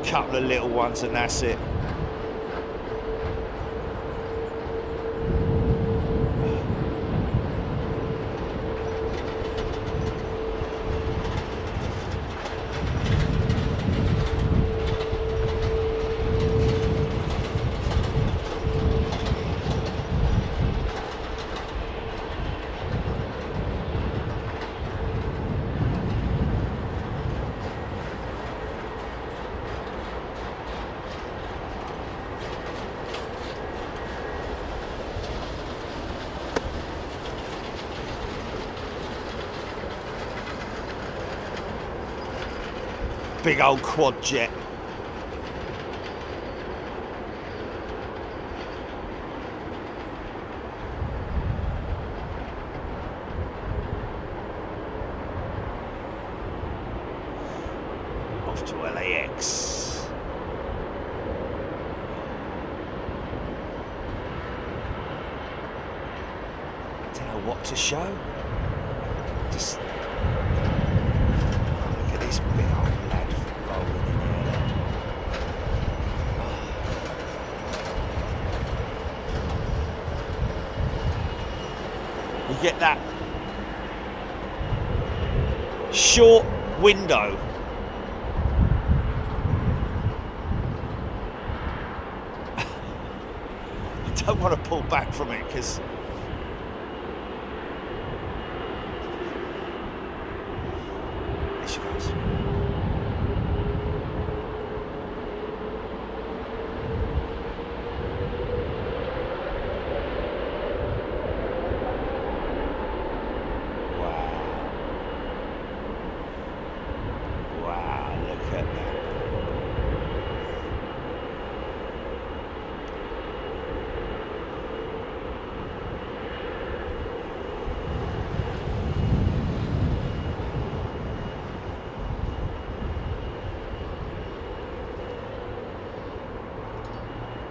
Couple of little ones and that's it. Big old quad jet. Off to LAX. Don't know what to show. Just look at this big old lad rolling in here. You get that short window. You don't want to pull back from it because there she goes. Wow, look at that.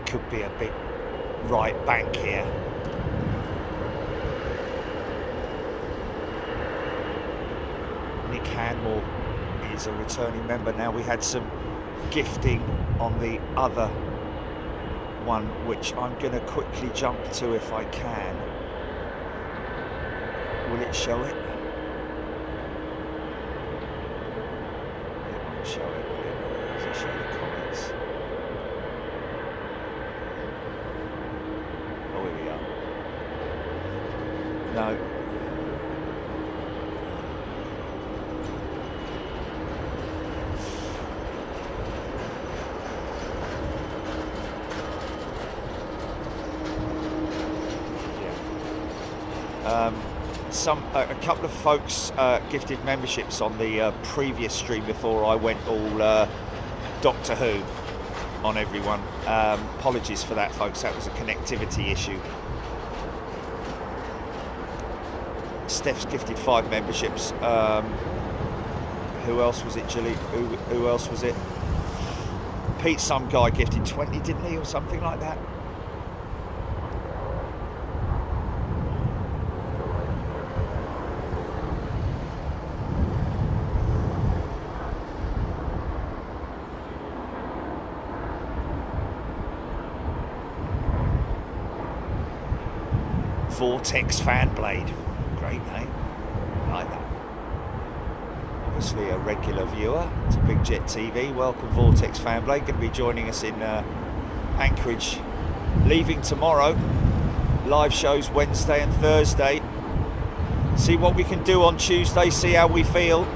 Could be a big right bank here. Nick Hanmore is a returning member now. We had some gifting on the other one, which I'm going to quickly jump to if I can. Will it show it? It won't show it, will it? Does it show the comments? Oh, here we are. No. A couple of folks gifted memberships on the previous stream before I went all Doctor Who on everyone. Apologies for that, folks. That was a connectivity issue. Steph's gifted 5 memberships. Who else was it, Julie? Who else was it? Pete, some guy gifted 20, didn't he, or something like that? Vortex fan blade, great name, I like that. Obviously a regular viewer to Big Jet TV. Welcome, Vortex fan blade. Going to be joining us in Anchorage, leaving tomorrow. Live shows Wednesday and Thursday. See what we can do on Tuesday. See how we feel.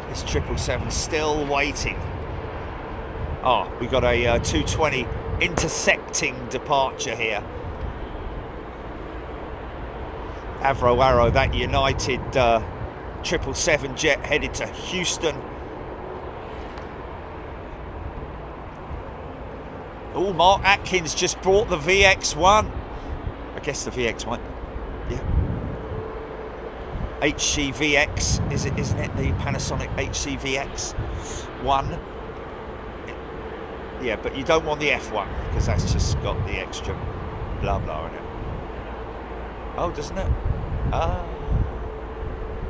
This 777 still waiting. Oh, we got a 220 intercepting departure here. Avro Arrow, that United 777 jet headed to Houston. Oh, Mark Atkins just brought the VX1. I guess the VX1, yeah. HCVX, isn't it? The Panasonic HCVX1. Yeah, but you don't want the F1 because that's just got the extra blah blah in it. Oh, doesn't it? Ah.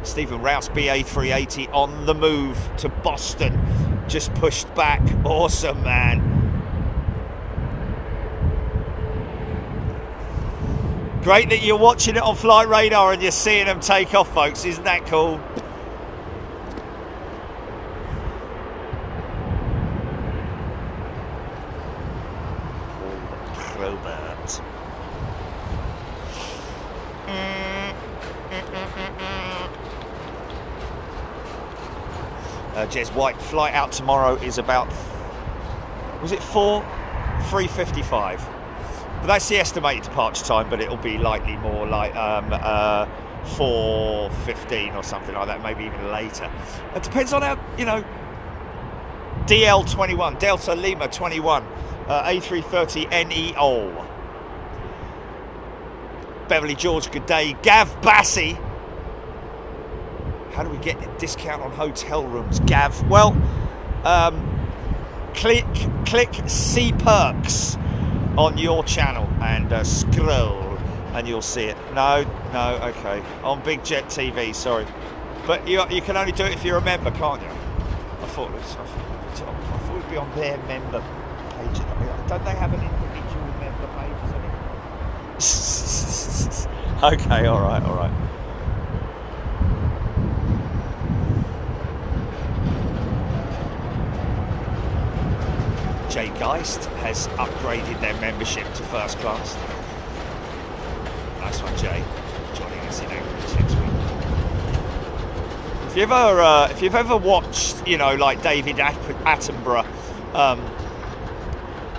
Stephen Rouse, BA380 on the move to Boston. Just pushed back. Awesome, man. Great that you're watching it on Flight Radar and you're seeing them take off, folks. Isn't that cool? Robert. Jez White, flight out tomorrow is about, was it 3:55? But that's the estimated departure time, but it'll be likely more like 4:15 or something like that, maybe even later. It depends on how, you know, DL21, Delta Lima 21, A330 NEO. Beverly George, good day. Gav Bassey. How do we get a discount on hotel rooms, Gav? Well, click See Perks on your channel and scroll and you'll see it. No, okay. On Big Jet TV, sorry. But you can only do it if you're a member, can't you? I thought it would be on their member page. Don't they have an individual member page or something? Okay, all right. Jay Geist has upgraded their membership to first class. Nice one, Jay. Joining us in Anchorage next week. If you've ever watched, you know, like David Attenborough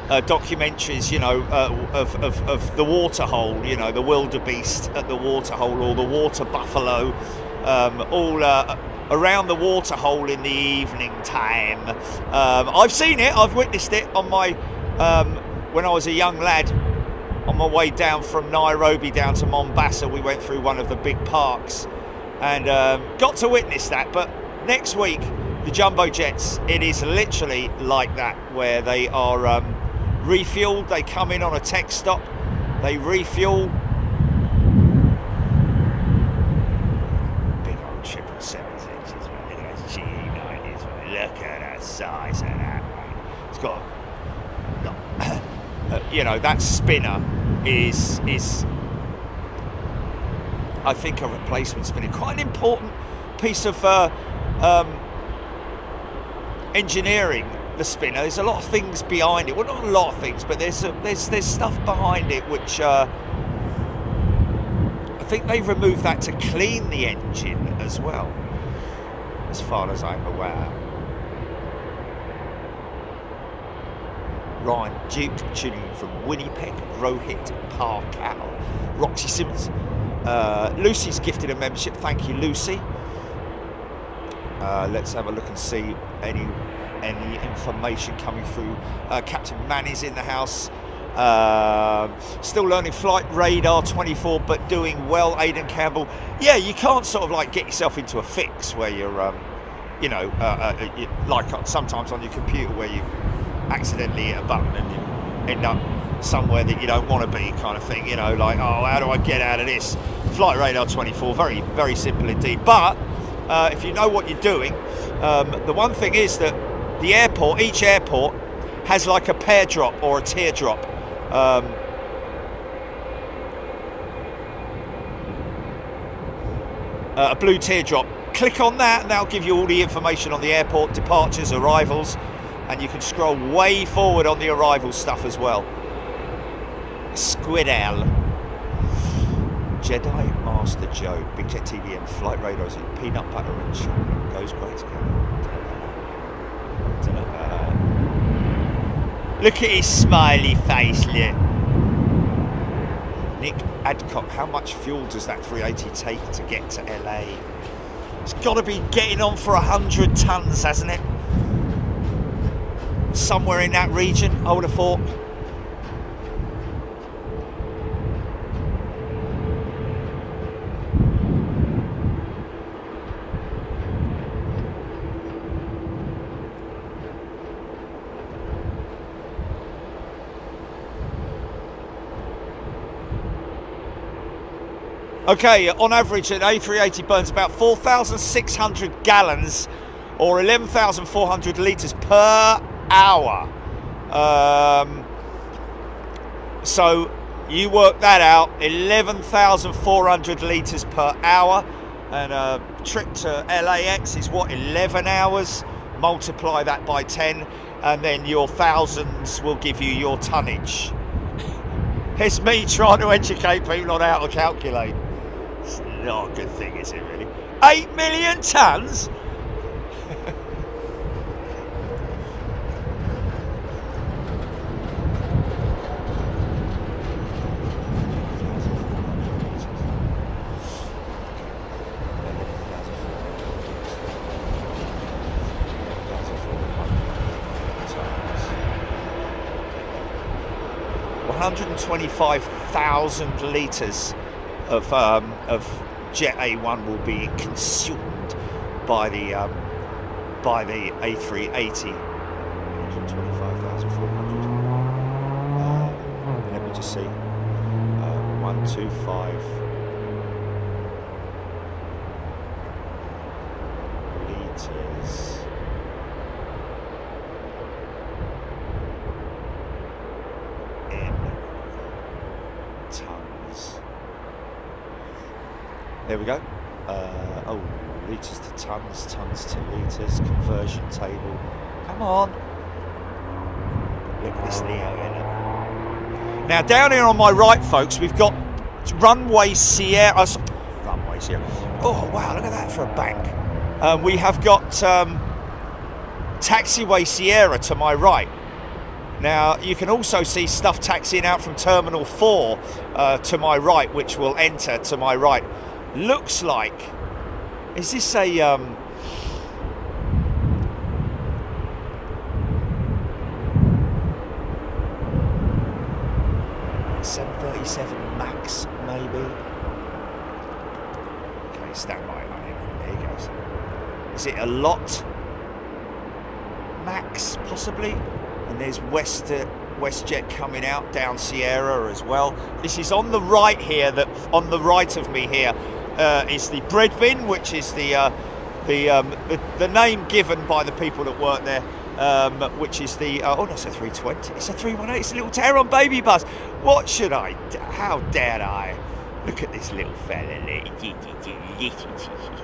documentaries, you know, of the waterhole, you know, the wildebeest at the waterhole or the water buffalo, all around the waterhole in the evening time. I've seen it, I've witnessed it on my when I was a young lad on my way down from Nairobi down to Mombasa. We went through one of the big parks and got to witness that. But next week, the jumbo jets, it is literally like that, where they are refueled. They come in on a tech stop, they refuel. Big old 777s, look at those G90s, look at the size of that, mate. It's got you know, that spinner is I think a replacement spinner, quite an important piece of engineering. The spinner, there's a lot of things behind it. Well, not a lot of things, but there's stuff behind it which I think they removed that to clean the engine as well, as far as I'm aware. Ryan Duke tuning in from Winnipeg. Rohit Parkal. Roxy Simmons. Lucy's gifted a membership. Thank you, Lucy. Let's have a look and see any information coming through. Captain Manny's in the house. Still learning Flight Radar 24, but doing well. Aidan Campbell. Yeah, you can't sort of like get yourself into a fix where you're, you know, like sometimes on your computer where you accidentally hit a button and you end up somewhere that you don't want to be, kind of thing. You know, like, oh, how do I get out of this? Flight Radar 24, very, very simple indeed. But if you know what you're doing, the one thing is that the airport, each airport has like a pear drop or a teardrop. A blue teardrop. Click on that and that'll give you all the information on the airport, departures, arrivals, and you can scroll way forward on the arrival stuff as well. Squidal. Jedi Master Joe, Big Jet TV and Flight Radar is in peanut butter and chocolate. Goes great together. Look at his smiley face, look. Nick Adcock, how much fuel does that 380 take to get to LA? It's got to be getting on for 100 tons, hasn't it? Somewhere in that region, I would have thought. Okay, on average, an A380 burns about 4,600 gallons or 11,400 litres per hour. So you work that out, 11,400 litres per hour. And a trip to LAX is what, 11 hours? Multiply that by 10, and then your thousands will give you your tonnage. It's me trying to educate people on how to calculate. It's not a good thing, is it really? 8 million tons? $125,000 litres of Jet A1 will be consumed by the A380. 125,400. Let me just see. 125 litres. There we go. Oh, litres to tons, tons to litres, conversion table. Come on. Look at this Neo here. Now, down here on my right, folks, we've got Runway Sierra. Runway Sierra. Oh, wow, look at that for a bank. We have got Taxiway Sierra to my right. Now, you can also see stuff taxiing out from Terminal 4 to my right, which will enter to my right. Looks like, is this a 737 Max, maybe? Okay, stand by on it. There he goes. Is it a lot Max, possibly? And there's WestJet coming out down Sierra as well. This is on the right here. That on the right of me here is the bread bin, which is the name given by the people that work there, which is the oh no, it's a 320. It's a 318. It's a little Tehran baby bus. What should I do? How dare I? Look at this little fella.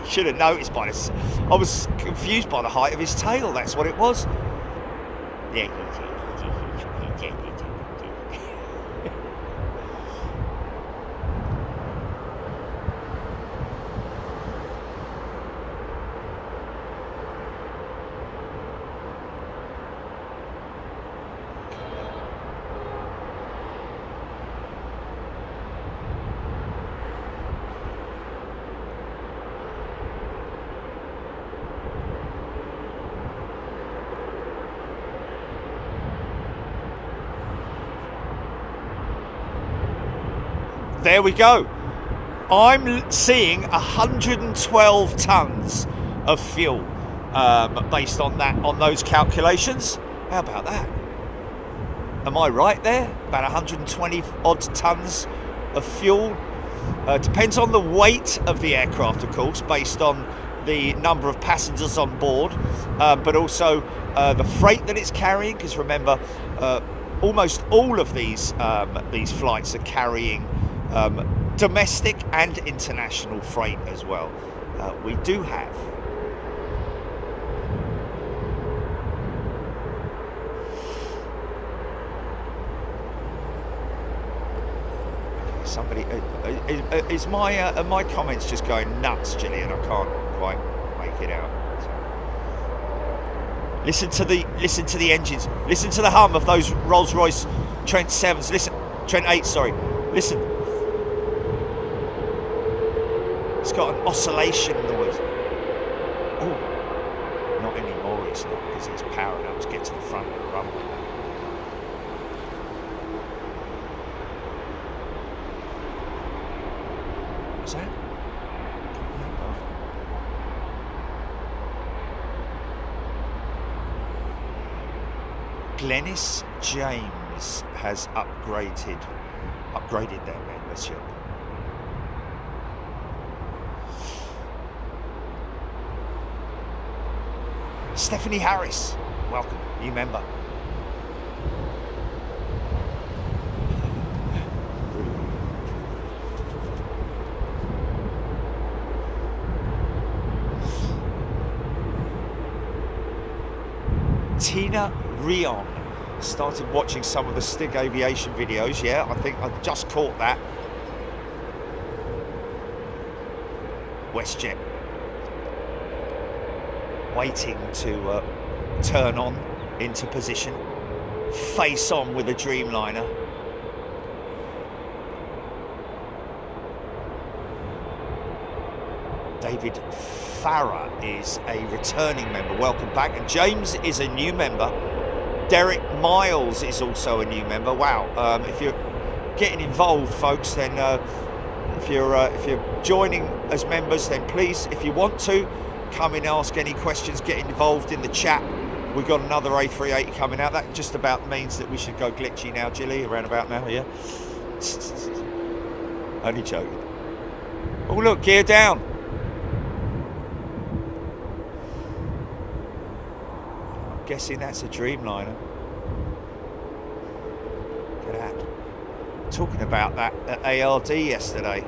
Should have noticed by this. I was confused by the height of his tail. That's what it was. Yeah. There we go. I'm seeing 112 tons of fuel based on that, on those calculations. How about that? Am I right there? About 120 odd tons of fuel. Depends on the weight of the aircraft, of course, based on the number of passengers on board, but also the freight that it's carrying. Because remember, almost all of these flights are carrying domestic and international freight as well. We do have somebody. Is my comments just going nuts, Gillian? I can't quite make it out. Listen to the engines. Listen to the hum of those Rolls-Royce Trent 7s. Listen, Trent 8s. Sorry. Listen. It's got an oscillation noise. Oh, not anymore. It's not, because it's powered up to get to the front of the runway. What's that? Glennis James has upgraded their membership. Stephanie Harris, welcome, new member. Tina Rion started watching some of the Stig Aviation videos. Yeah, I think I just caught that. WestJet waiting to turn on into position, face on with a Dreamliner. David Farah is a returning member, welcome back. And James is a new member. Derek Miles is also a new member. Wow, if you're getting involved, folks, then if you're joining as members, then please, if you want to, come in, ask any questions, get involved in the chat. We've got another A380 coming out. That just about means that we should go glitchy now, Jilly, around about now, yeah? Only joking. Oh, look, gear down. I'm guessing that's a Dreamliner. Look at that. Talking about that at ARD yesterday.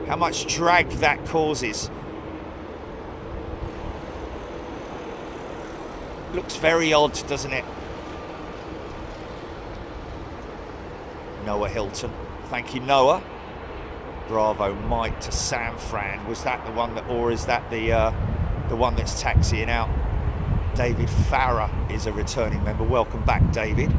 How much drag that causes. Looks very odd, doesn't it? Noah Hilton. Thank you, Noah. Bravo Mike to Sam Fran. Was that the one that, or is that the one that's taxiing out? David Farah is a returning member. Welcome back, David.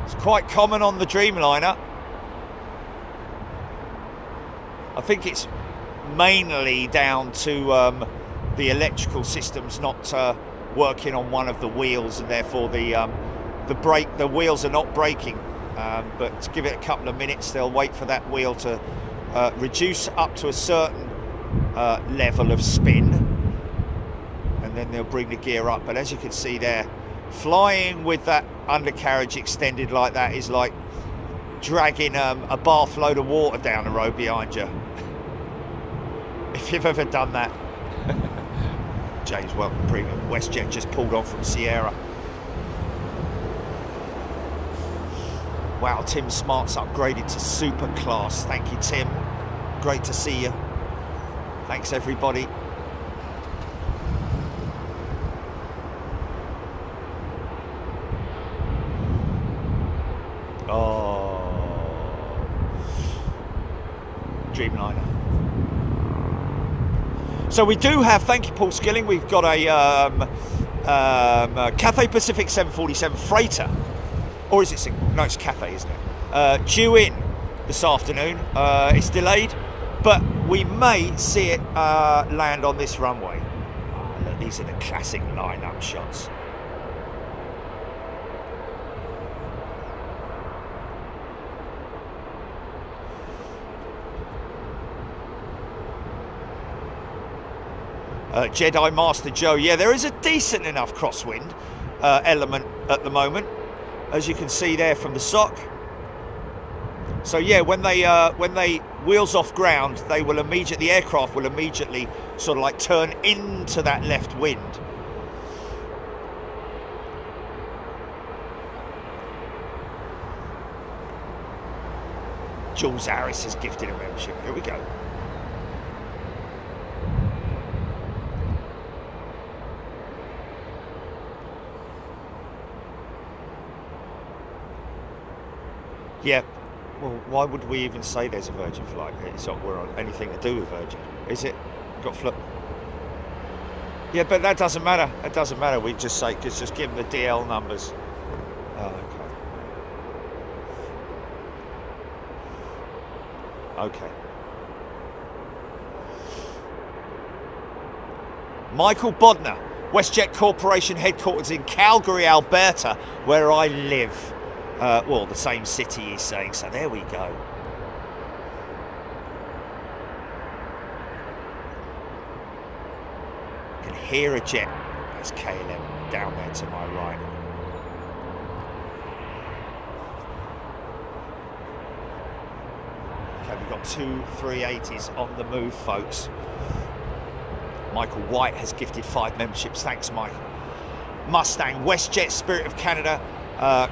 It's quite common on the Dreamliner. I think it's mainly down to the electrical systems not working on one of the wheels, and therefore the wheels are not braking. But give it a couple of minutes, they'll wait for that wheel to reduce up to a certain level of spin, and then they'll bring the gear up. But as you can see there, flying with that undercarriage extended like that is like dragging a bath load of water down the road behind you. If you've ever done that. James, welcome, premium. WestJet just pulled on from Sierra. Wow, Tim Smart's upgraded to super class. Thank you, Tim. Great to see you. Thanks, everybody. Oh, Dreamliner. So we do have, thank you, Paul Skilling, we've got a Cathay Pacific 747 freighter. Or is it single? No, it's Cathay, isn't it? Due in this afternoon. It's delayed, but we may see it land on this runway. Oh, look, these are the classic line-up shots. Jedi Master Joe, yeah, there is a decent enough crosswind element at the moment, as you can see there from the SOC. So yeah, when they wheels off ground, they will immediately, the aircraft will immediately sort of like turn into that left wind. Jules Harris has gifted a membership. Here we go. Yeah, well, why would we even say there's a Virgin flight? It's not we're on anything to do with Virgin, is it? Got flip. Yeah, but that doesn't matter. It doesn't matter. We just say, just give them the DL numbers. Oh, okay. Okay. Michael Bodner, WestJet Corporation headquarters in Calgary, Alberta, where I live. Well, the same city he's saying, so there we go. I can hear a jet. That's KLM down there to my right. got two 380s on the move, folks. Michael White has gifted 5 memberships. Thanks, Michael. Mustang, WestJet, Spirit of Canada. Qantas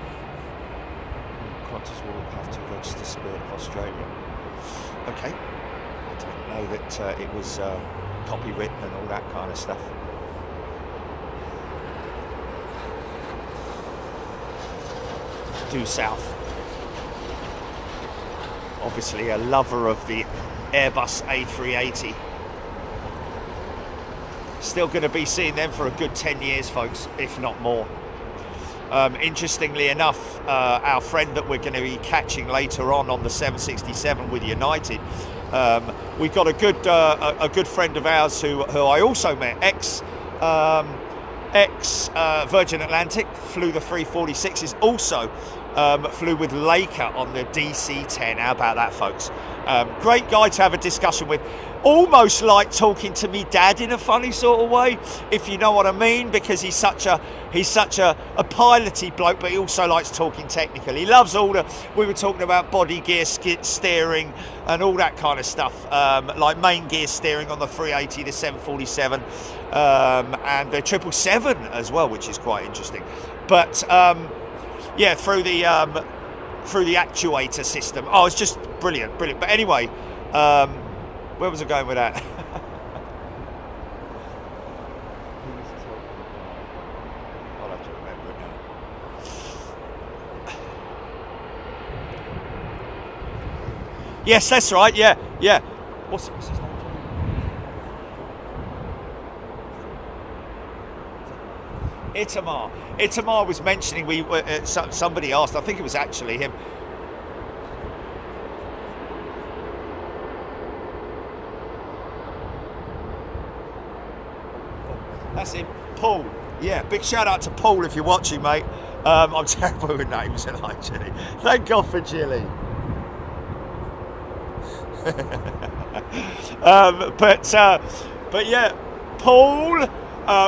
will have to register Spirit of Australia. Okay. I don't know that it was copywritten and all that kind of stuff. Due south. Obviously a lover of the Airbus A330. Still going to be seeing them for a good 10 years, folks, if not more. Interestingly enough, our friend that we're going to be catching later on the 767 with United, we've got a good friend of ours who I also met, ex Virgin Atlantic, flew the 346s, also flew with Laker on the DC-10. How about that, folks? Great guy to have a discussion with. Almost like talking to me dad in a funny sort of way, if you know what I mean, because he's such a piloty bloke, but he also likes talking technical. He loves we were talking about body gear, steering and all that kind of stuff, like main gear steering on the 380, the 747, and the 777 as well, which is quite interesting. But yeah, through the actuator system. Oh, it's just brilliant. But anyway, where was I going with that? I'll have to remember it now. Yes, that's right. Yeah. What's his name? Itamar was mentioning, somebody asked, I think it was actually him. That's him, Paul. Yeah, big shout out to Paul if you're watching, mate. I'm terrible with names, actually. Thank God for Jilly. But yeah, Paul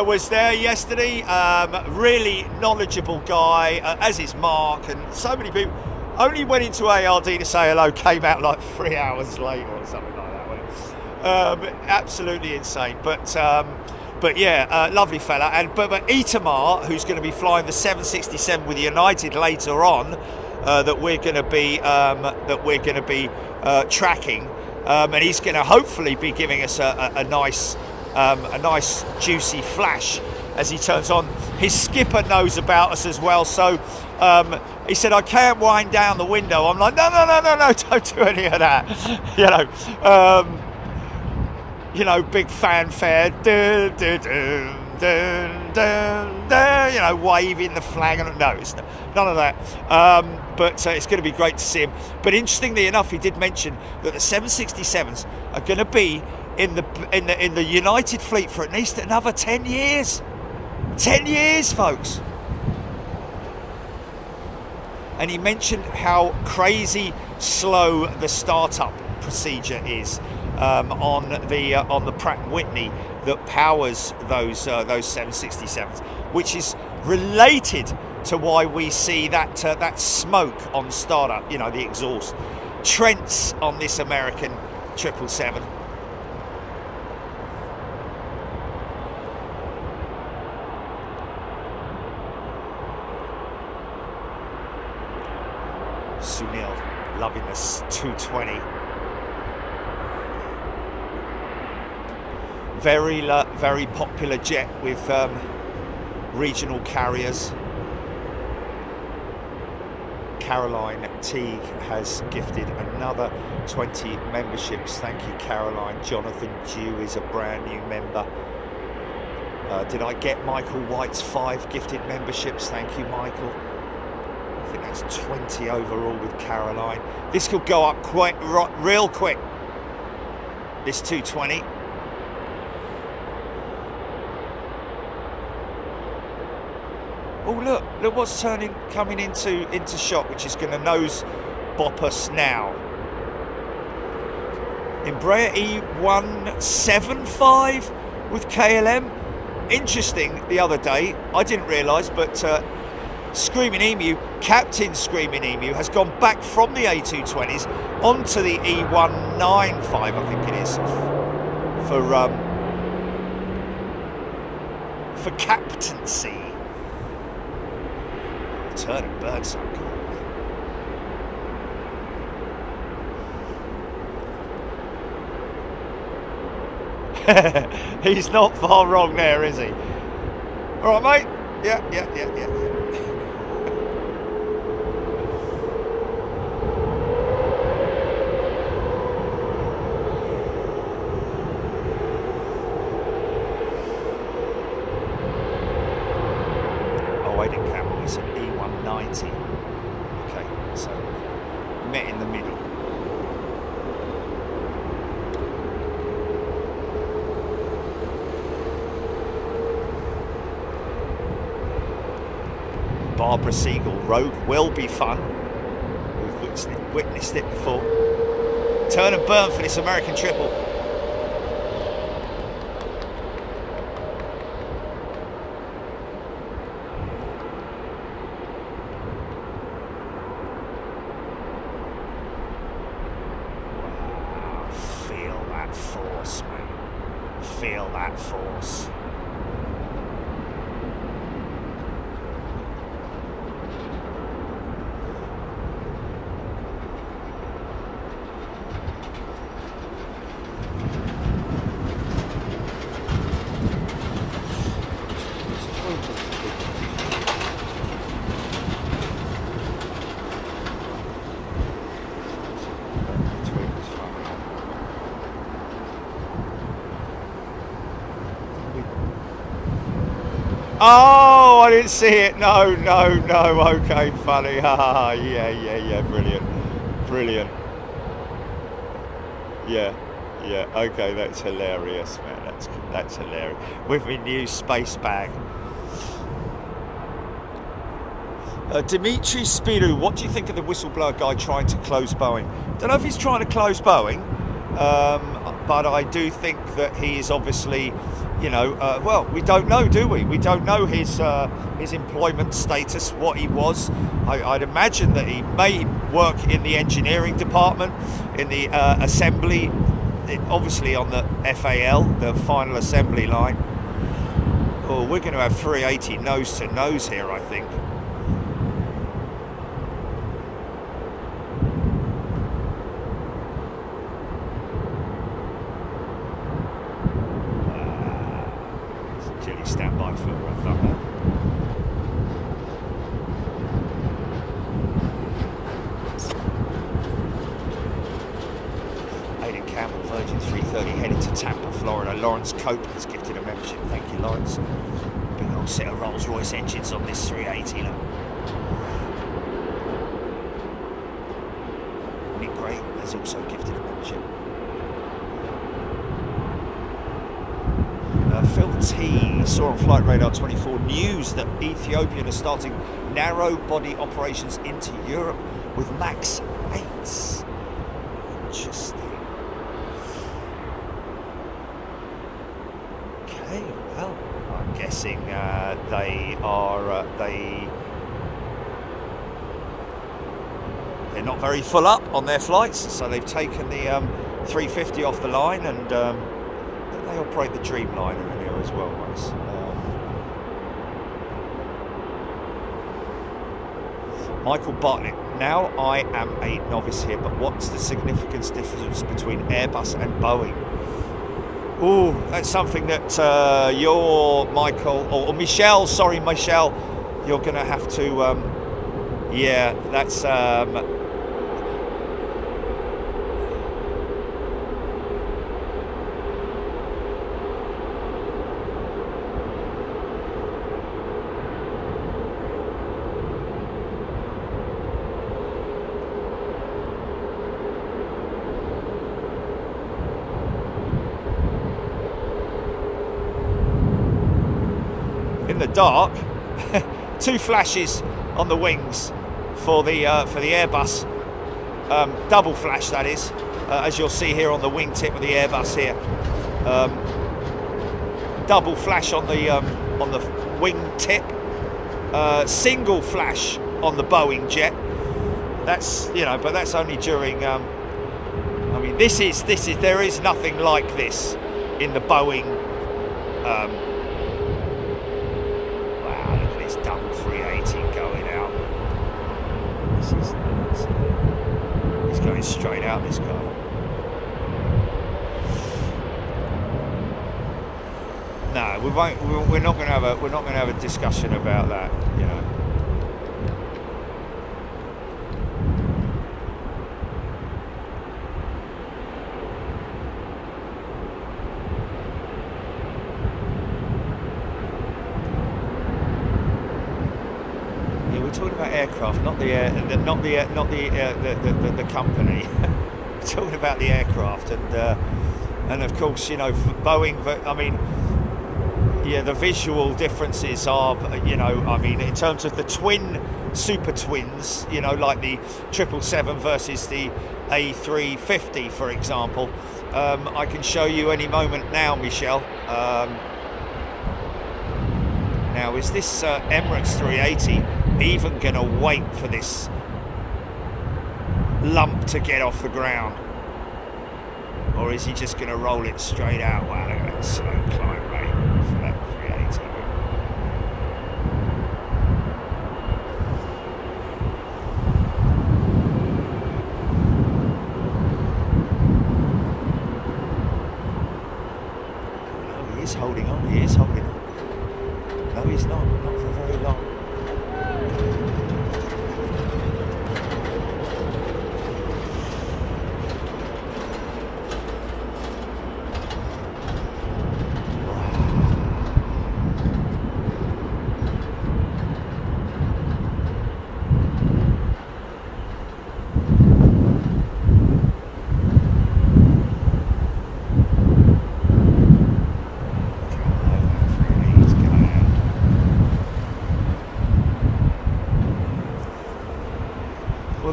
was there yesterday. Really knowledgeable guy, as is Mark, and so many people. Only went into ARD to say hello, came out like 3 hours later or something like that. Absolutely insane. But yeah, lovely fella. And but Itamar, who's going to be flying the 767 with United later on, that we're going to be tracking, and he's going to hopefully be giving us a nice juicy flash as he turns on. His skipper knows about us as well, so he said, I can't wind down the window. I'm like, no, don't do any of that. Big fanfare, waving the flag. No, it's none of that. But it's going to be great to see him. But interestingly enough, he did mention that the 767s are going to be in the United fleet for at least another 10 years. 10 years, folks. And he mentioned how crazy slow the startup procedure is on the Pratt Whitney that powers those 767s, which is related to why we see that smoke on startup. The exhaust Trents on this American 777. Sunil loving this 220. Very popular jet with regional carriers. Caroline Teague has gifted another 20 memberships. Thank you, Caroline. Jonathan Dew is a brand new member. Did I get Michael White's 5 gifted memberships? Thank you, Michael. I think that's 20 overall with Caroline. This could go up real quick, this 220. Oh, look what's coming into shot, which is going to nose bop us now. Embraer E175 with KLM. Interesting, the other day, I didn't realise, but Screaming Emu, Captain Screaming Emu, has gone back from the A220s onto the E195, I think it is, for captaincy. Turn and burn so cool. He's not far wrong there, is he? All right, mate. Yeah. Oh, I didn't count. It's an E190. Okay, so met in the middle. Barbara Siegel Road will be fun. We've witnessed it before. Turn and burn for this American triple. Wow, feel that force, mate. Feel that force. Oh, I didn't see it. No. Okay, funny. Yeah. Brilliant. Yeah. Okay, that's hilarious, man. That's hilarious. With my new space bag. Dimitri Spirou, what do you think of the whistleblower guy trying to close Boeing? Don't know if he's trying to close Boeing, but I do think that he is obviously, you know, well, we don't know, do we? We don't know his employment status, what he was. I'd imagine that he may work in the engineering department, in the assembly, obviously on the FAL, the final assembly line. Oh, we're going to have 380 nose to nose here, I think. Stand by for a thunder. Aidan Campbell, Virgin 330, heading to Tampa, Florida. Lawrence Cope has gifted a membership. Thank you, Lawrence. Big old set of Rolls-Royce engines on this 380. Look. Nick Gray has also gifted a membership. Phil T saw on Flight Radar 24 news that Ethiopian is starting narrow body operations into Europe with MAX 8s. Interesting. Okay, well, I'm guessing they're not very full up on their flights, so they've taken the 350 off the line, and they operate the Dreamliner in here as well, guys. Michael Bartlett, now I am a novice here, but what's the significance difference between Airbus and Boeing? Oh, that's something that you're, Michael, or Michelle, sorry, Michelle, you're going to have to, yeah, that's... in the dark, two flashes on the wings for the Airbus, double flash that is, as you'll see here on the wingtip of the Airbus here, double flash on the wingtip, single flash on the Boeing jet. That's, you know, but that's only during. I mean, this is there is nothing like this in the Boeing. Wow, look at this double 380 going out. He's going straight out, this guy. No, we won't. We're not going to have a. We're not going to have a discussion about that. You know. Yeah, we're talking about aircraft, not the company. We're talking about the aircraft, and of course, you know, Boeing. I mean. Yeah, the visual differences are, you know, I mean, in terms of the super twins, you know, like the 777 versus the A350, for example. I can show you any moment now, Michelle. Now, is this Emirates 380 even going to wait for this lump to get off the ground? Or is he just going to roll it straight out? Wow, look at that slow climb rate for that 380. No, he is holding on. He is holding on. No, he's not. Not for very long.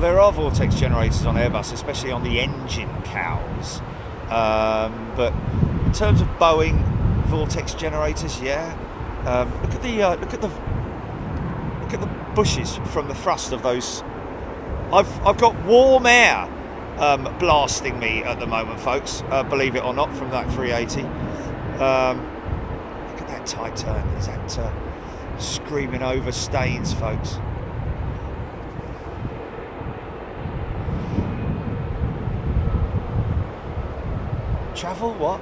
There are vortex generators on Airbus, especially on the engine cowls. But in terms of Boeing vortex generators, yeah. Look at the bushes from the thrust of those. I've got warm air blasting me at the moment, folks. Believe it or not, from that 380. Look at that tight turn. Is that screaming over Staines, folks? Travel what?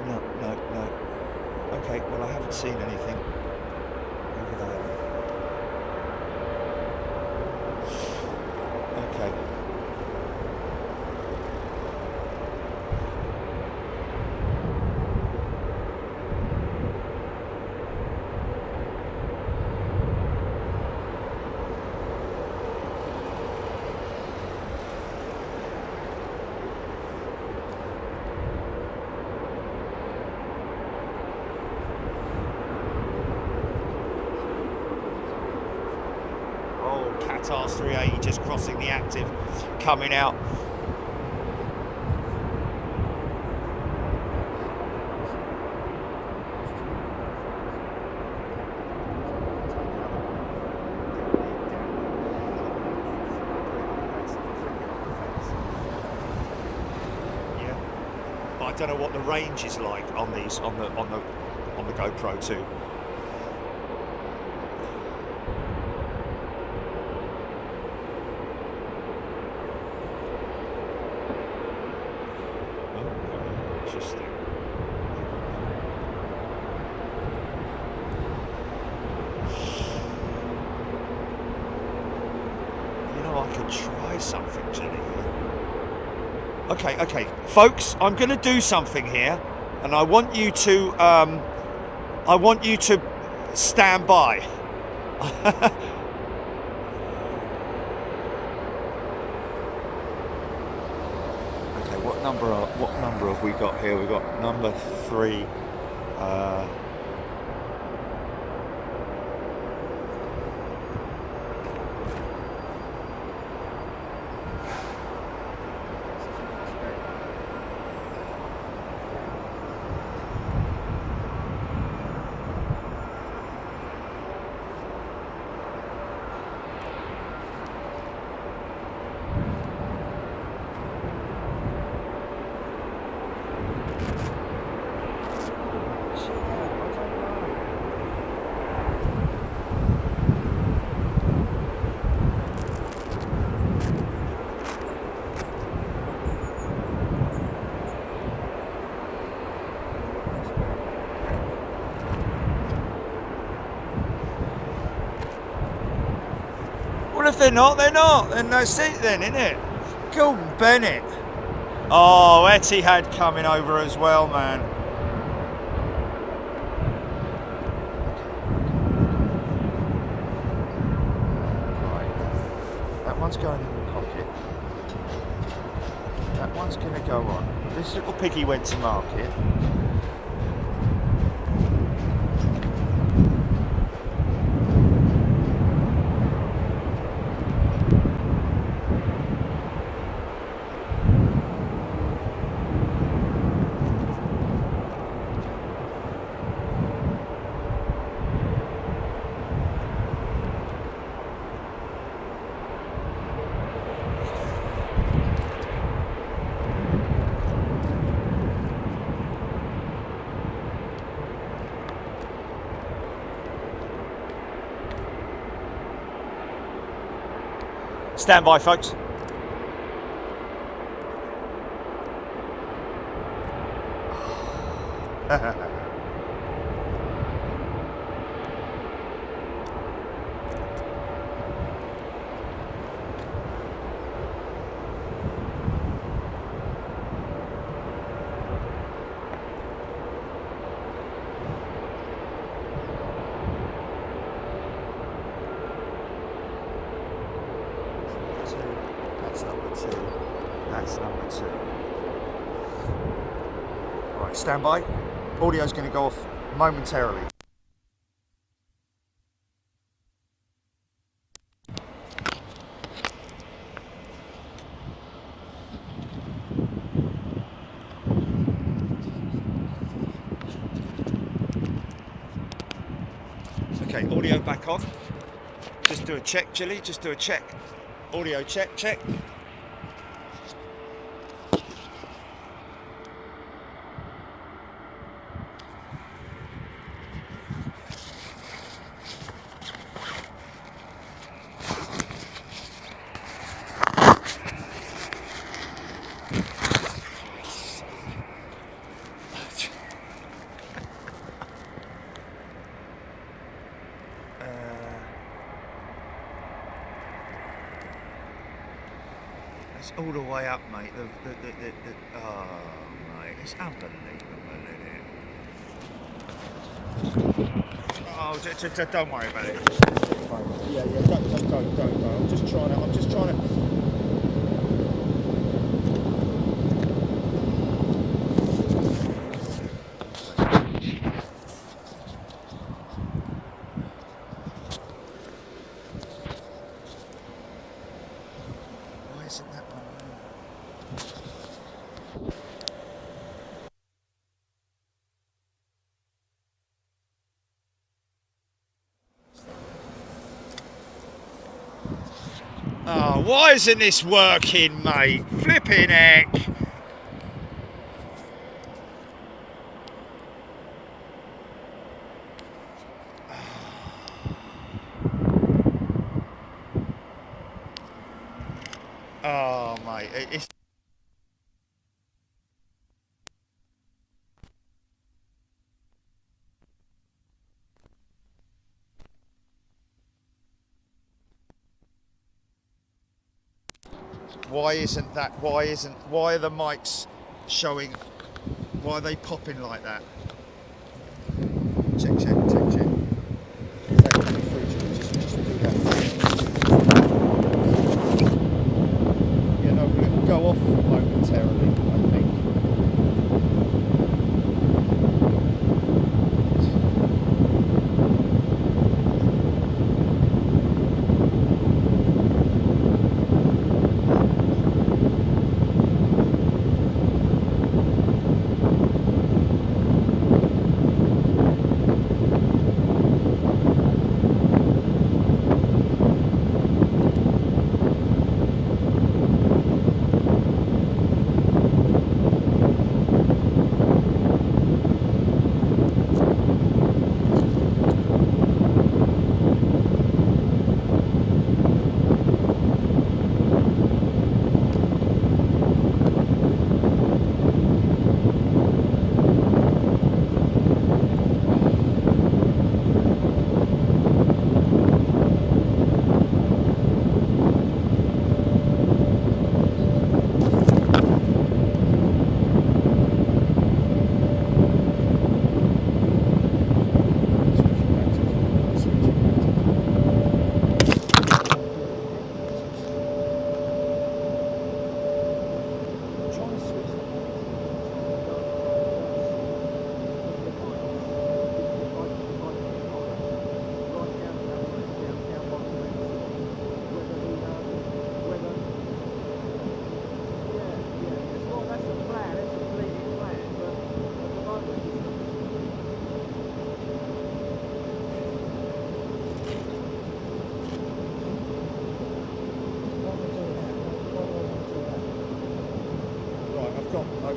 No. Okay, well, I haven't seen anything over there. Okay. Qatar's 380 just crossing the active, coming out. Yeah, but I don't know what the range is like on these on the GoPro 2. Okay, folks, I'm going to do something here, and I want you to stand by. Okay, what number have we got here? We've got number 3. Well, if they're not, they're not. Then that's it then, isn't it? Gordon Bennett. Oh, Etihad coming over as well, man. Right. That one's going in the pocket. That one's going to go on. This little piggy went to market. Stand by, folks. That's number two. Right, stand by. Audio's going to go off momentarily. Okay, audio back on. Just do a check, Jilly, just do a check. Audio check, check. It's all the way up, mate. Oh, mate, it's unbelievable, isn't it? Oh, don't worry about it. Yeah, don't. I'm just trying to. Oh, why isn't this working, mate? Flipping heck. Oh, mate, it's... Why are the mics showing, why are they popping like that? Check. Is that coming through, just do that. Yeah, no, we'll go off momentarily, I think.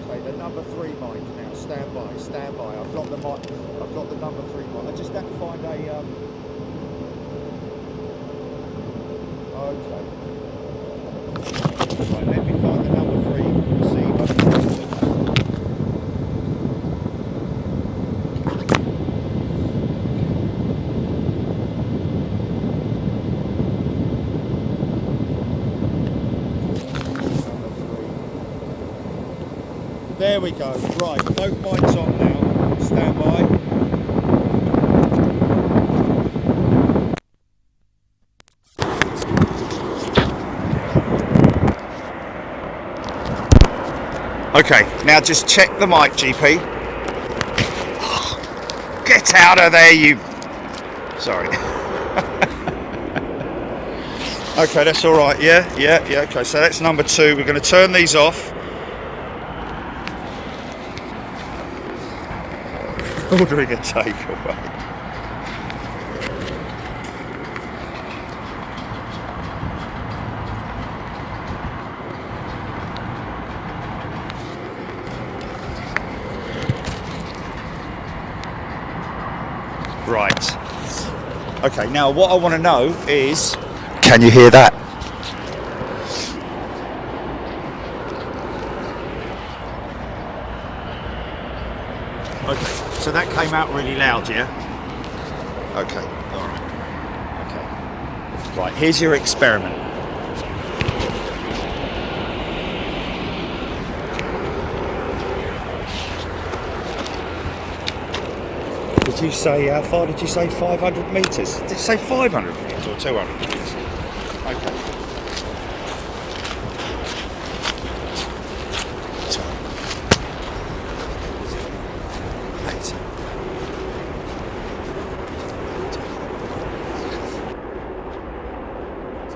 Okay, the number 3 mic now. Stand by, stand by. I've got the mic. I've got the number 3 mic. I just have to find a. Okay. Right, let me find the number 3 receiver. There we go. Right, both mics on now. Stand by. Okay, now just check the mic, GP. Get out of there, you... Sorry. Okay, that's all right. Yeah, okay, so that's number 2. We're going to turn these off. Ordering a takeaway. Right. Okay, now what I want to know is, can you hear that? Okay, so that came out really loud, yeah? Okay, alright. Okay. Right, here's your experiment. Did you say, how far did you say? 500 metres? Did you say 500 metres or 200 metres? Okay.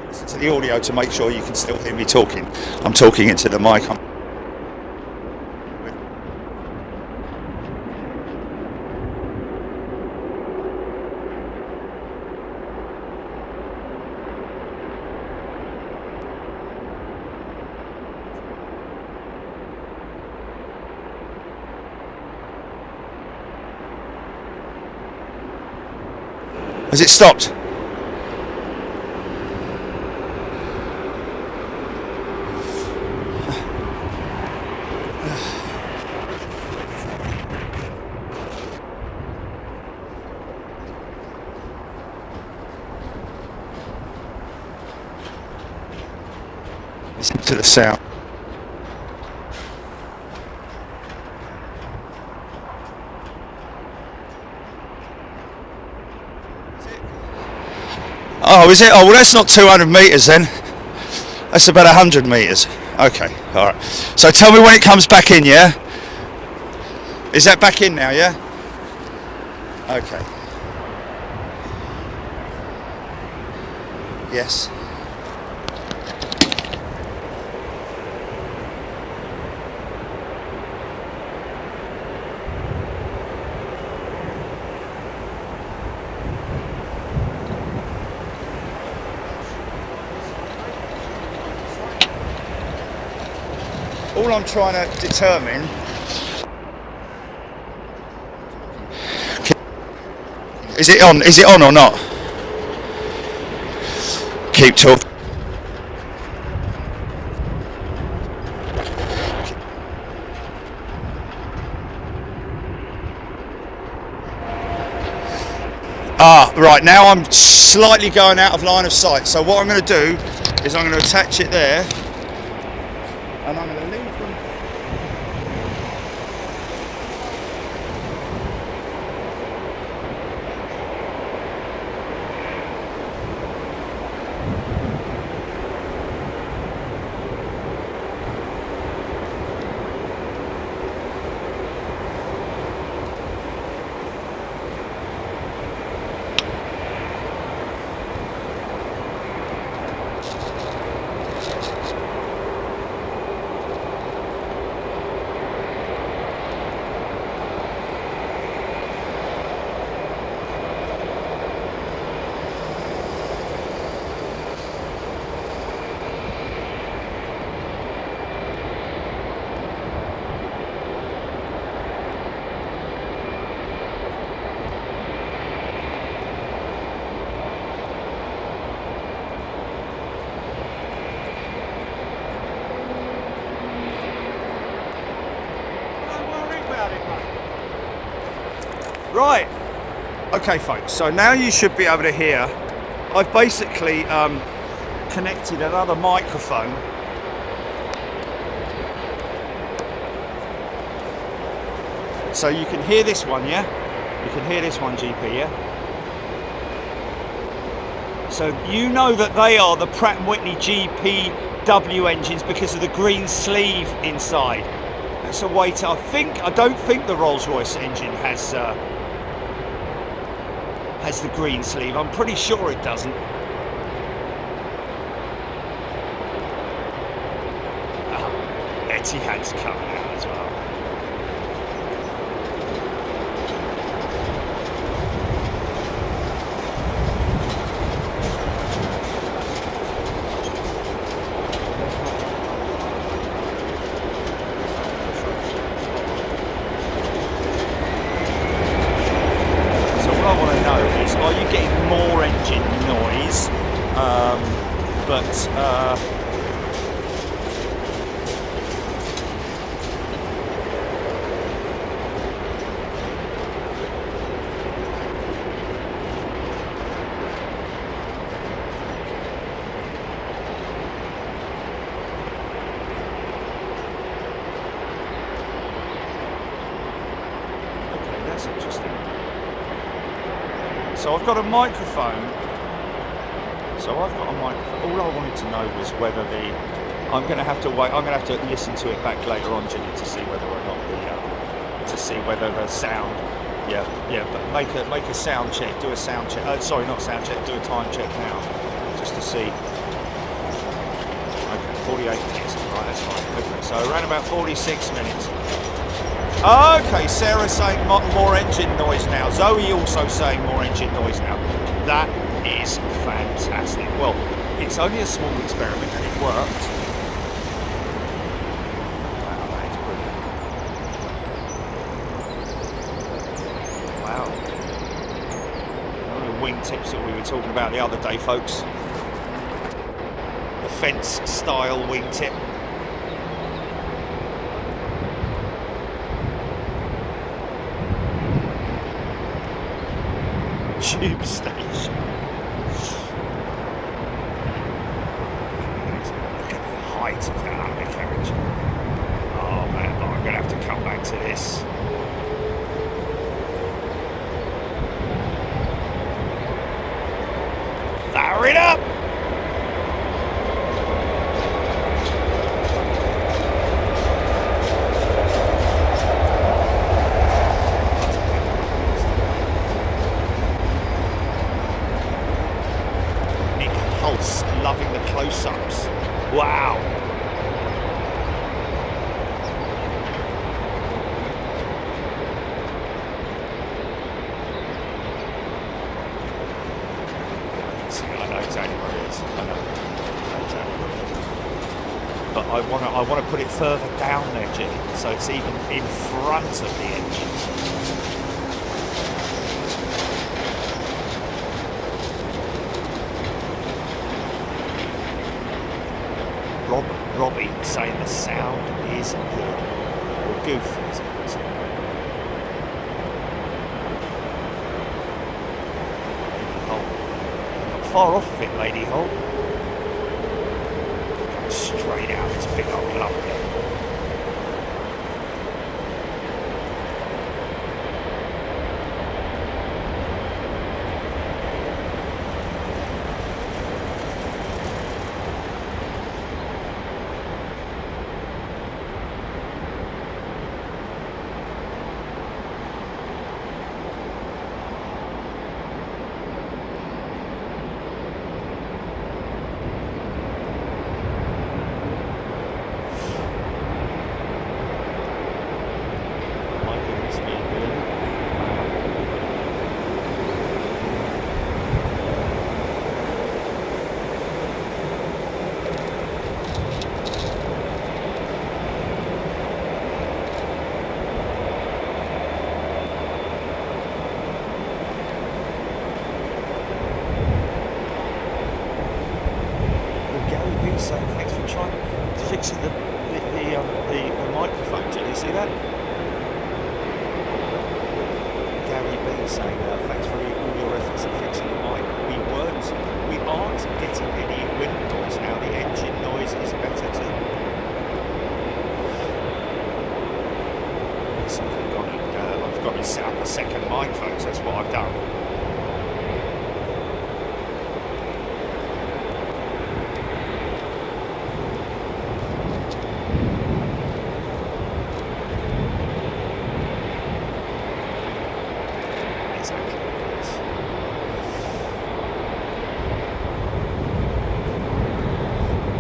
Listen to the audio to make sure you can still hear me talking. I'm talking into the mic. Has it stopped? Listen to the sound. Oh, is it? Oh, well, that's not 200 metres then. That's about 100 metres. Okay, all right. So tell me when it comes back in, yeah? Is that back in now, yeah? Okay. Yes. All I'm trying to determine is it on? Is it on or not? Keep talking. Ah, right, now I'm slightly going out of line of sight. So what I'm going to do is I'm going to attach it there and I'm going to leave them. Right. Okay, folks. So now you should be able to hear. I've basically connected another microphone. So you can hear this one, yeah? You can hear this one, GP, yeah? So you know that they are the Pratt Whitney GPW engines because of the green sleeve inside. That's a way to, I don't think the Rolls-Royce engine has the green sleeve. I'm pretty sure it doesn't. Etihad's coming out as well. So I've got a microphone. All I wanted to know was whether I'm going to have to wait. I'm going to have to listen to it back later on, Ginny, to see whether or not the sound. Yeah. But make a sound check. Do a sound check. Sorry, not sound check. Do a time check now, just to see. Okay, 48 minutes. Right, that's fine. Okay, so around about 46 minutes. Okay, Sarah saying more engine noise now. Zoe also saying more engine noise now. That is fantastic. Well, it's only a small experiment and it worked. Wow, that is brilliant. Wow. One of the wingtips that we were talking about the other day, folks. The fence style wingtip. Tube station. Look at the height of that undercarriage. Oh man, I'm going to have to come back to this. Fire it up! Loving the close-ups. Wow. See, I know exactly what it is. I know exactly what it is. But I want to put it further down there, Jimmy, so it's even in front of the engines. Robbie saying the sound is good. Or goof, is it? Lady Holt. Not far off of it, Lady Holt. Straight out this big old lump there. fixing the microphone. Did you see that? Gary B saying thanks for all your efforts in fixing the mic. We aren't getting any wind noise now. The engine noise is better too. So I've got to set up a second mic, folks. That's what I've done.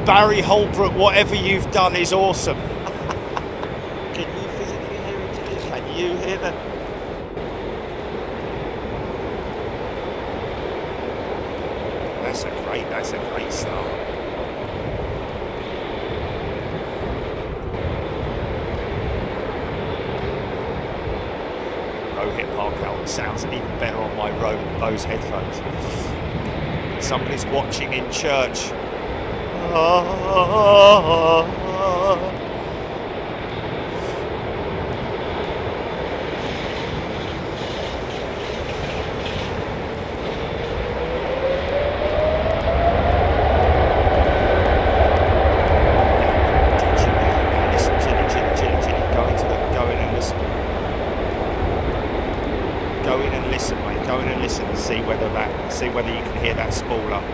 Barry Holbrook, whatever you've done is awesome. Can you physically hear it? Can you hear that? That's a great start. Rohit Parkal sounds even better on my Bose headphones. Somebody's watching in church. Go in and listen, mate. Go in and listen and see whether you can hear that spool up.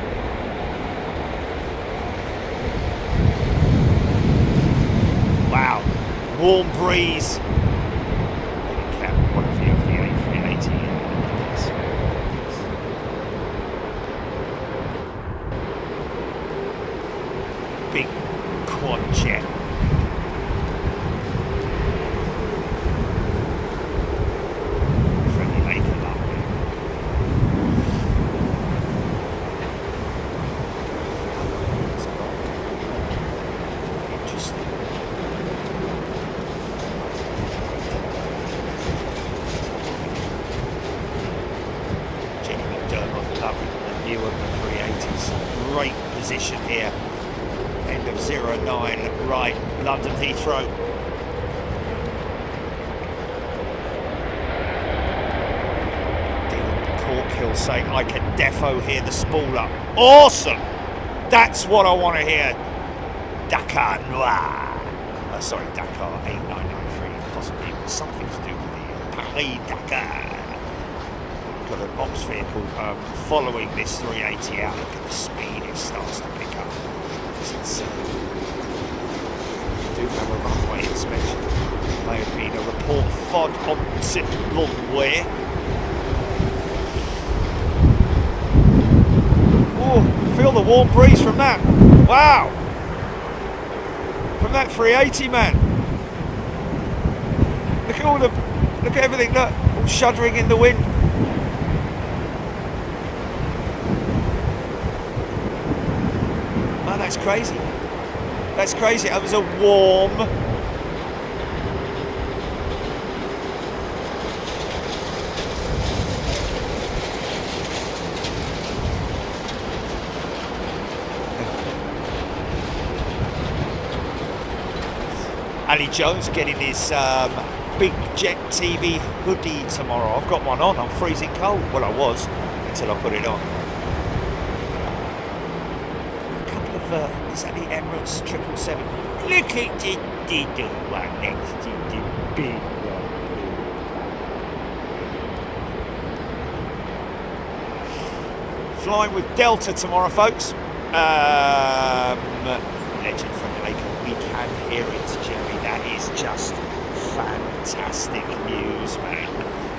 Wow, warm breeze. One of the A330. Big quad jet. Friendly lake, lovely. Interesting. View of the 380s. Great position here. End of 09, right, London Heathrow. Dylan Corkhill saying I can defo hear the spool up. Awesome! That's what I want to hear. Dakar Noir. Sorry, Dakar 8993. Possibly something to do with the Paris Dakar. Got an ops vehicle following this 380 out. Look at the speed it starts to pick up. It's insane. We do have a runway inspection. May have been a report FOD on runway. Oh, feel the warm breeze from that. Wow. From that 380, man. Look at everything. Look, all shuddering in the wind. Oh, that's crazy. That's crazy. It was a warm. Ali Jones getting his big jet TV hoodie tomorrow. I've got one on. I'm freezing cold. Well, I was until I put it on. Is that the Emirates 777? Look at the diddle one next to the big one. Flying with Delta tomorrow, folks. Legend from the lake. We can hear it, Jerry. That is just fantastic news, man.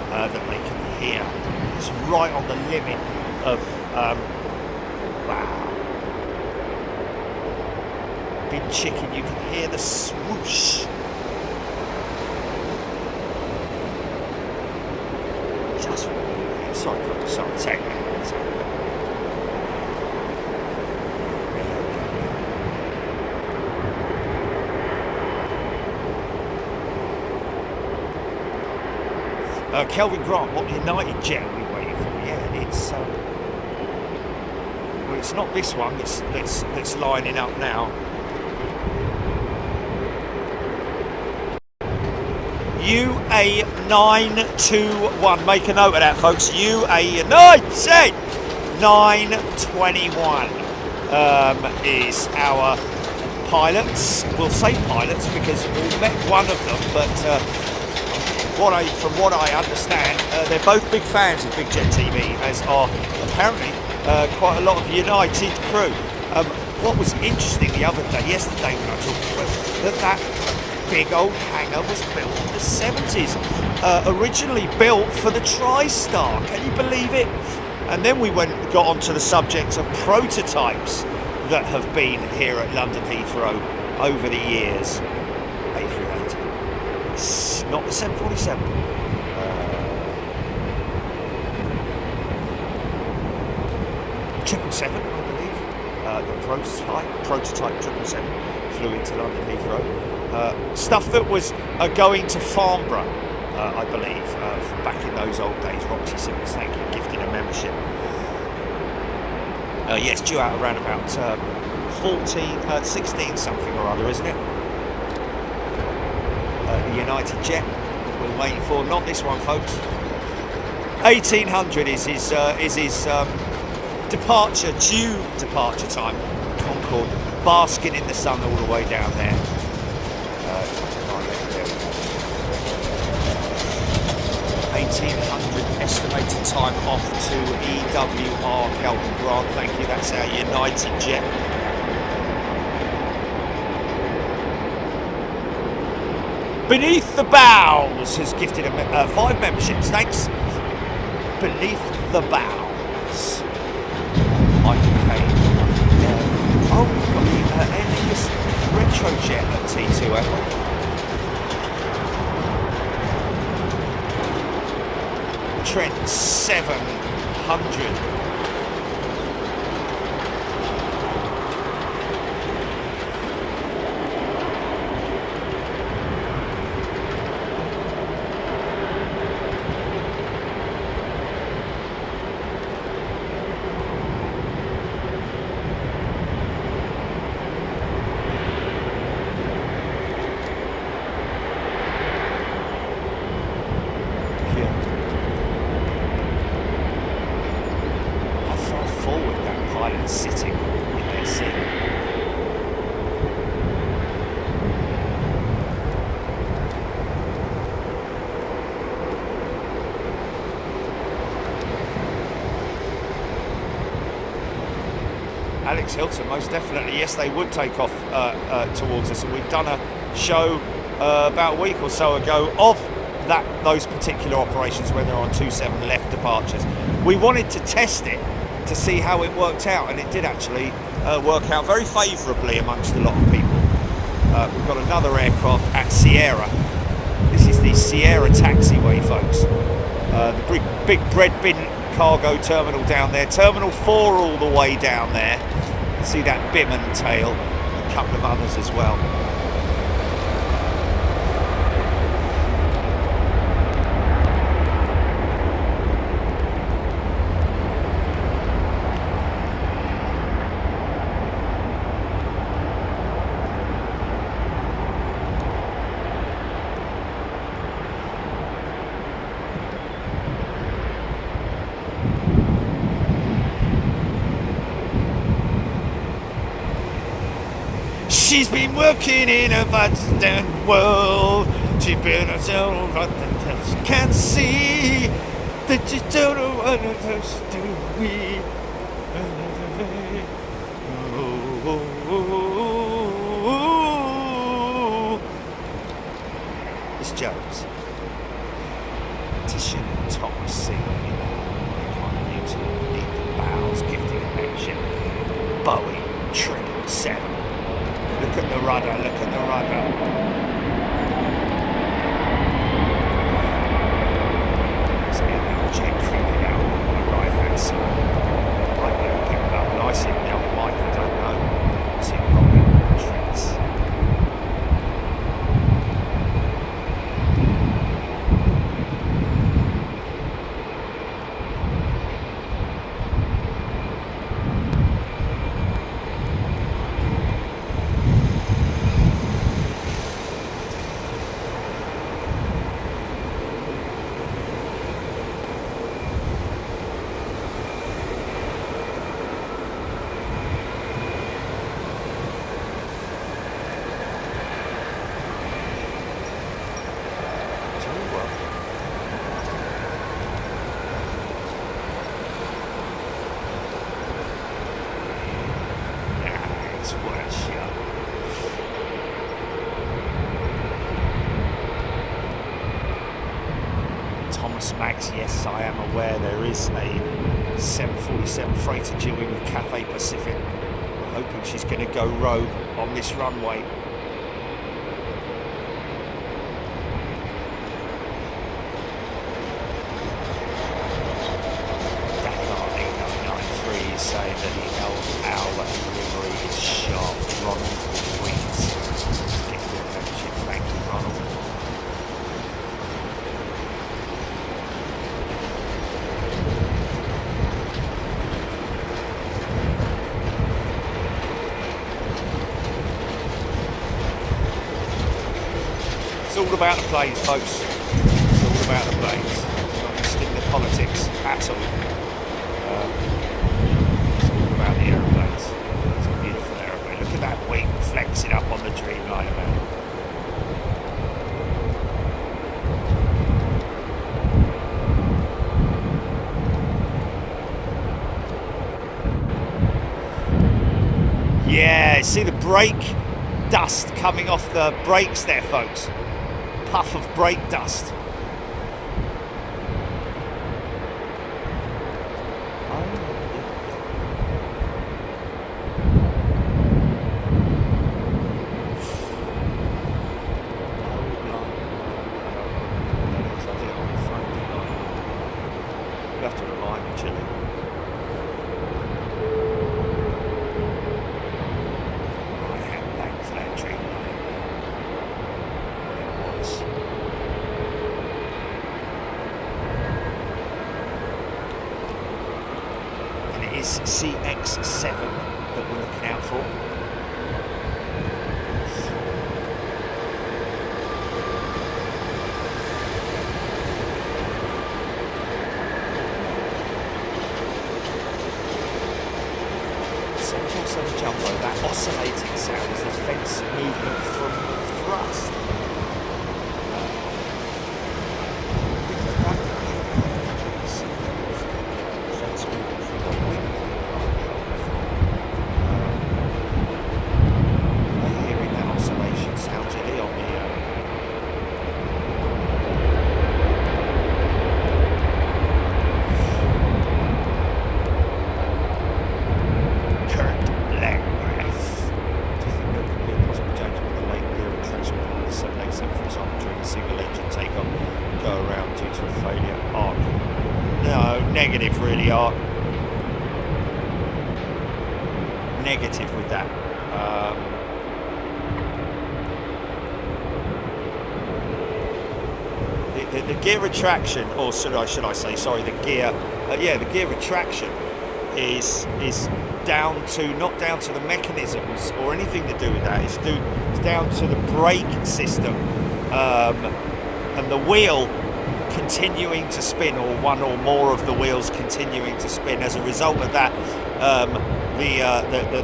That they can hear. It's right on the limit of wow. Big chicken, you can hear the swoosh. Just sorry, take that. Kelvin Grant, what United jet are we waiting for? Yeah, it's well, it's not this one that's lining up now. UA 921. Make a note of that, folks. UA9 921 is our pilots. We'll say pilots because we met one of them, but from what I understand, they're both big fans of Big Jet TV, as are apparently quite a lot of United crew. What was interesting yesterday when I talked to them, that big old hangar was built in the 70s, originally built for the TriStar. Can you believe it? And then we got onto the subject of prototypes that have been here at London Heathrow over the years. A330, not the 747. 777, I believe. The prototype 777 flew into London Heathrow. Stuff that was going to Farnborough, I believe, back in those old days. Roxy Simmons, thank you, gifted a membership. Yes, due out around about 16 something or other, isn't it? The United Jet we're waiting for, not this one, folks. 1800 is his due departure time. Concorde, basking in the sun all the way down there. 1800 estimated time off to EWR Kelvin Grant, thank you, that's our United Jet. Beneath the Bows has gifted 5 memberships, thanks. Beneath the Bows. Okay. Oh, we've got the Air Lingus Retrojet at T2, haven't we? Trent 700. Sitting in their seat. Alex Hilton, most definitely, yes, they would take off towards us, and we've done a show about a week or so ago of those particular operations when they're on 27 left departures. We wanted to test it to see how it worked out, and it did actually work out very favourably amongst a lot of people. We've got another aircraft at Sierra. This is the Sierra taxiway, folks. The big bread bin cargo terminal down there. Terminal 4 all the way down there. See that Biman tail, a couple of others as well. She's been working in a vast world. She's been herself right that she can't see that she don't know what else to be. It's Jones. Titian top C. YouTube, Beneath the Bows, gifting a membership. Boeing 777. Look at the rudder, look at the rudder. There's an jet creeping out on my right hand side. Might be able to pick it up nicely with the other mic, I don't know. See if I've got any tricks. What a show. Thomas Max, yes, I am aware there is a 747 freighter due in with Cathay Pacific. We're hoping she's going to go rogue on this runway. Saying that the owl livery is sharp. Ronald Wings. Gifted membership. Thank you, Ronald. It's all about the planes, folks. It's all about the planes. Not just in the politics at all. About the aeroplanes. It's a beautiful aeroplane. Look at that wing flexing up on the Dreamliner, man. Yeah, see the brake dust coming off the brakes there, folks. Puff of brake dust. CX7 that we're looking out for. Seven Jumbo, that oscillating sound is the fence movement from the thrust. Fence movement from the wing. Hearing that oscillation sound, Jilly, on the negative, really are negative with that. The gear retraction, or should I say, sorry, the gear, the gear retraction is down to, not down to the mechanisms or anything to do with that. It's down to the brake system and the wheel continuing to spin, or one or more of the wheels continuing to spin. As a result of that,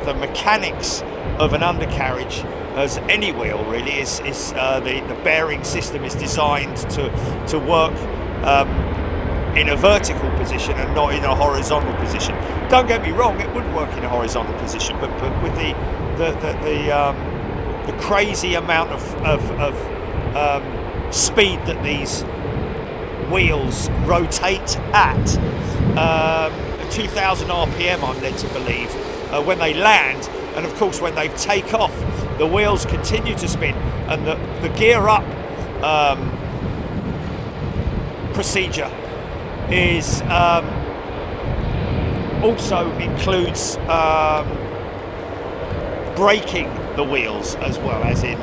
the mechanics of an undercarriage, as any wheel really, is the bearing system is designed to work in a vertical position and not in a horizontal position. Don't get me wrong, it would work in a horizontal position, but with the crazy amount of speed that these wheels rotate at, 2000 RPM I'm led to believe, when they land, and of course when they take off, the wheels continue to spin, and the gear up procedure is also includes braking the wheels as well, as in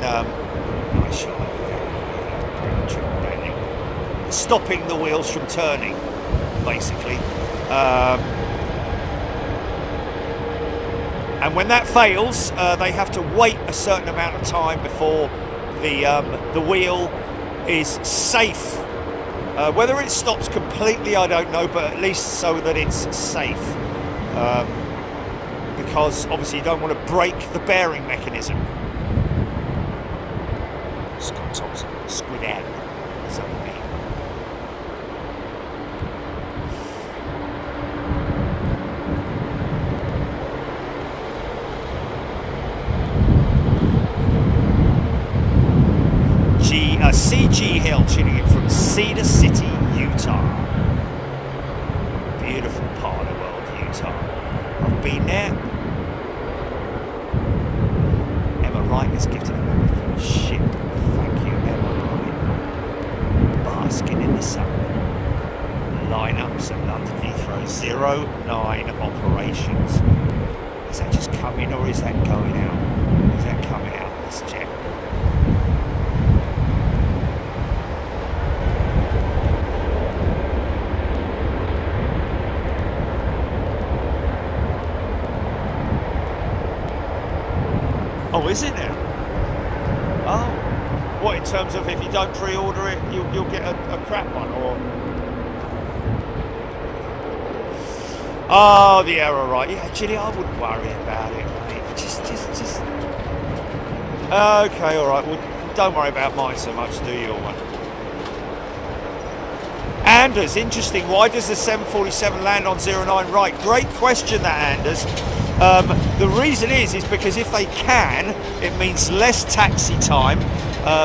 stopping the wheels from turning, basically. And when that fails, they have to wait a certain amount of time before the wheel is safe. Whether it stops completely, I don't know, but at least so that it's safe. Because obviously you don't want to break the bearing mechanism. Scott Thompson, squid out. So Hill, tuning in from Cedar City, Utah. Beautiful part of the world, Utah. I've been there. Emma Wright has gifted a ship. Thank you, Emma Wright. Basking in the sun. Lineups at London Heathrow 09 operations. Is that just coming or is that going out? Is that coming out, this jet? Oh, is it now? Oh. What, in terms of if you don't pre-order it, you'll get a crap one, or? Oh, the error, right. Yeah, Ginny, I wouldn't worry about it, mate. Just... Okay, all right. Well, don't worry about mine so much, do your one. Anders, interesting. Why does the 747 land on 09 right? Great question, that, Anders. The reason is because if they can, it means less taxi time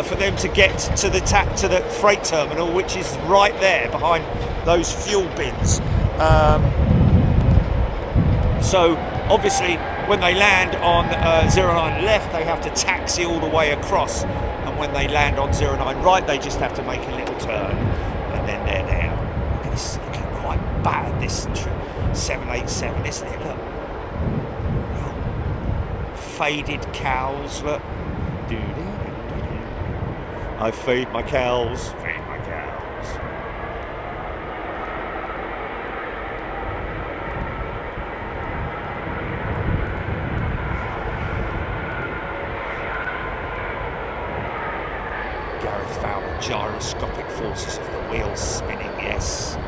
for them to get to the freight terminal, which is right there behind those fuel bins. So obviously, when they land on 09 left, they have to taxi all the way across, and when they land on 09 right, they just have to make a little turn, and then they're there. Look at this, looking quite bad, this 787, isn't it? Look. Faded cows, look. I feed my cows. Feed my cows. Gareth Fowler, gyroscopic forces of the wheels spinning, yes.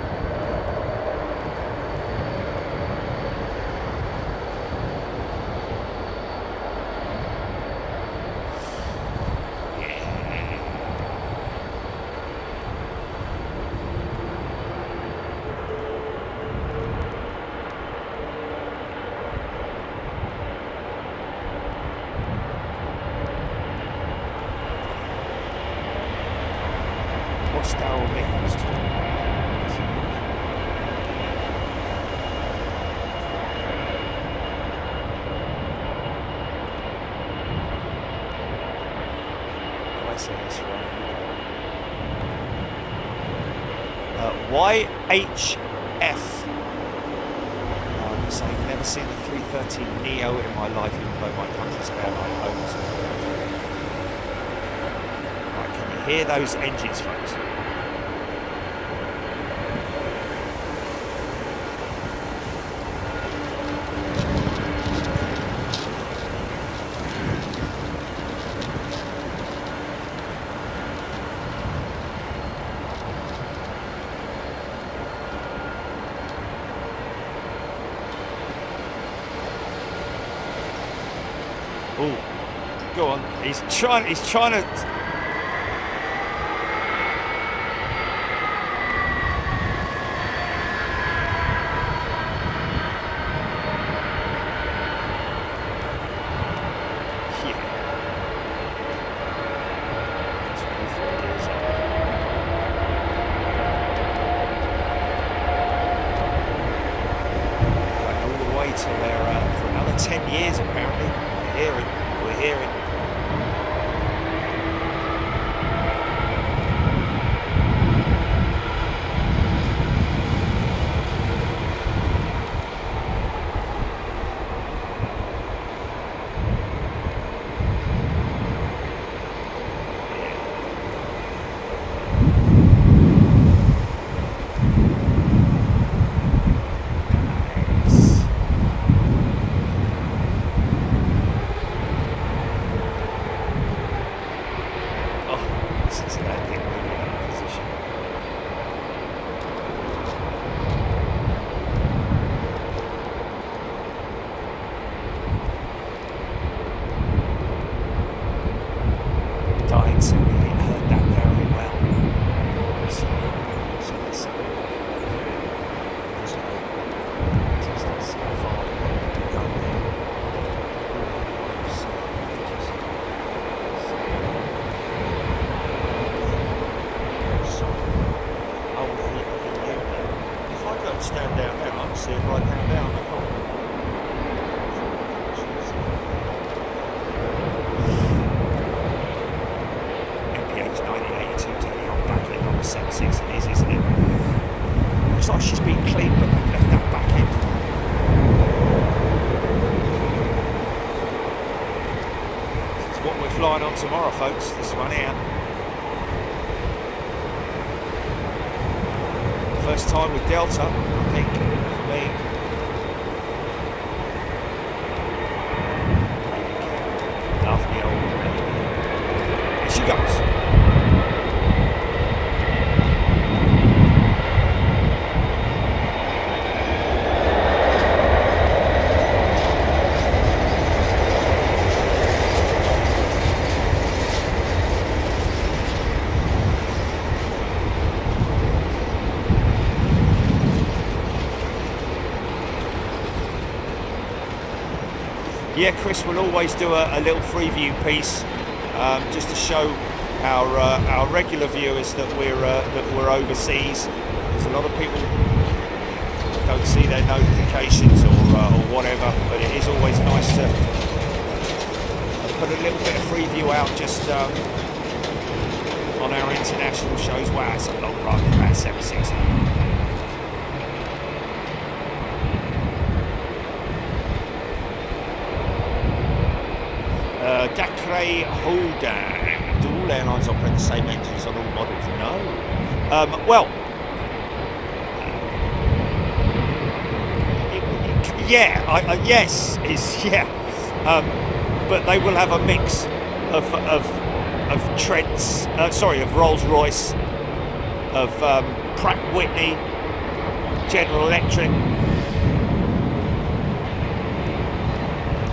YHF. So I've never seen the 330 Neo in my life, even though my country's about my homes. Right, can you hear those engines, folks? Go on. He's trying to. what we're flying on tomorrow, folks. This one here. First time with Delta, I think, for me. Lovely old lady. Here she goes. Yeah, Chris will always do a little free view piece, just to show our regular viewers that we're overseas. There's a lot of people don't see their notifications or whatever, but it is always nice to put a little bit of free view out just on our international shows. Wow, it's a long run for that 760. Dacre Holden. Do all airlines operate the same engines on all models? No. Well, yes, is yeah. But they will have a mix of Trent's, of Rolls-Royce, of Pratt Whitney, General Electric,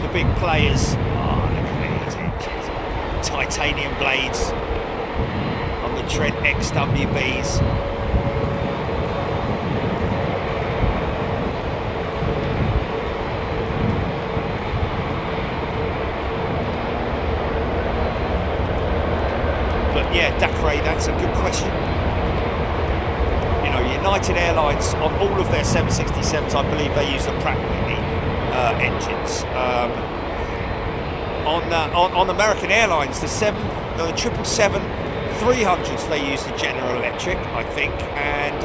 the big players. Titanium blades on the Trent XWBs. But yeah, Dacre, that's a good question. You know, United Airlines, on all of their 767s, I believe they use the Pratt Whitney engines. On American Airlines, the 777-300s, they use the General Electric, I think, and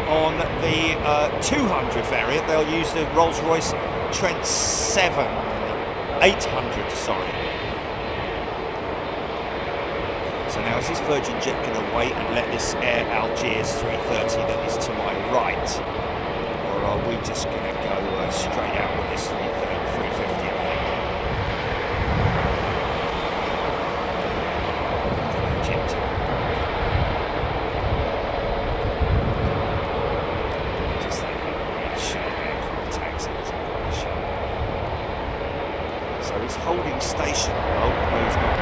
on the 200 variant, they'll use the Rolls-Royce Trent 800, sorry. So now is this Virgin Jet going to wait and let this Air Algiers 330 that is to my right, or are we just going to go straight out with this 350? Holding station. Oh, no, he's not.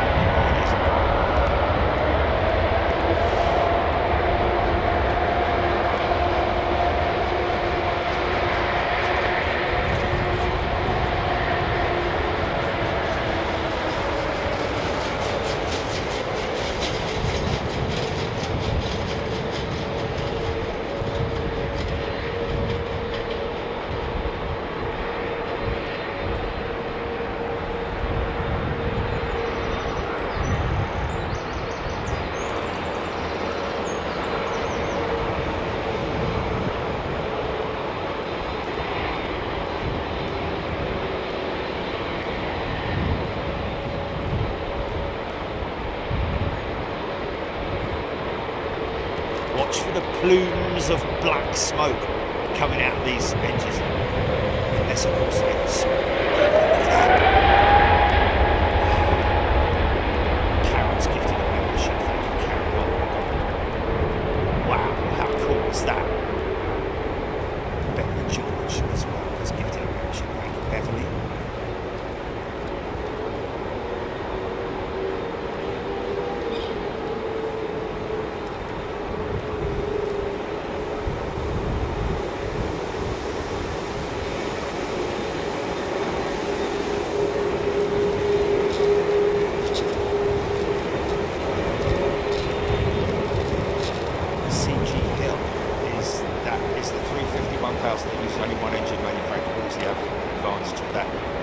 Watch for the plumes of black smoke coming out of these engines. Unless, of course, they smoke. Karen's gifted a membership. Thank you, Karen. Wow, how cool is that? Beverly George as well has gifted a membership. Thank you, Beverly.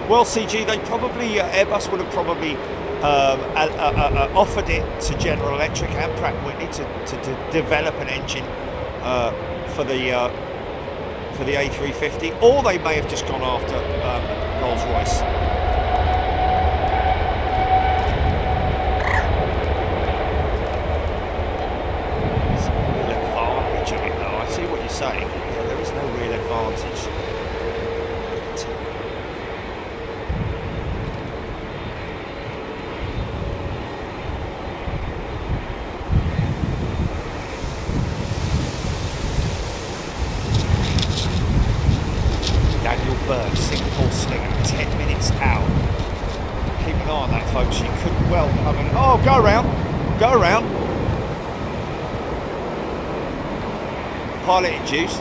Well, CG, they probably, Airbus would have probably offered it to General Electric and Pratt Whitney to develop an engine for the A350, or they may have just gone after Rolls-Royce. on that, folks. You could well come in. Oh, go around. Go around. Pilot induced.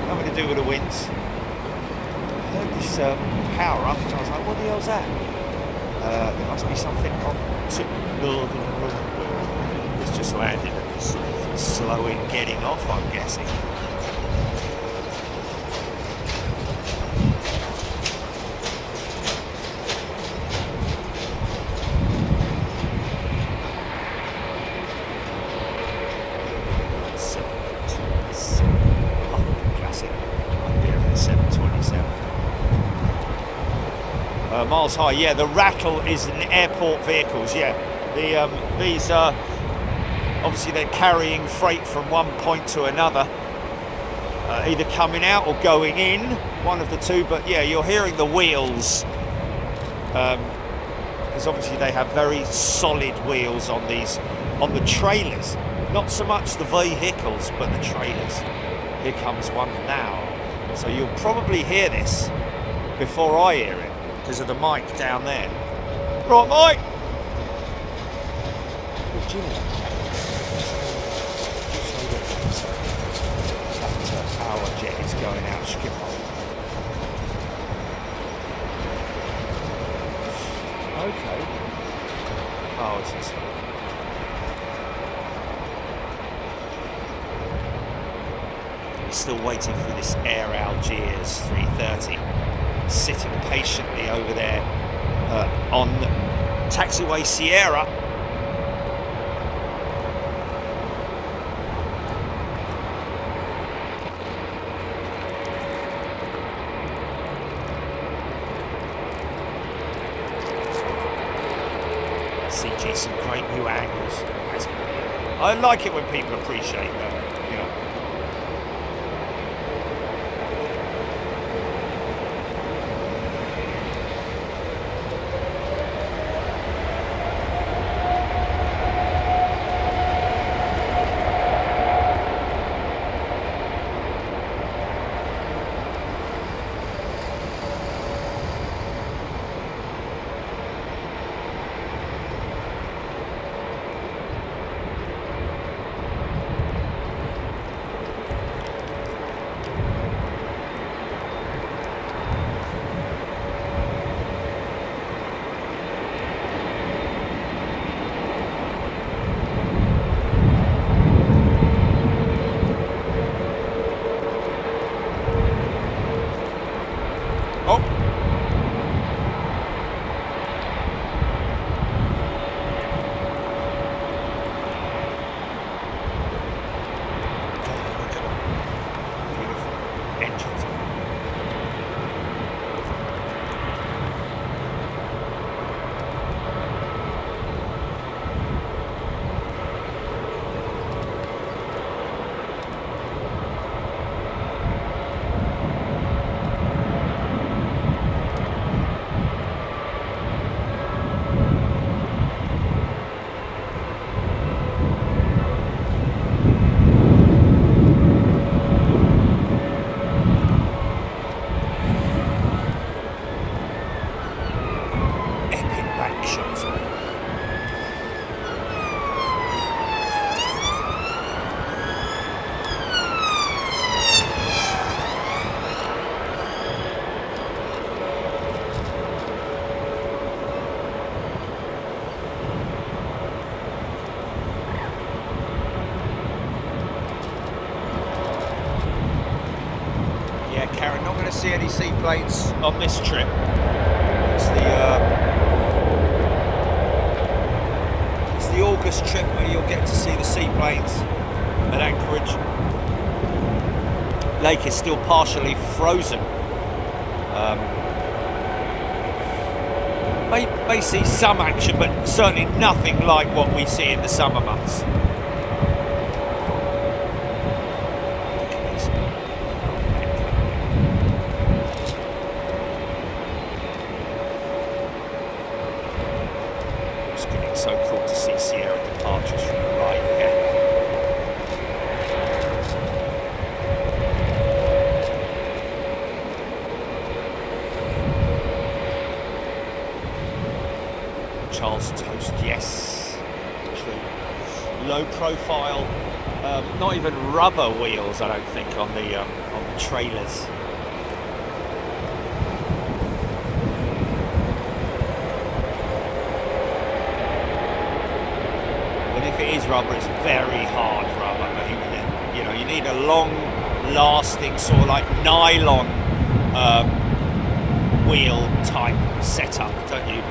Nothing to do with the winds. I heard this power up and I was like, what the hell's that? There must be something on to northern runway. It's just landed and it's slow in getting off, I'm guessing. Miles high, yeah. The rattle is in airport vehicles, yeah. These are obviously they're carrying freight from one point to another, either coming out or going in, one of the two. But yeah, you're hearing the wheels because obviously they have very solid wheels on these, on the trailers. Not so much the vehicles, but the trailers. Here comes one now, so you'll probably hear this before I hear it, because of the mic down there. Right, Mike! That power jet is going out Schiphol. Okay. Oh, it's this one. We're still waiting for this Air Algiers 330. Sitting patiently over there on taxiway Sierra. CG, some great new angles. I like it when people appreciate that, you know. See any seaplanes on this trip. It's the August trip where you'll get to see the seaplanes at Anchorage. Lake is still partially frozen. May see some action, but certainly nothing like what we see in the summer months. So cool to see Sierra departures from the right here. Charles Toast, yes. True. Low profile, not even rubber wheels, I don't think, on the trailers. But if it is rubber, it's very hard rubber. You know, you need a long-lasting sort of like nylon wheel type setup, don't you?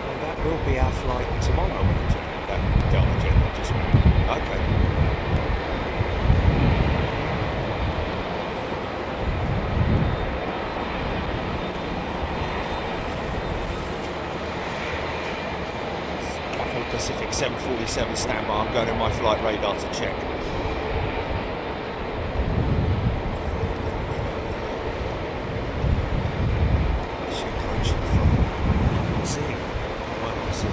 Well, that will be our flight tomorrow, won't it? That Delta jet just okay. Pacific 747 standby. I'm going to my flight radar to check. She approaching from seeing what I see.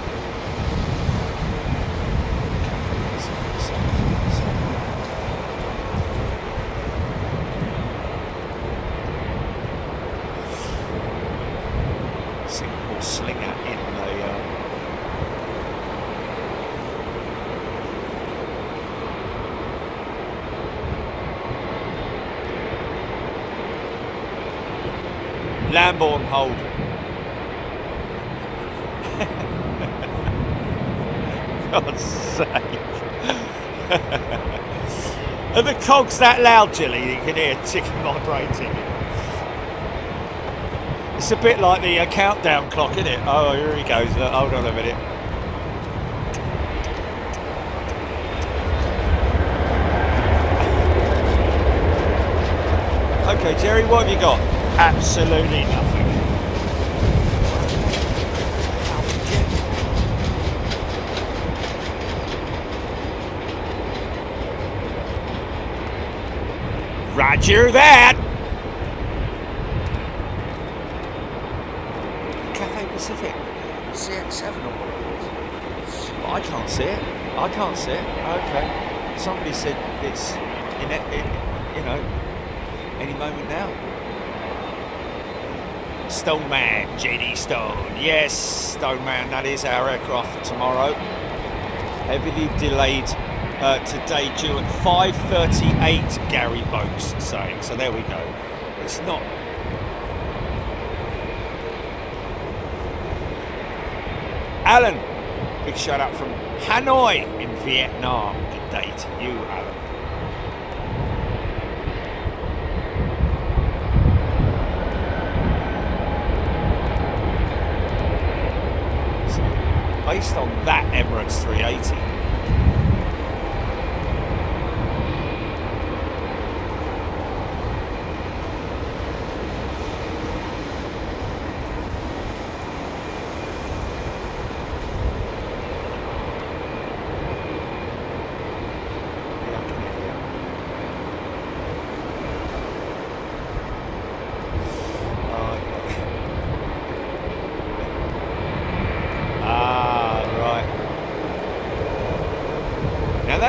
Cathay Pacific 747. Singapore Slinger in the Lamborn hold. God's sake. Are the cogs that loud, Jilly? You can hear a tick vibrating. It's a bit like the countdown clock, isn't it? Oh, here he goes. Look, hold on a minute. Okay, Jerry, what have you got? Absolutely nothing. Roger that. Cathay Pacific CX7 or what it is. Well, I can't see it. I can't see it. Okay. Somebody said it's in it, you know, any moment now. Stone Man, JD Stone. Yes, Stone Man, that is our aircraft for tomorrow. Heavily delayed today due at 5:38, Gary Boakes saying. So there we go. It's not... Alan, big shout out from Hanoi in Vietnam. Good day to you, Alan. Based on that Emirates 380.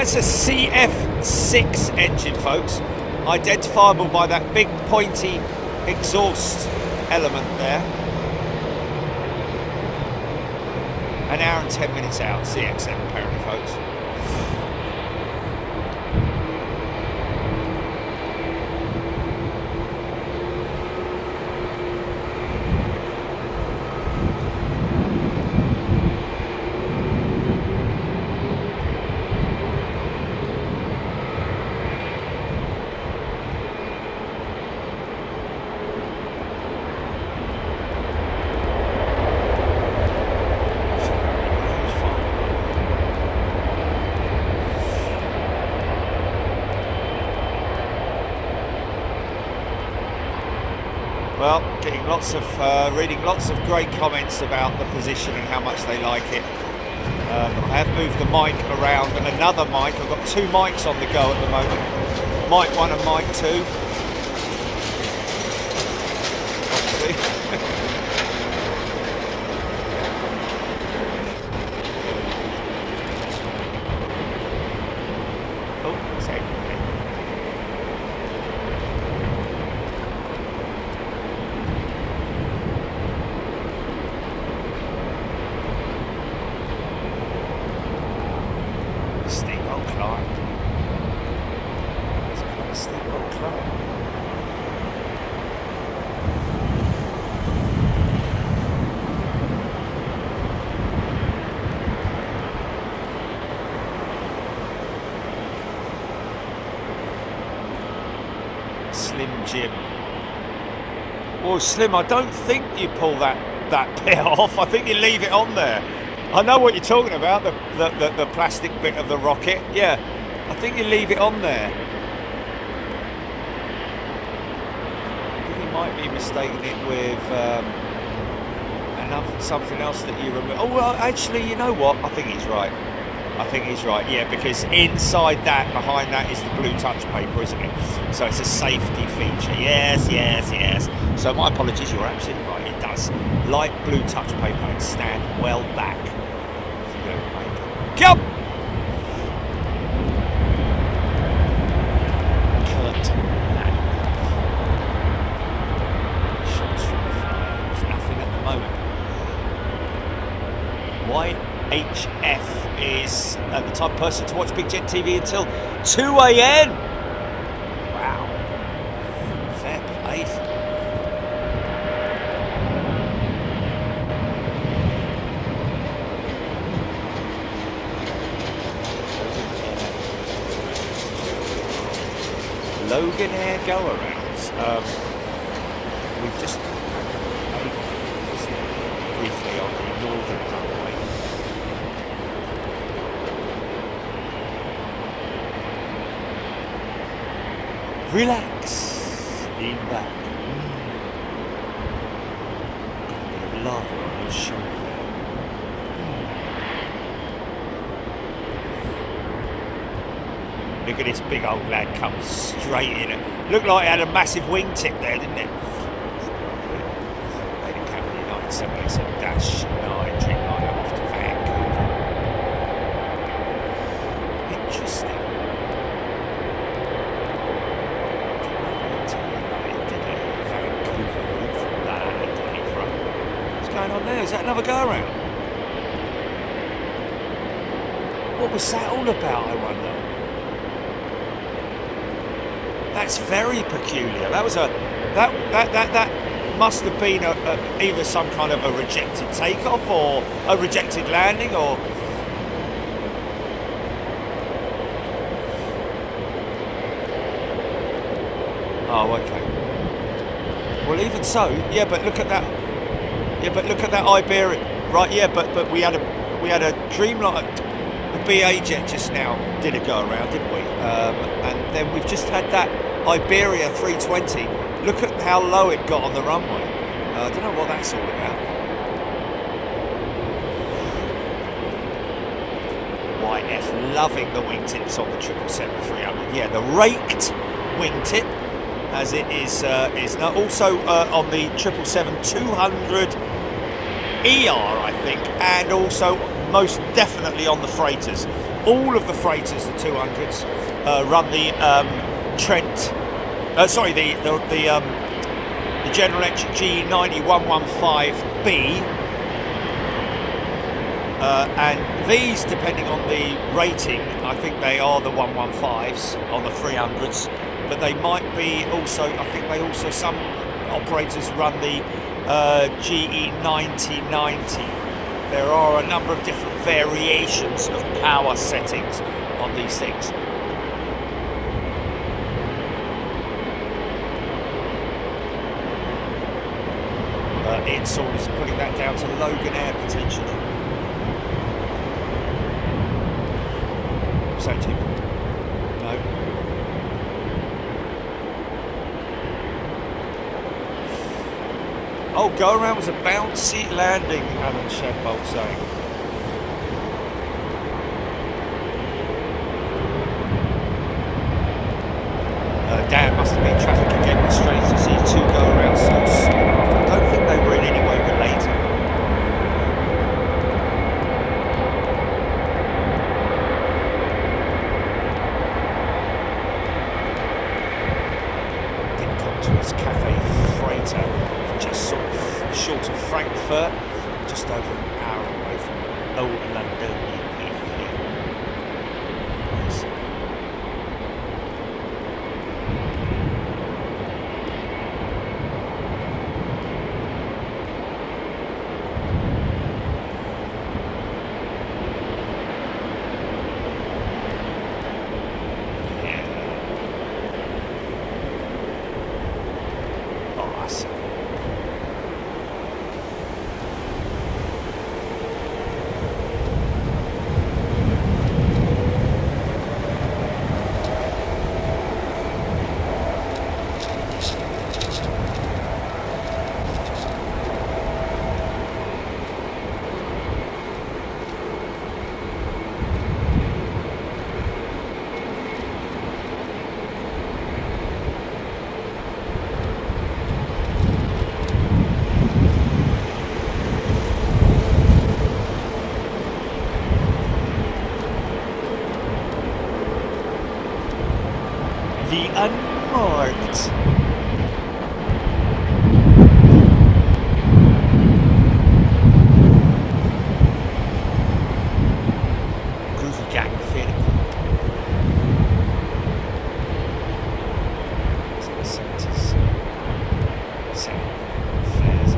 That's a CF6 engine, folks, identifiable by that big pointy exhaust element there. An hour and 10 minutes out, CX7 apparently, folks. Well, getting lots of, reading lots of great comments about the position and how much they like it. I have moved the mic around, and another mic. I've got two mics on the go at the moment. Mic 1 and mic 2. Oh, sorry. Still got club. Slim Jim. Well, Slim, I don't think you pull that bit off. I think you leave it on there. I know what you're talking about, the plastic bit of the rocket. Yeah, I think you leave it on there. I think you might be mistaking it with something else that you remember. Oh, well, actually, you know what? I think he's right. Yeah, because inside that, behind that, is the blue touch paper, isn't it? So it's a safety feature. Yes. So my apologies, you're absolutely right. It does. Light blue touch paper and stand well back. Come! Kurt Lang. Shots from the fire. There's nothing at the moment. YHF is the type of person to watch Big Jet TV until 2 AM. Wow. Fair play. Logan Air go-arounds. We've just briefly on the northern runway. Relax, lean back. Got a bit of lava on your shoulder. Look at this big old lad come straight in it. Looked like it had a massive wingtip there, didn't it? Made a Captain United 787-9 Dreamliner off to Vancouver. Interesting. What's going on there? Is that another go around? What was that all about, I wonder? That's very peculiar. That was that must have been either some kind of a rejected takeoff or a rejected landing, or oh, okay. Well, even so, yeah. But look at that. Yeah, but look at that Iberia, right? Yeah, but we had a Dreamliner. The BA jet just now did a go around, didn't we? And then we've just had that Iberia 320. Look at how low it got on the runway. I don't know what that's all about. YF loving the wingtips on the 777-300. Yeah, the raked wingtip, as it is now also on the 777-200 ER, I think, and also most definitely on the freighters. All of the freighters, the 200s, run the Trent. Sorry, the General Electric G90-115B, and these, depending on the rating, I think they are the 115s on the 300s, but they might be also. I think they also, some operators run the GE9090. There are a number of different variations of power settings on these things. It's always putting that down to Logan Air potentially. So cheap. No. Oh, go around was a bouncy landing, Alan Shedbolt saying. Dan must have been traffic again. It's strange to see two go around so soon after. I don't think they were in any way related. Didn't come to his cafe freighter, just sort of short of Frankfurt, just over an hour away from Old Londonian Heathrow. Airbus. The unmarked. Groovy gang fit. It's in the 70s. Flares.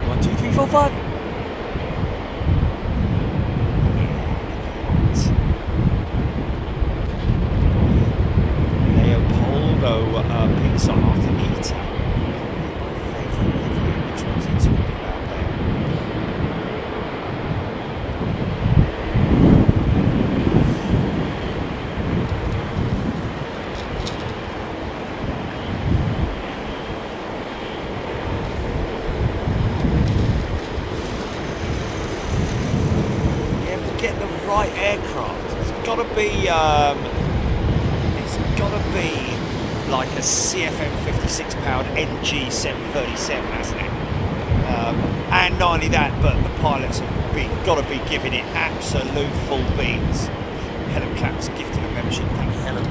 1, 2, 3, 4, 5. Pixar after Eater. My favourite livery, which one's he talking about there? You have to get the right aircraft. It's got to be like a CFM 56 powered NG 737, hasn't it? And not only that, but the pilots have got to be giving it absolute full beans. Helen Clapp's gifted a membership. Thank you, Helen.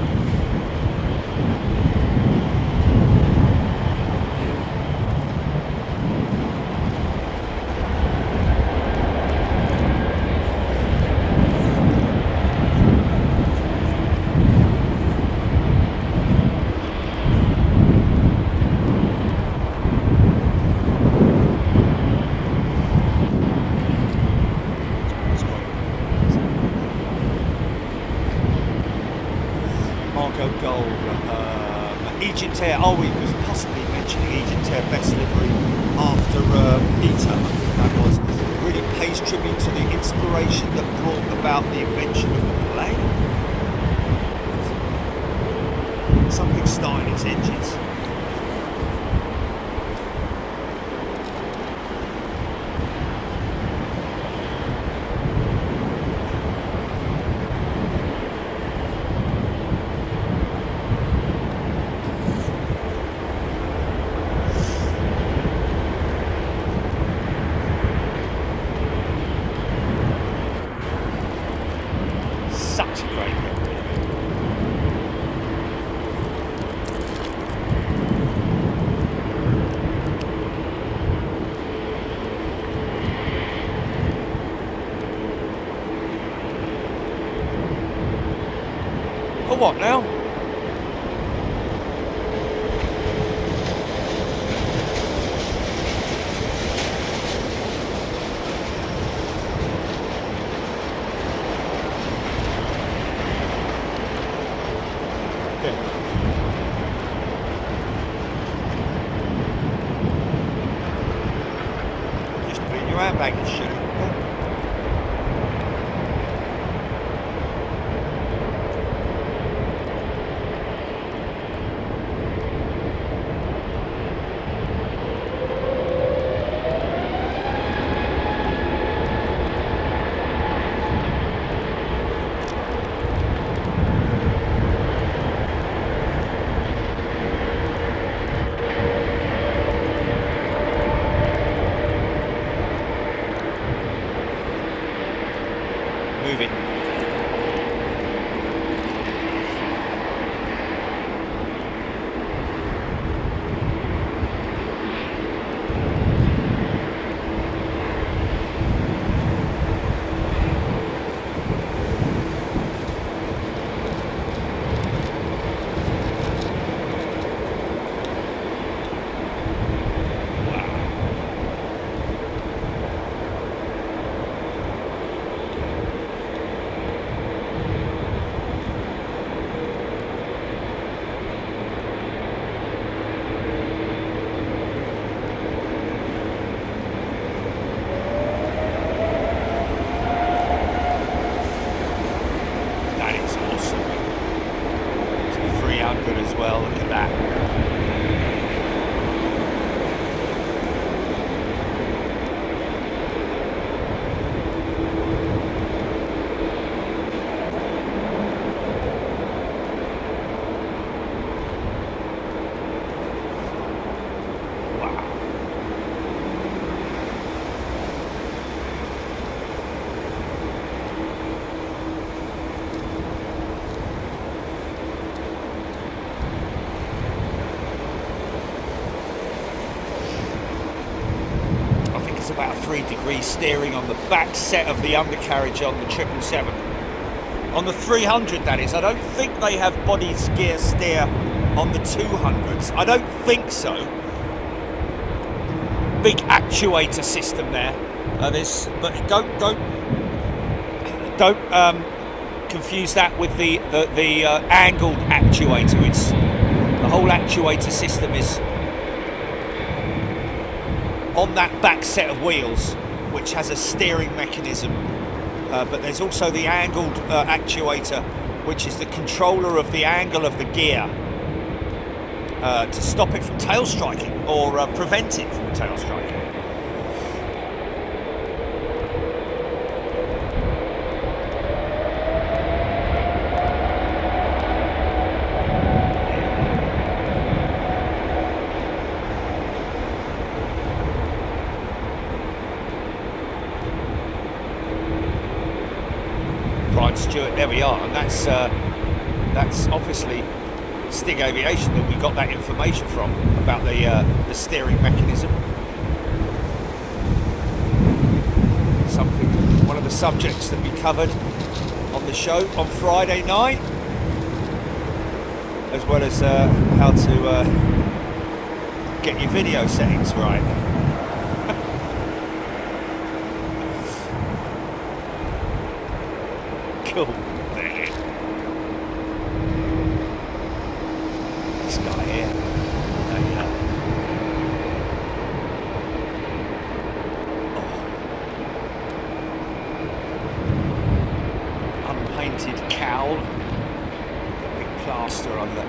Egypt Air, oh, he was possibly mentioning Egypt Air best livery after Eater, I think that was. It really pays tribute to the inspiration that brought about the invention of the plane. Something starting its engines. Such a great livery. For what now? Just put in your handbag and shoot. 300 as well, look at that. About 3 degrees steering on the back set of the undercarriage on the 777. On the 300, that is. I don't think they have body gear steer on the 200s. I don't think so. Big actuator system there. But don't confuse that with the angled actuator. It's the whole actuator system is on that back set of wheels, which has a steering mechanism, but there's also the angled actuator, which is the controller of the angle of the gear to stop it from tail striking or prevent it from tail striking. Stuart, there we are, and that's obviously Stig Aviation that we got that information from about the steering mechanism. One of the subjects that we covered on the show on Friday night, as well as how to get your video settings right. Cool. This guy here. Unpainted cowl. Big plaster on the.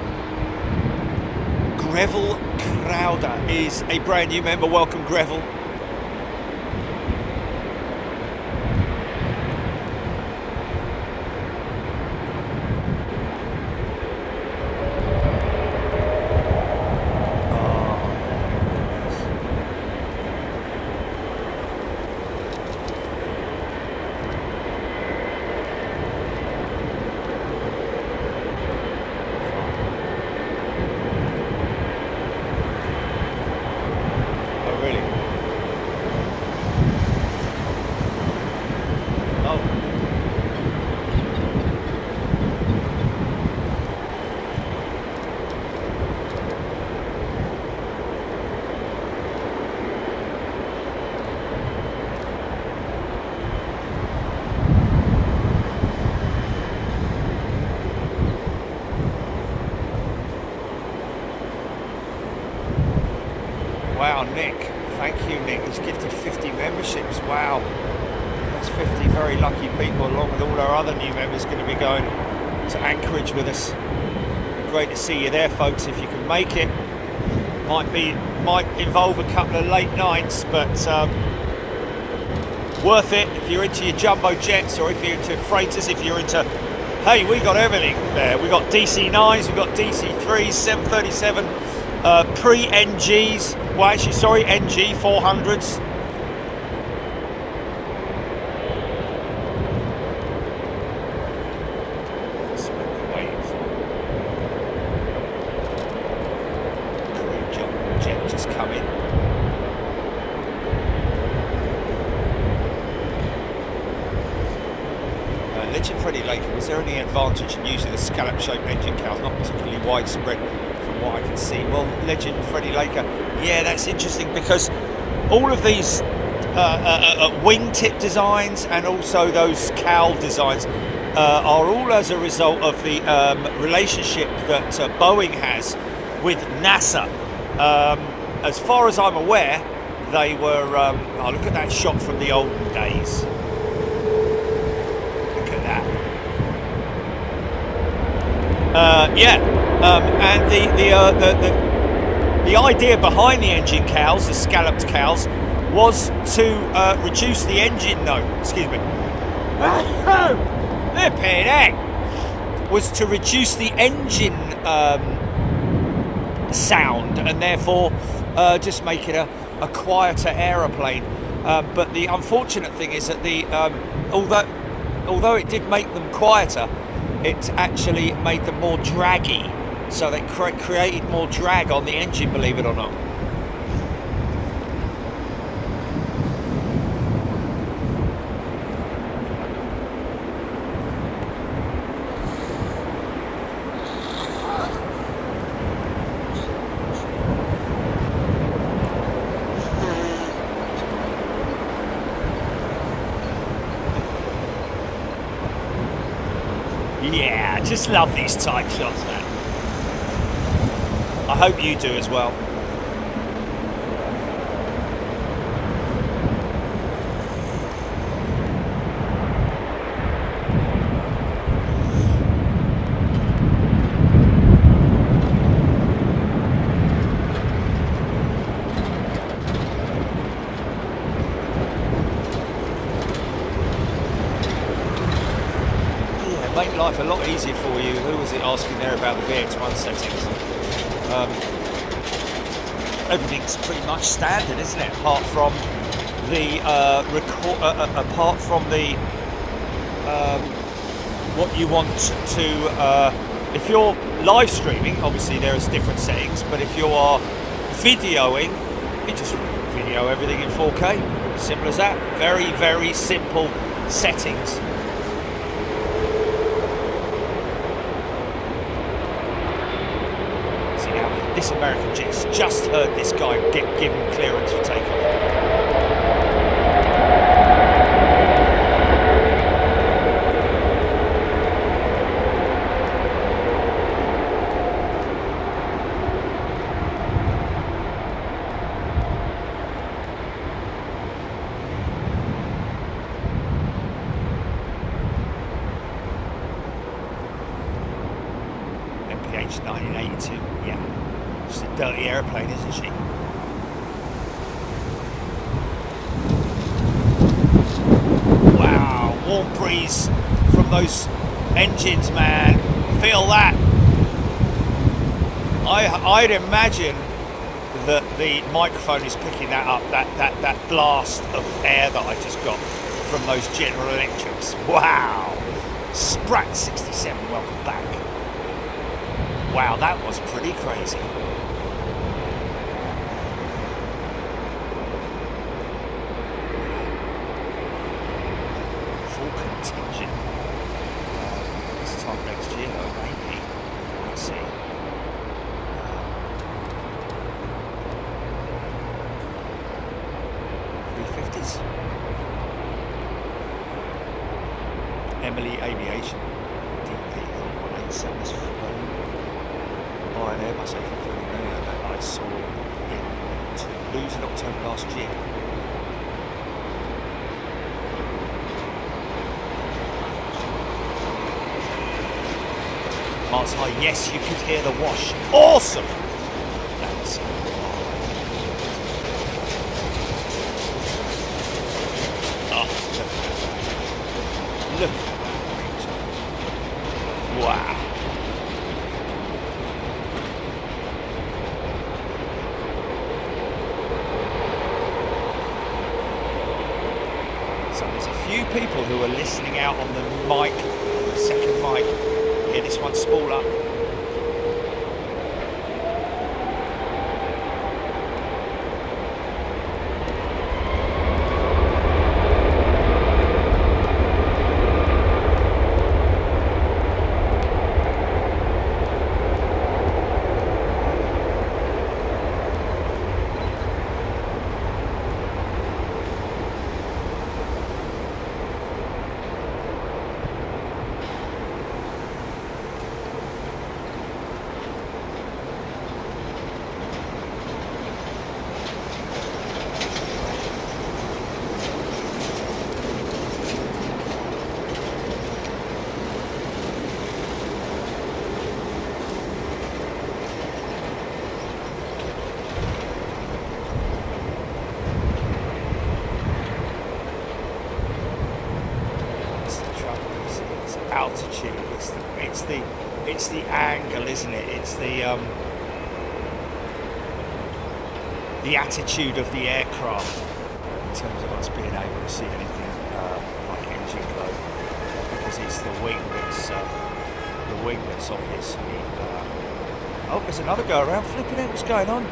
Greville Crowder is a brand new member. Welcome, Greville. Wow, Nick. Thank you, Nick. He's gifted 50 memberships. Wow. That's 50 very lucky people, along with all our other new members going to be going to Anchorage with us. Great to see you there, folks, if you can make it. Might involve a couple of late nights, but worth it if you're into your jumbo jets, or if you're into freighters, if you're into... Hey, we got everything there. We got DC-9s, we got DC-3s, 737, pre-NGs. Well, actually, sorry, NG 400s. Jet just come in. Legend Freddie Laker, was there any advantage in using the scallop-shaped engine cowls? Not particularly widespread from what I can see. Well, Legend Freddie Laker, yeah, that's interesting, because all of these wingtip designs and also those cowl designs are all as a result of the relationship that Boeing has with NASA. As far as I'm aware, they were, oh, look at that shot from the olden days. Look at that. Yeah. And the idea behind the engine cowls, the scalloped cowls, was to reduce the engine note. Excuse me. Was to reduce the engine sound, and therefore just make it a quieter aeroplane. But the unfortunate thing is that although it did make them quieter, it actually made them more draggy. So they created more drag on the engine, believe it or not. Yeah, I just love these tight shots, man. I hope you do as well. Make life a lot easier for you. Who was it asking there about the VX1 settings? Everything's pretty much standard, isn't it? Apart from the what you want to. If you're live streaming, obviously there is different settings. But if you are videoing, you just video everything in 4K. Simple as that. Very, very simple settings. This American jet's just heard this guy get given clearance for takeoff. MPH 1982, yeah. She's a dirty aeroplane, isn't she? Wow, warm breeze from those engines, man. Feel that. I'd imagine that the microphone is picking that up, that blast of air that I just got from those General Electrics. Wow. Sprat 67, welcome back. Wow, that was pretty crazy. Full contingent. This time next year, though, maybe. Let's see. $350s. Emily Aviation. DP187 is flown by an Airbus A330 that I saw in Toulouse in October last year. Mars High, yes, you could hear the wash. Awesome! That's look. Wow. So there's a few people who are listening out on the mic, the second mic. Hear this one spool up. angle, isn't it? It's the attitude of the aircraft in terms of us being able to see anything like engine glow, because it's the wing that's obviously. Oh, there's another go around. Flipping out, what's going on?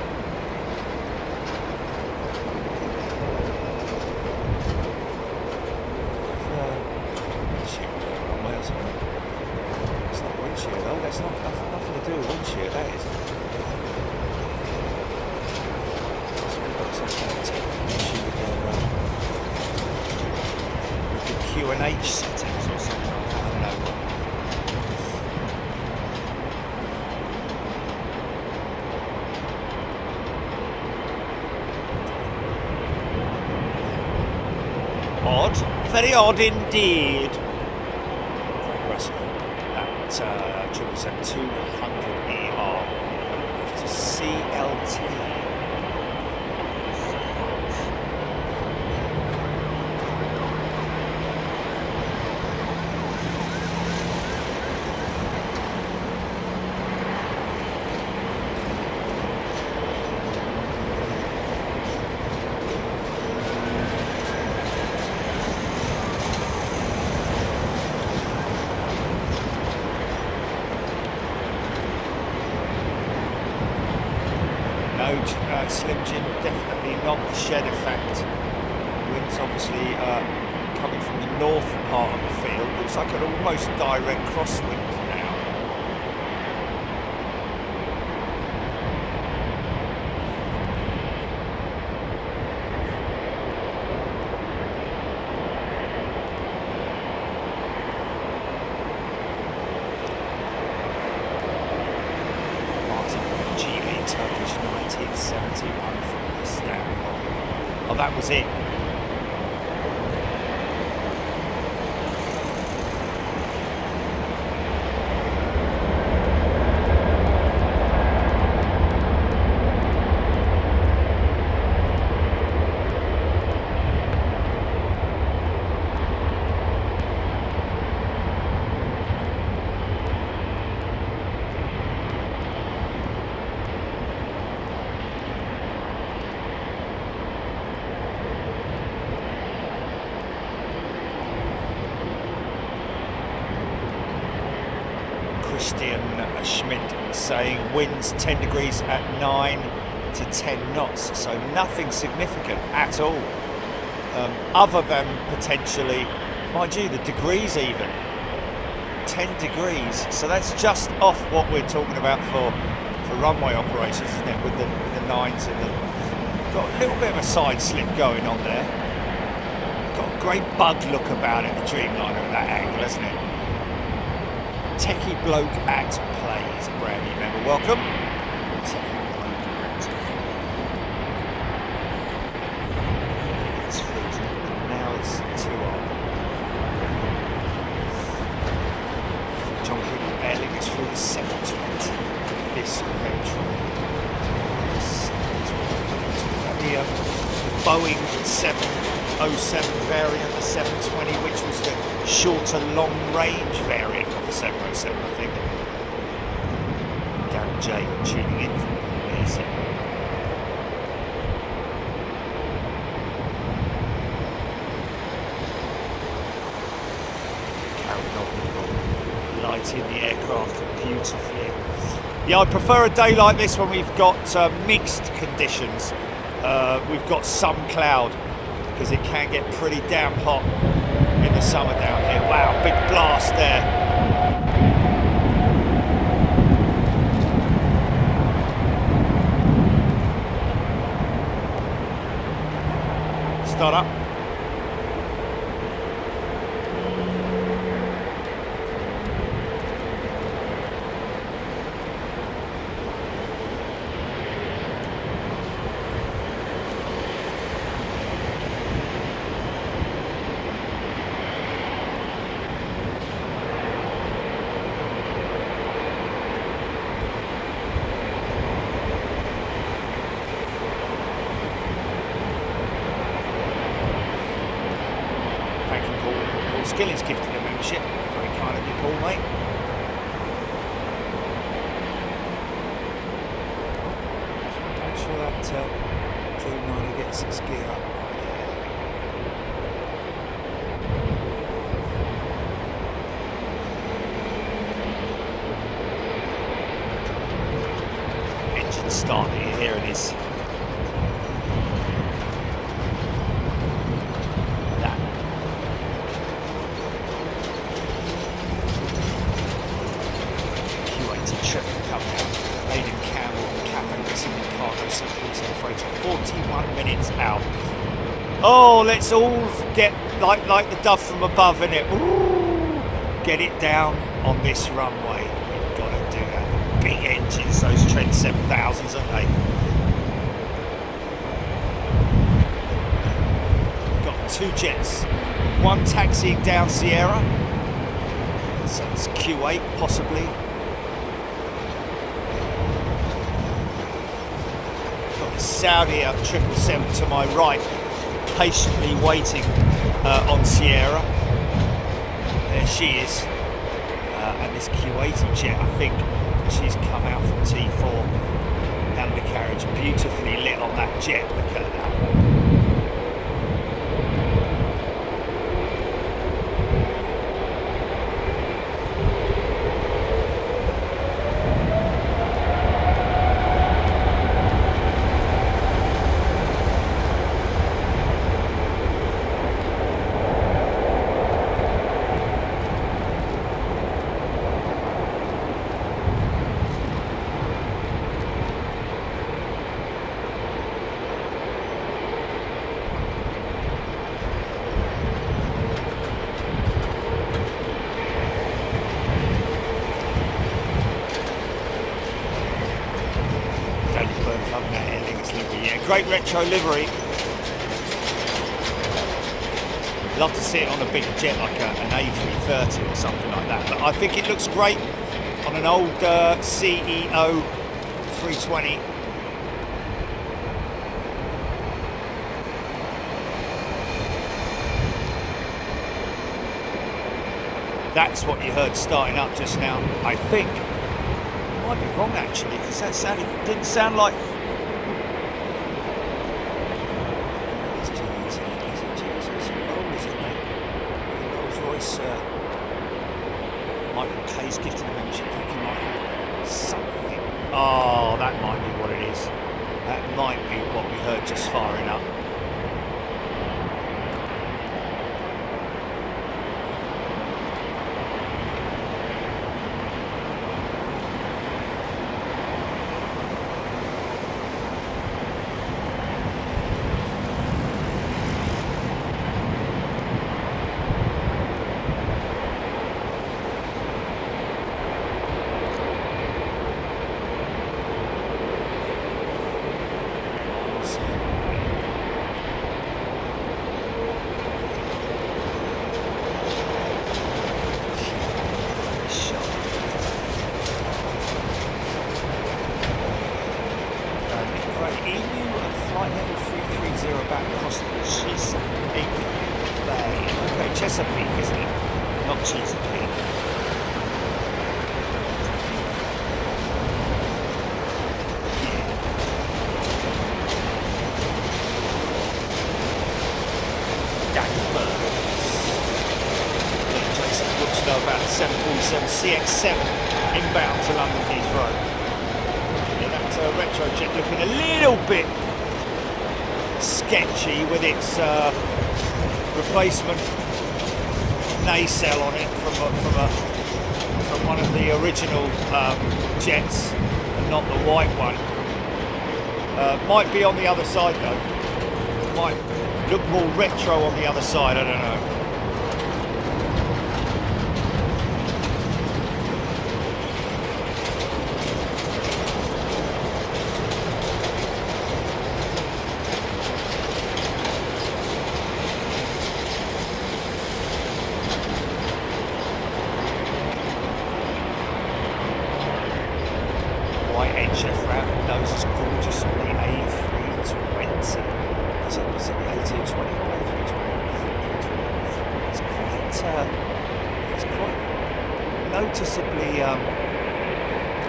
It's not windshield though. That's nothing to do with windshield. That is. With the Q&H settings or something like that, I don't know. Odd, very odd indeed. That 777-200ER to CLT. Slim Jim, definitely not the shed effect. Wind's obviously coming from the north part of the field. Looks like an almost direct crosswind now. Turkish 1971 from Istanbul. Oh, that was it. Schmidt saying winds 10 degrees at 9 to 10 knots, so nothing significant at all, other than potentially, mind you, the degrees even, 10 degrees, so that's just off what we're talking about for runway operations, isn't it, with the nines and the, got a little bit of a side slip going on there, got a great bug look about it, the Dreamliner at that angle, hasn't it? Techie bloke at plays, brand new member, welcome. It's freezing, now it's 2 on. John Higgins air limits through the 720 this eventually. The Boeing 707 variant, the 720, which was the shorter long range variant of the 707, I think. Darren J tuning in from there. Lighting the aircraft beautifully. Yeah, I prefer a day like this when we've got mixed conditions. We've got some cloud, because it can get pretty damn hot in the summer down here. Wow, big blast there. Start up. Skilling's gifted a membership. Very kind of you, Paul, mate. Dreamliner gets its gear up. Engine start that you're hearing is that. Q80 triple coming out. Aidan Campbell and Cathay Pacific Cargo 747 freighter. 41 minutes out. Oh, let's all get like the dove from above, innit? Ooh, get it down on this runway. We've got to do that. Big engines, those Trent 7000s, aren't they? Got two jets. One taxiing down Sierra. So it's Q8 possibly. Got the Saudi 777 to my right, patiently waiting on Sierra. There she is. And this Q80 jet, I think she's come out from T4 undercarriage, beautifully lit on that jet. Look at that. Great retro livery. Love to see it on a bigger jet like an A330 or something like that. But I think it looks great on an old CEO 320. That's what you heard starting up just now. I think. I might be wrong actually, because that didn't sound like. Michael K's gifted a membership. Thank you, Michael. Something. Oh, that might be what it is. That might be what we heard just firing up. About 747 CX7 inbound to London Heathrow. Yeah, that retro jet looking a little bit sketchy with its replacement nacelle on it from one of the original jets, and not the white one. Might be on the other side though. Might look more retro on the other side. I don't know.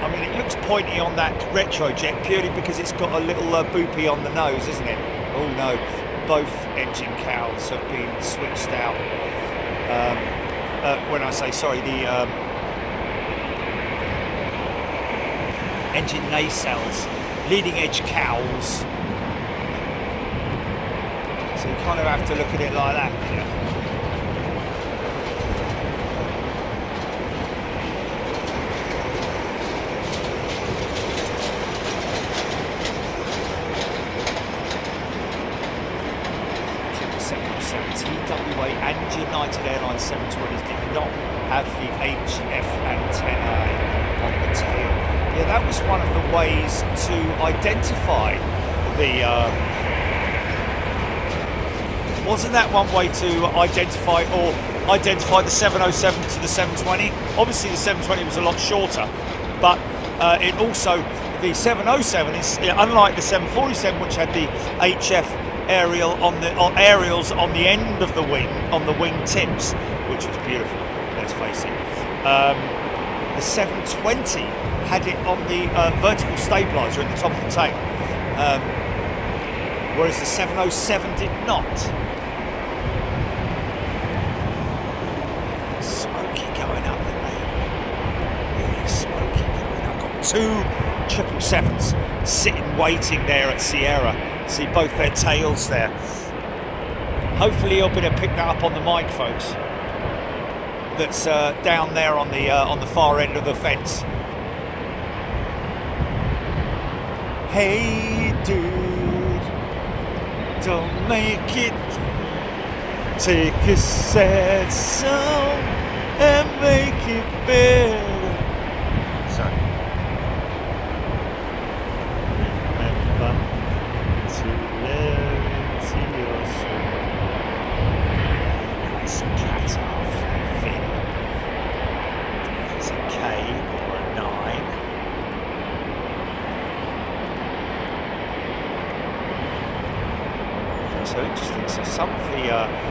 I mean, it looks pointy on that retrojet purely because it's got a little boopy on the nose, isn't it? Oh no, both engine cowls have been switched out. When I say sorry, the engine nacelles, leading edge cowls. So you kind of have to look at it like that. Yeah. TWA and United Airlines 720s did not have the HF antenna on the tail. Yeah, that was one of the ways to identify the... wasn't that one way to identify the 707 to the 720? Obviously the 720 was a lot shorter, but it also, the 707 is, unlike the 747, which had the HF aerial aerials on the end of the wing, on the wing tips, which was beautiful, let's face it. The 720 had it on the vertical stabilizer at the top of the tail, whereas the 707 did not. Smoky going up, isn't they? Really smoky going up. Got two 777s sitting waiting there at Sierra. See both their tails there. Hopefully you'll be able to pick that up on the mic, folks. That's down there on the far end of the fence. Hey dude, don't make it. Take a sad song and make it better. Sorry. So interesting. So some of the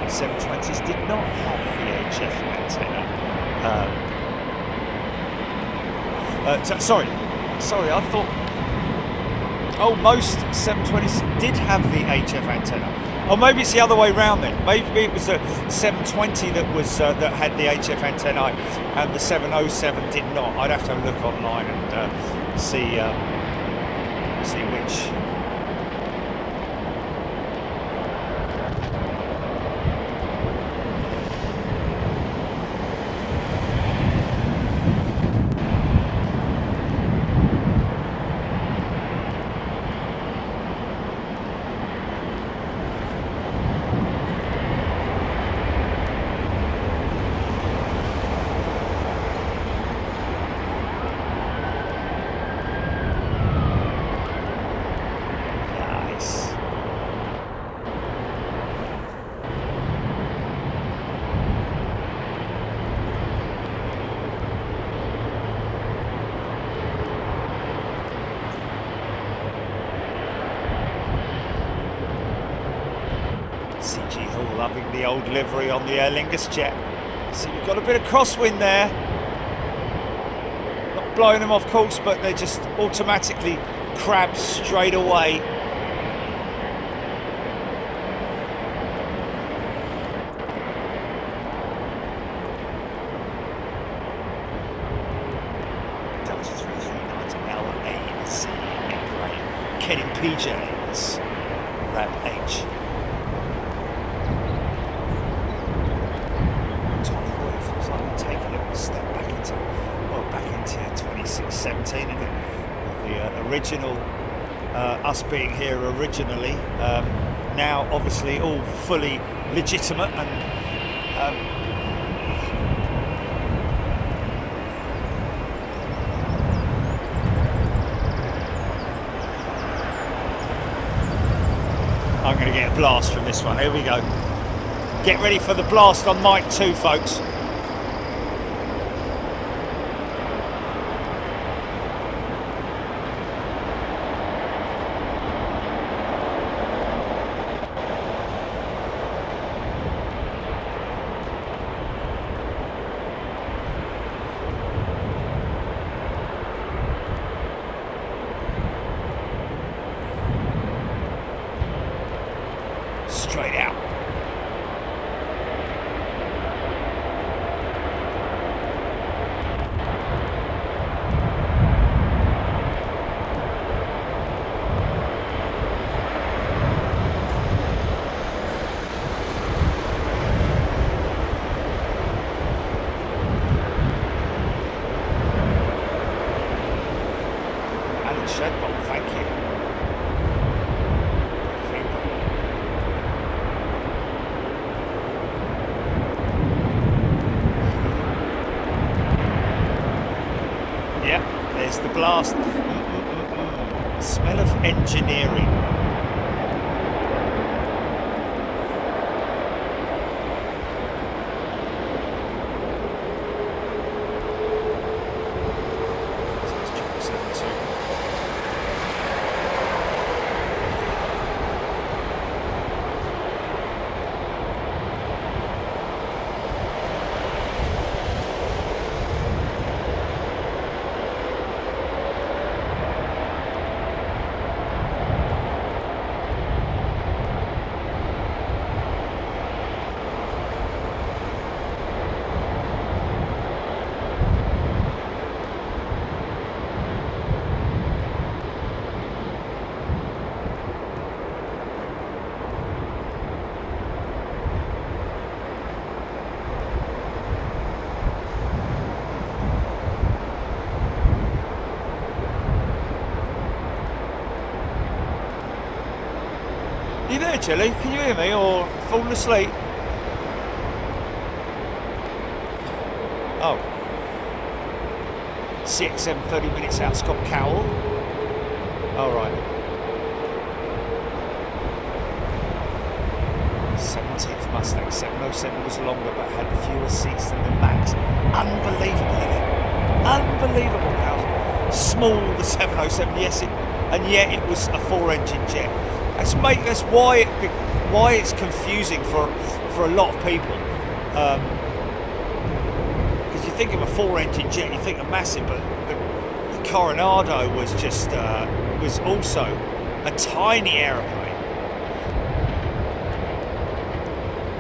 720s did not have the HF antenna. Sorry, I thought. Oh, most 720s did have the HF antenna. Oh, maybe it's the other way round then. Maybe it was the 720 that was that had the HF antenna, and the 707 did not. I'd have to have a look online and see which. Loving the old livery on the Aer Lingus jet. See, we've got a bit of crosswind there. Not blowing them off course, but they're just automatically crabbed straight away. Delta 339 LAC airplane. Kenny PJs. Rab H. Back into 2617 and the original us being here originally, now obviously all fully legitimate and I'm going to get a blast from this one. Here we go. Get ready for the blast on mic 2, folks. shed bolt, thank you. Yep, there's the blast. Smell of engineering. Are you there, Chilly? Can you hear me or falling asleep? Oh. CXM 30 minutes out, Scott Cowell. All right. 17th Mustang 707 was longer but had fewer seats than the Max. Unbelievable, isn't it? Unbelievable how small the 707, yes, and yet it was a 4-engine jet. That's why it's confusing for a lot of people. Because you think of a 4-engine jet, you think of massive, but the Coronado was just was also a tiny aeroplane.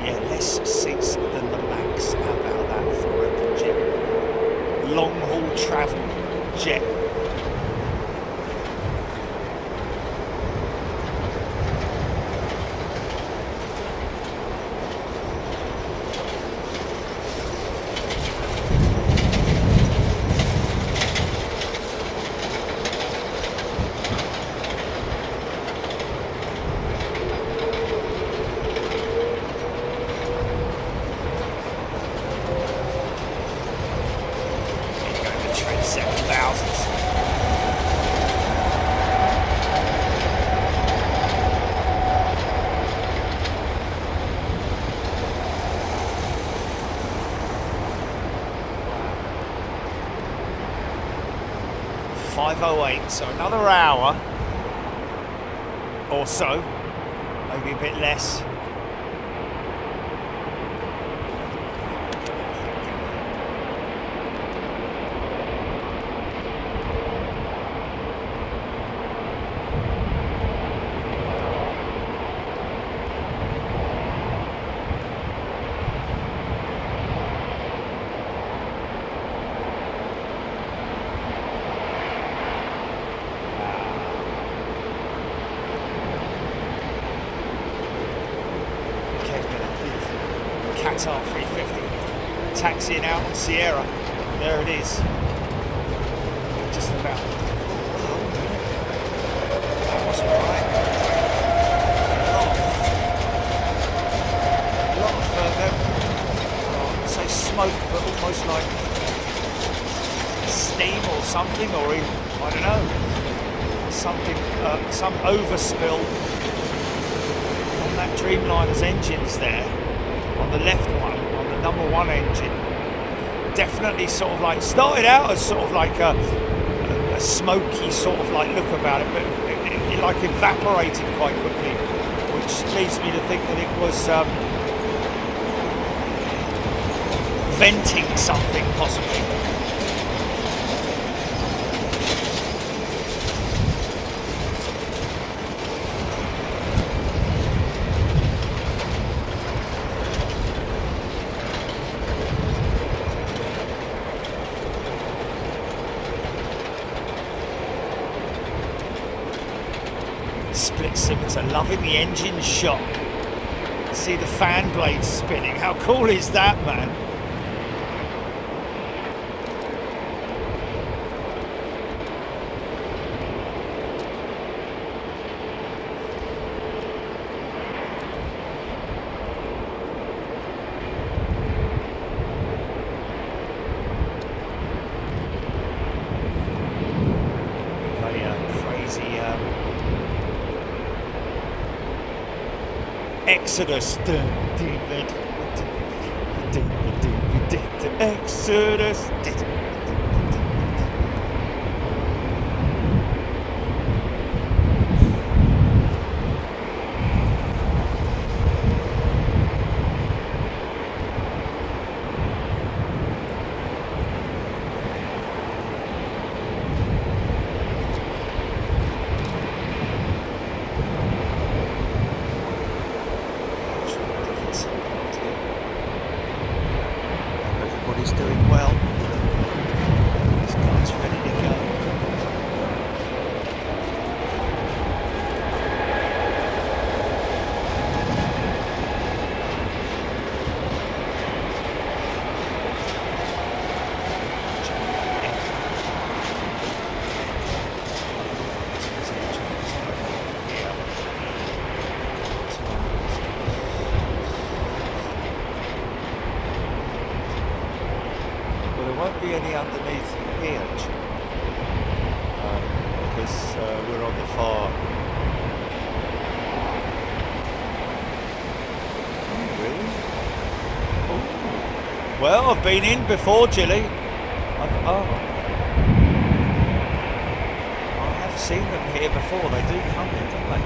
Yeah, less seats than the Max. How about that 4-engine jet? Long haul travel jet. So another hour or so, maybe a bit less. A330, taxiing out on Sierra. There it is. Just about. That wasn't right. A lot of I wouldn't say smoke, but almost like steam or something, or even, I don't know, something, some overspill on that Dreamliner's engines there. On the left one, on the number 1 engine, definitely sort of like started out as sort of like a smoky sort of like look about it, but it like evaporated quite quickly, which leads me to think that it was venting something possibly. Loving the engine shot. See the fan blades spinning. How cool is that, man? Exodus. Exodus. Everybody's doing well. This guy's ready to go. Be any underneath here because we're on the far. Oh, really? Oh. Well, I've been in before, Jilly. I have seen them here before. They do come here, don't they?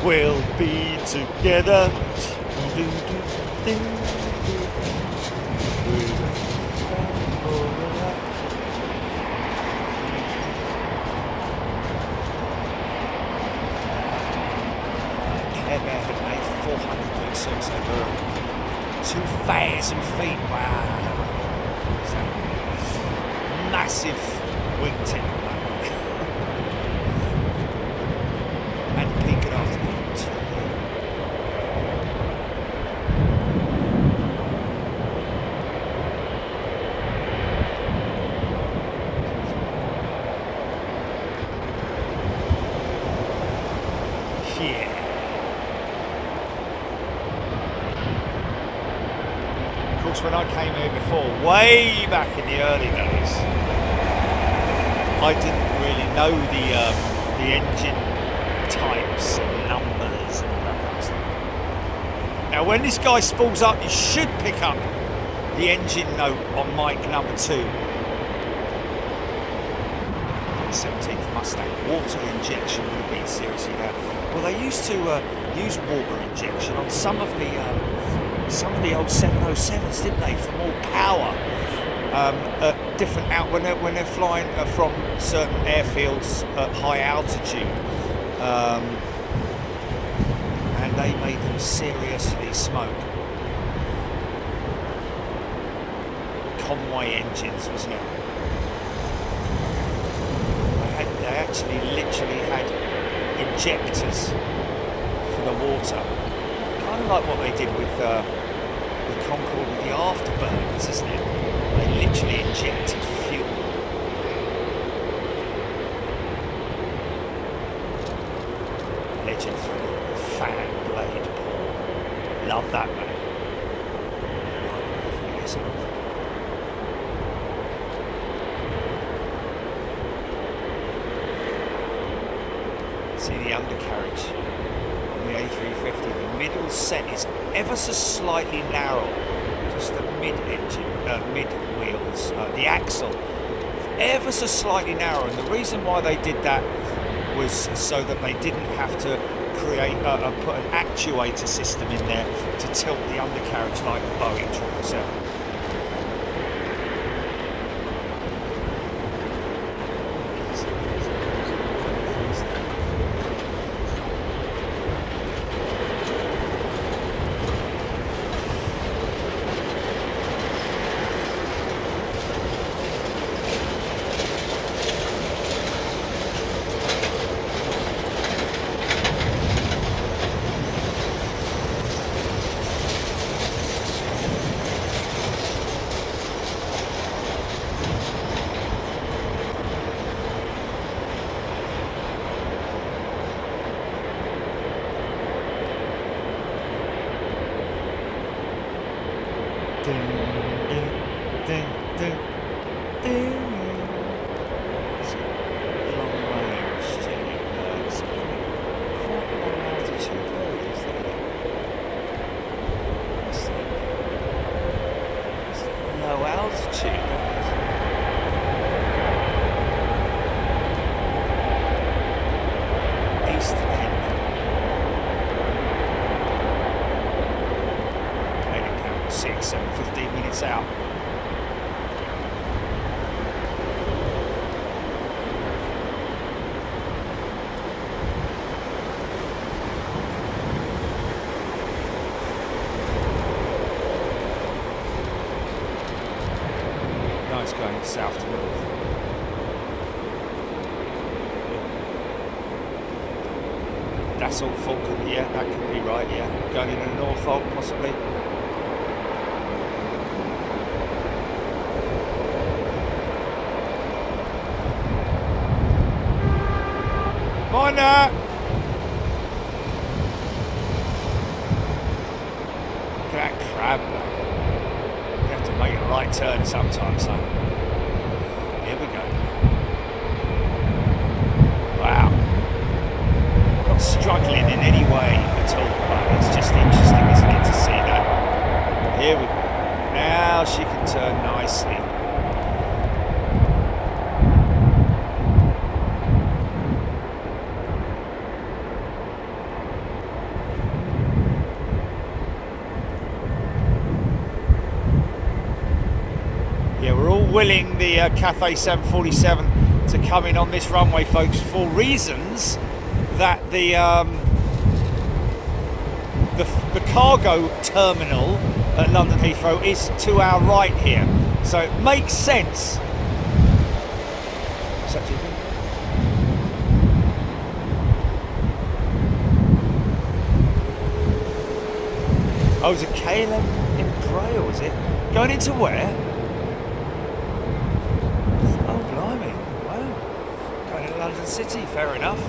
We'll be together. Airbear had made 406 over 2,000 feet. Wow. It's a massive wingtip. And peak it after that. Yeah. Of course, when I came here before, way back in the early days, I didn't really know the engine types and numbers and all that kind of stuff. Now, when this guy spools up, you should pick up the engine note on mic number 2. 17th Mustang, water injection would have been seriously bad. Well, they used to use water injection on some of the old 707s, didn't they, for more power at different when they're flying from certain airfields at high altitude, and they made them seriously smoke. Conway engines, wasn't it? They actually literally had injectors for the water, kind of like what they did with Concorde with the afterburners, isn't it? They literally injected fuel. Legend for the fan blade Paul. Love that, man. See the undercarriage on the A330. The middle set is ever so slightly narrow, just the mid wheels, the axle, ever so slightly narrow. And the reason why they did that was so that they didn't have to create put an actuator system in there to tilt the undercarriage like the Boeing 777. It's a long range to something quite low altitude. There it is, there. It's low altitude. East End. Heading down 6, 7, 15 minutes out. Nice going south to north. That's all Falcon, yeah, that could be right, yeah. Going in a Norfolk, possibly. Mind that! Look at that crab. You have to make a right turn sometimes, son. Here we go. Wow. Not struggling in any way at all, but it's just interesting, isn't it, to see that. Here we go. Now she can turn nicely. Yeah, we're all willing the Cathay 747 to come in on this runway, folks, for reasons that the cargo terminal at London Heathrow is to our right here, so it makes sense. What's that, JP? Oh, it's a KLM in Braille, is it? Going into where? Oh, blimey! Wow, going to London City. Fair enough.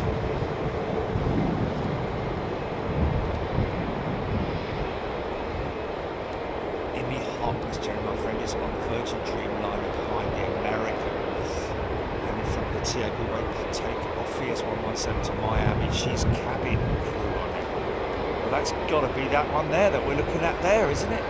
My friend is on the Virgin Dreamliner behind the American, and in front of the TAP way takeoff VS117 to Miami. She's cabin crew on it. Well, that's got to be that one there that we're looking at there, isn't it?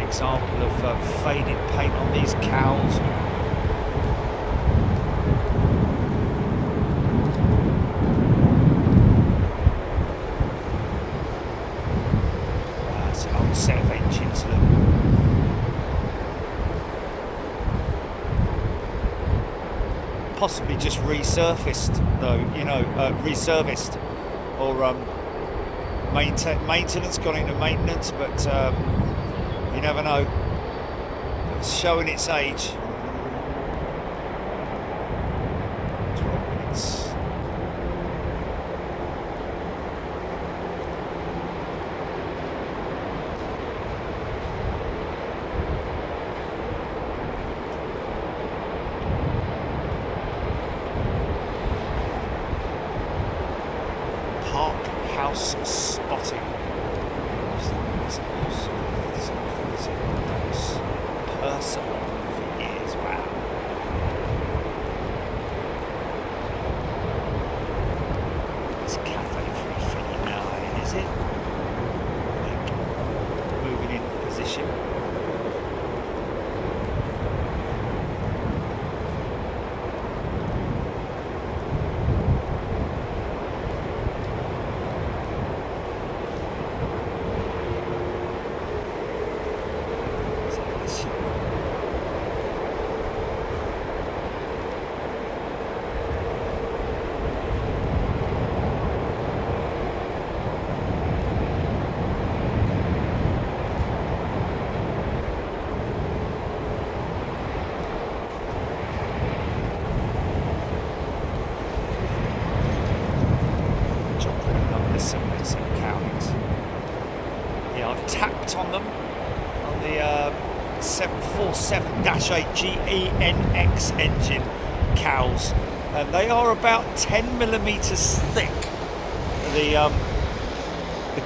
Example of faded paint on these cowls. It's an old set of engines, look. Possibly just resurfaced though, you know, reserviced or maintenance, gone into maintenance, but you never know. It's showing its age. 12 minutes. Park house spotting. Person for years, wow. It's Cathay 330, is it? Like, moving into position. some cowlings. Yeah, I've tapped on them on the 747-8 GENX engine cowls, and they are about 10 millimeters thick. The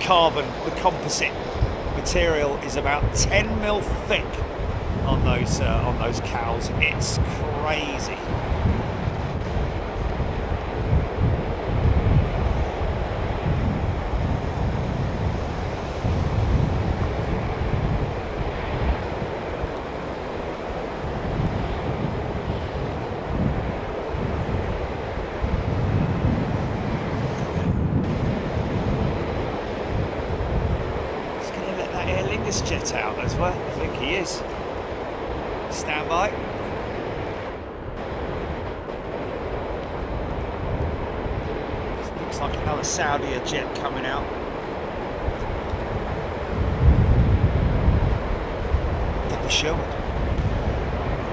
carbon, the composite material is about 10 mil thick on those cowls. It's crazy. Jet out as well, I think he is. Stand by. Looks like another Saudi jet coming out. Deborah Sherwood.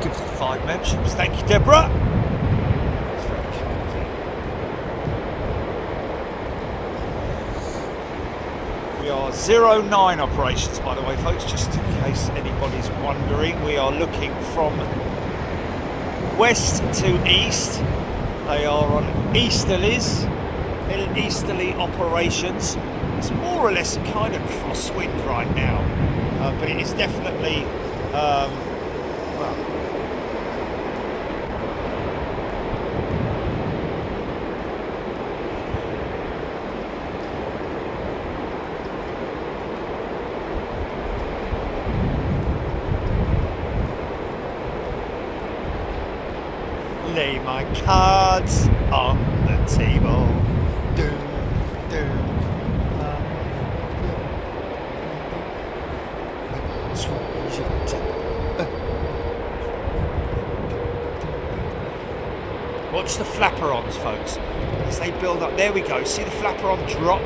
Give us 5 memberships. Thank you, Deborah. That's very kind of you. We are 09 operations, by the way, folks, just in case anybody's wondering. We are looking from west to east. They are on easterlies, easterly operations. It's more or less a kind of crosswind right now, but it is definitely, well, lay my cards on the table. Do, do. Watch the flapperons, folks, as they build up. There we go. See the flapperon drop?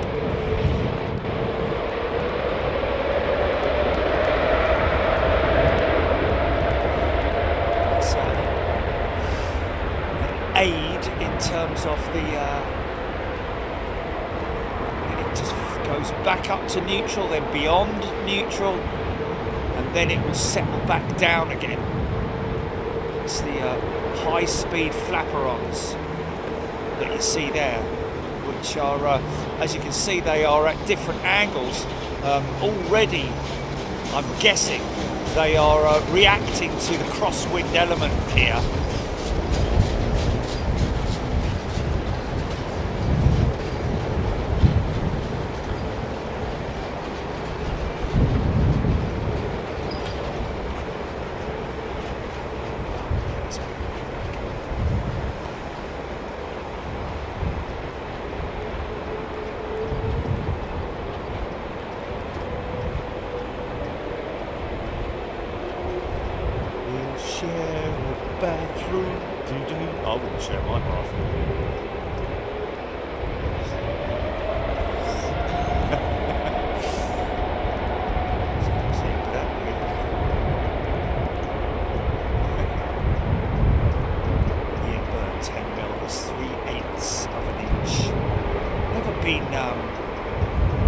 Aid in terms of the and it just goes back up to neutral, then beyond neutral, and then it will settle back down again. It's the high-speed flapperons that you see there, which are, as you can see, they are at different angles. Already, I'm guessing, they are reacting to the crosswind element here. I wouldn't share my bathroom. Yeah, but 10 mil is 3/8 of an inch.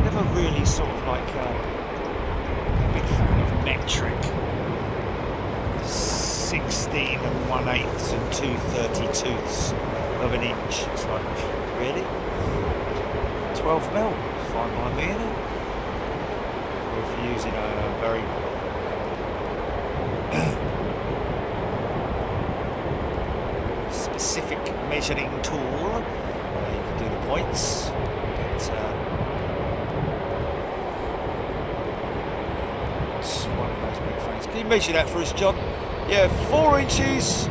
Never really sort of like a big fan of metric. 16 1/8 and 2/32 of an inch. It's like, really? 12 mil? Fine by me, isn't it? If you're using a very specific measuring tool, you can do the points. But, it's one of those big things. Can you measure that for us, John? Yeah, 4 inches,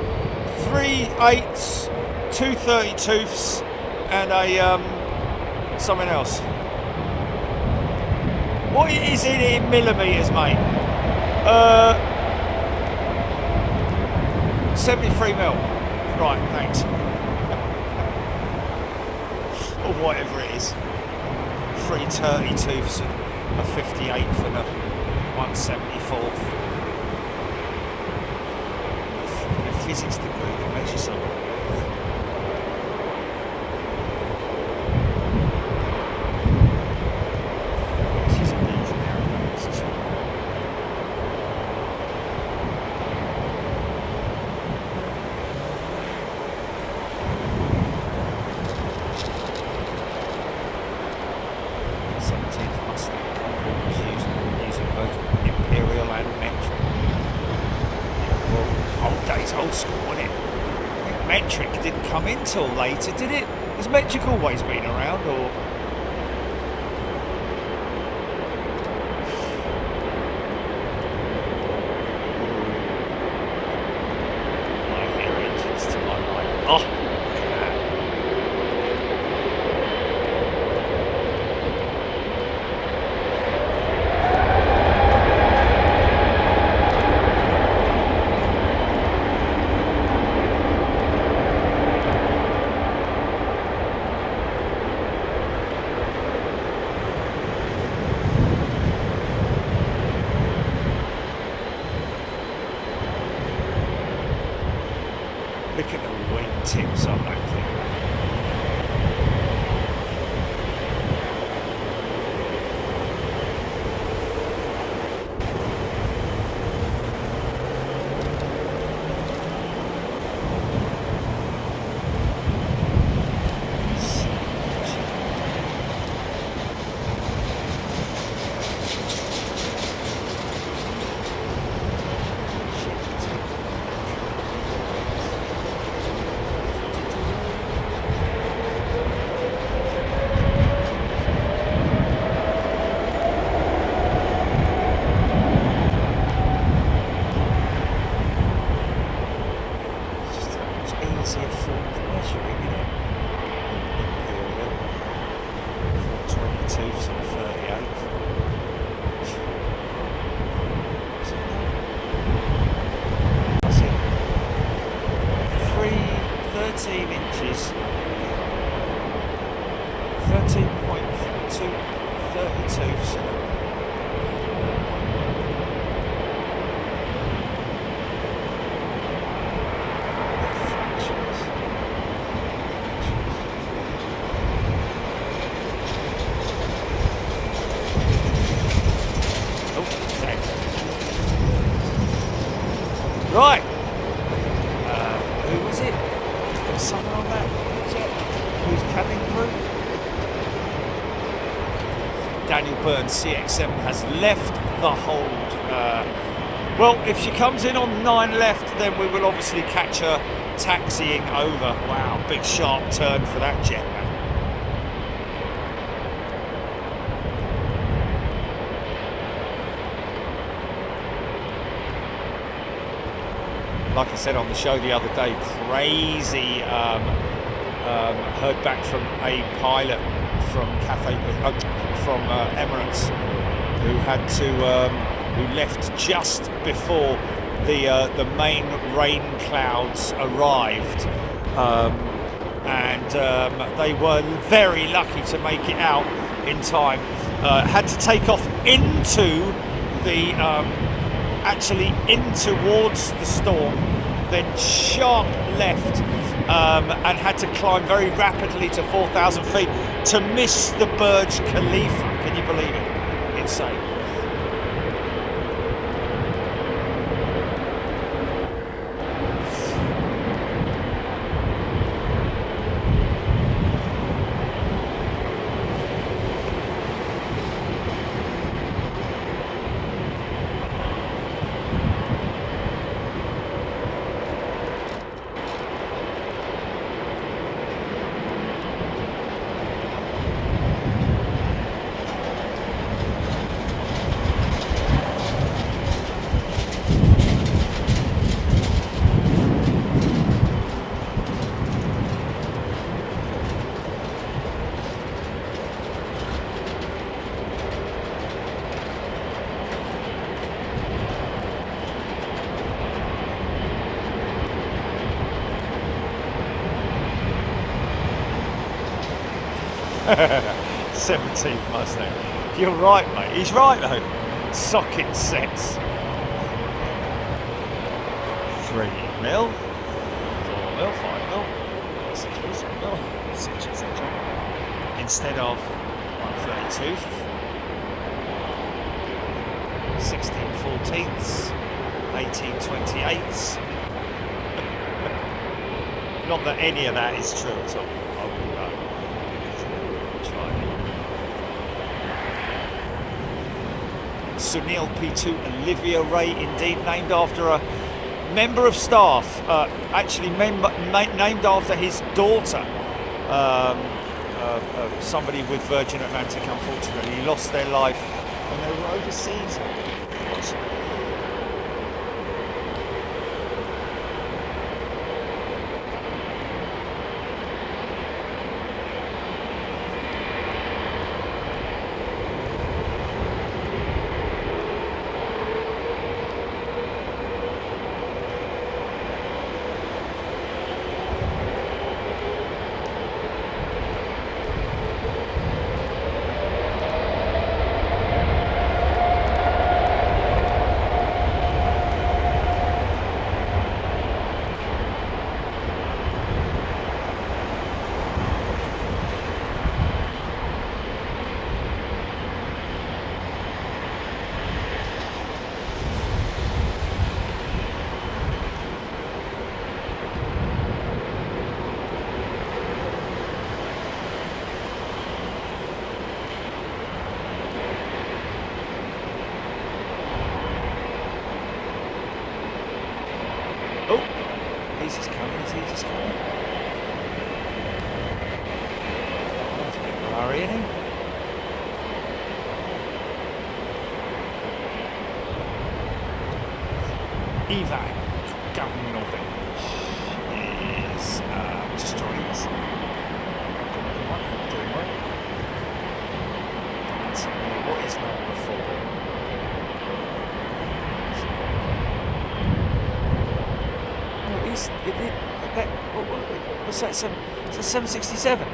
3/8, 2/32, and a something else. What is it in millimeters, mate? 73 mil. Right, thanks. Or whatever it is. 3/32 and a 58 for the 1/74. Physics degree that measure something. metric didn't come in till later, did it? Has metric always been around, or? I hear engines to my right. Oh, look at that. Look at the wingtips on that thing. Inches, 13.232. Right. Who was it? There's someone on that jet. Who's cabin crew? Daniel Byrne's CX-7 has left the hold. Well, if she comes in on 9 left, then we will obviously catch her taxiing over. Wow, big sharp turn for that jet, man. Like I said on the show the other day, crazy. Heard back from a pilot from Emirates who had to who left just before the main rain clouds arrived, and they were very lucky to make it out in time. Had to take off into the actually in towards the storm, then sharp left, and had to climb very rapidly to 4,000 feet to miss the Burj Khalifa. Can you believe it? Insane. '17th Mustang. You're right, mate. He's right though. Socket sets. 3 mil, 4 mil, 5 mil, 6 mil, 7 mil, etc. Instead of 1/32, 16/14, 18/28. Not that any of that is true at all. I will try it. Sunil P2 Olivia Ray, indeed named after a member of staff, actually named after his daughter. Somebody with Virgin Atlantic, unfortunately, lost their life when they were overseas. What's that? 767?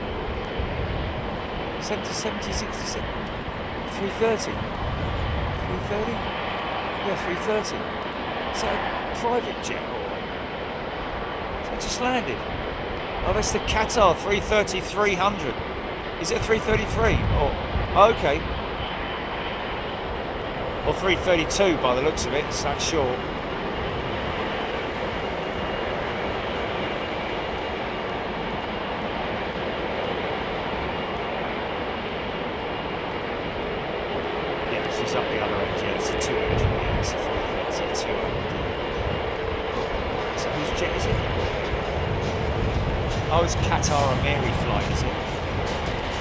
70, 67? 330? 330? Yeah, 330. Is that a private jet or is that just landed? Oh, that's the Qatar 330-300. Is it a 333? Oh, okay. Or 332 by the looks of it, it's that short.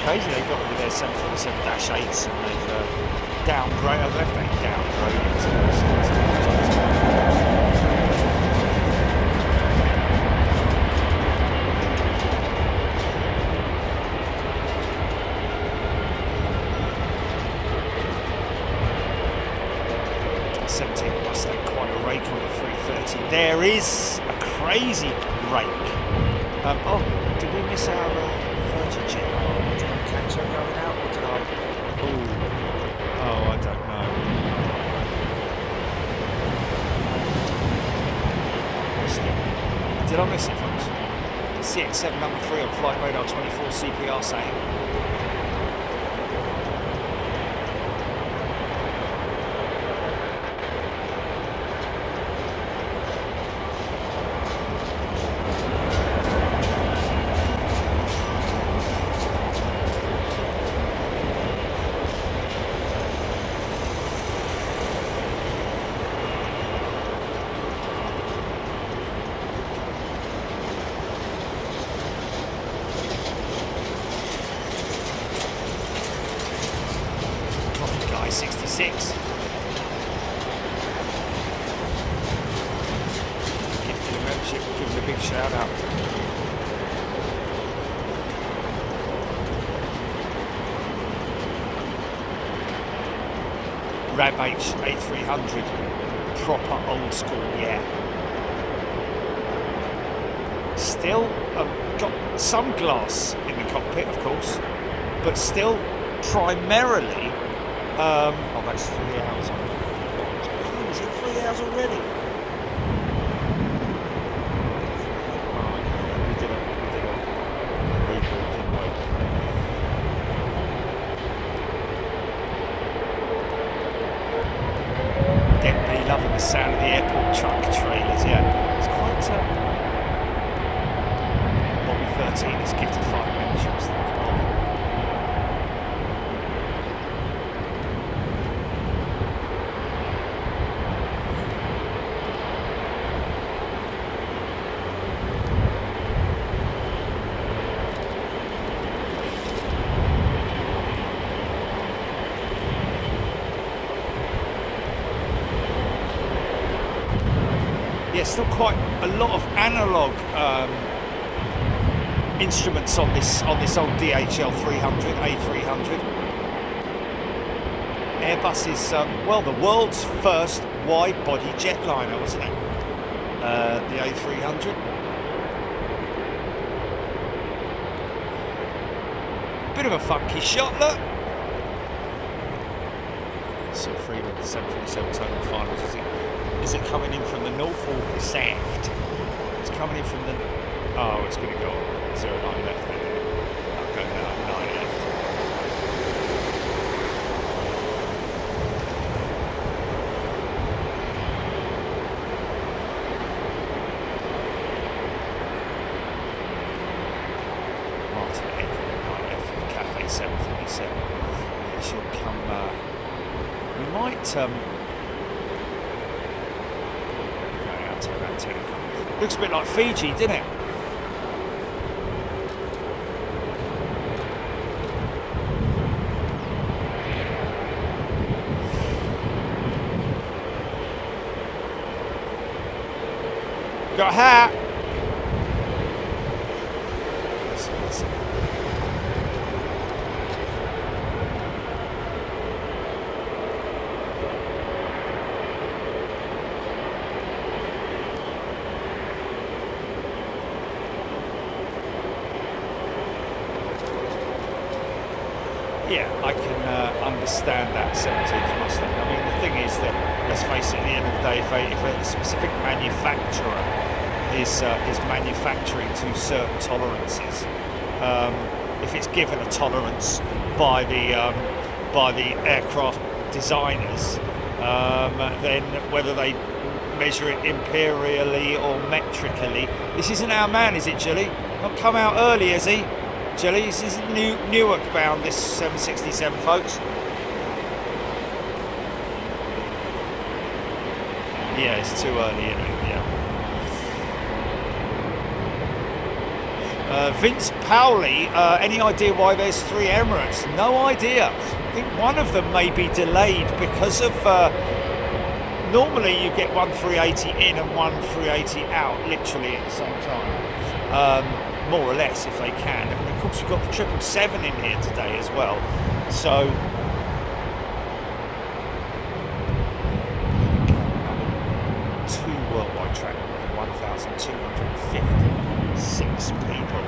Crazy they got rid of their 747-8s and they've downgraded, left they downgraded. Must have quite a rake on the 330. There is a crazy rake. Oh, did we miss our Virgin jet? Catch her going out, or did I? Oh, I don't know. Did I miss it, folks? CX7 number 3 on flight radar 24 CPR saying. A330, proper old school, yeah. Still got some glass in the cockpit, of course, but still primarily. Oh, that's 3 hours. Is it 3 hours already? We did a reboot, didn't we? Loving the sound of the airport truck trailers, yeah. It's quite Bobby 13 has gifted 5 memberships. yeah, still quite a lot of analog instruments on this old DHL 300, A300. Airbus is well, the world's first wide-body jetliner, wasn't it? The A300. Bit of a funky shot, look. So free with the 747 total finals. Is it coming in from the north or the south? It's coming in from the. Oh, it's going to go 09 left then. I'll go now 9 left. Martin 8 9 left for the Cafe 747. It should come. We might. Around 10 o'clock. Looks a bit like Fiji, didn't it? Got a hat. Yeah, I can understand that 17th Mustang. I mean, the thing is that, let's face it, at the end of the day, if a specific manufacturer is manufacturing to certain tolerances, if it's given a tolerance by the aircraft designers, then whether they measure it imperially or metrically, this isn't our man, is it, Gilly? Not come out early, is he? Jelly, this is Newark bound, this 767, folks. Yeah, it's too early, isn't it? Yeah. Vince Powley, any idea why there's 3 Emirates? No idea. I think one of them may be delayed because of. Normally, you get one 380 in and one 380 out, literally at the same time. More or less, if they can. And of course, we've got the 777 in here today as well. So, 2 worldwide track, 1,256 people.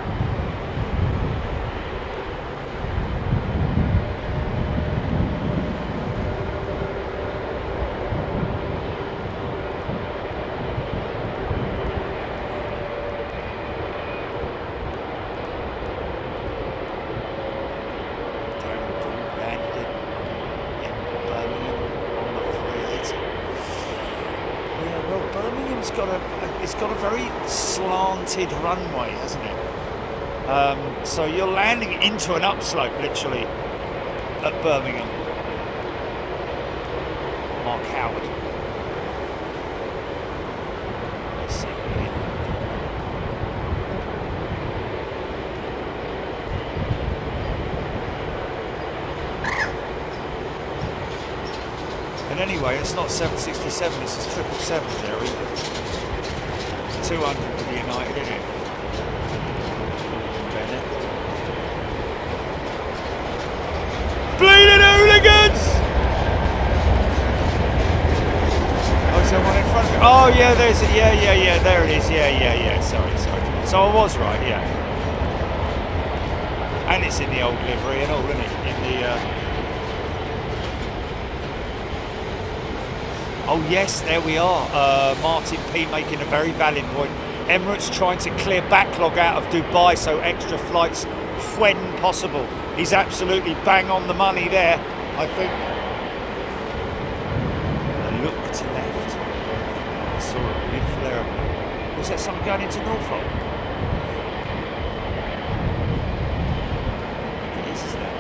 It's got a very slanted runway, hasn't it? So you're landing into an upslope, literally, at Birmingham. Mark Howard. Let's see. And anyway, it's not 767, this is 777, Jerry. 200 with United, isn't it? Bennett. Bleeding hooligans! Oh, is there one in front of me? Oh, yeah, there's it. Yeah, there it is. Yeah. Sorry. So I was right, yeah. And it's in the old livery and all, isn't it? In the. Oh yes, there we are. Martin P making a very valid point. Emirates trying to clear backlog out of Dubai so extra flights when possible. He's absolutely bang on the money there, I think. A look to left. I saw a beautiful aeroplane. Was that someone going into Norfolk? It is, isn't it?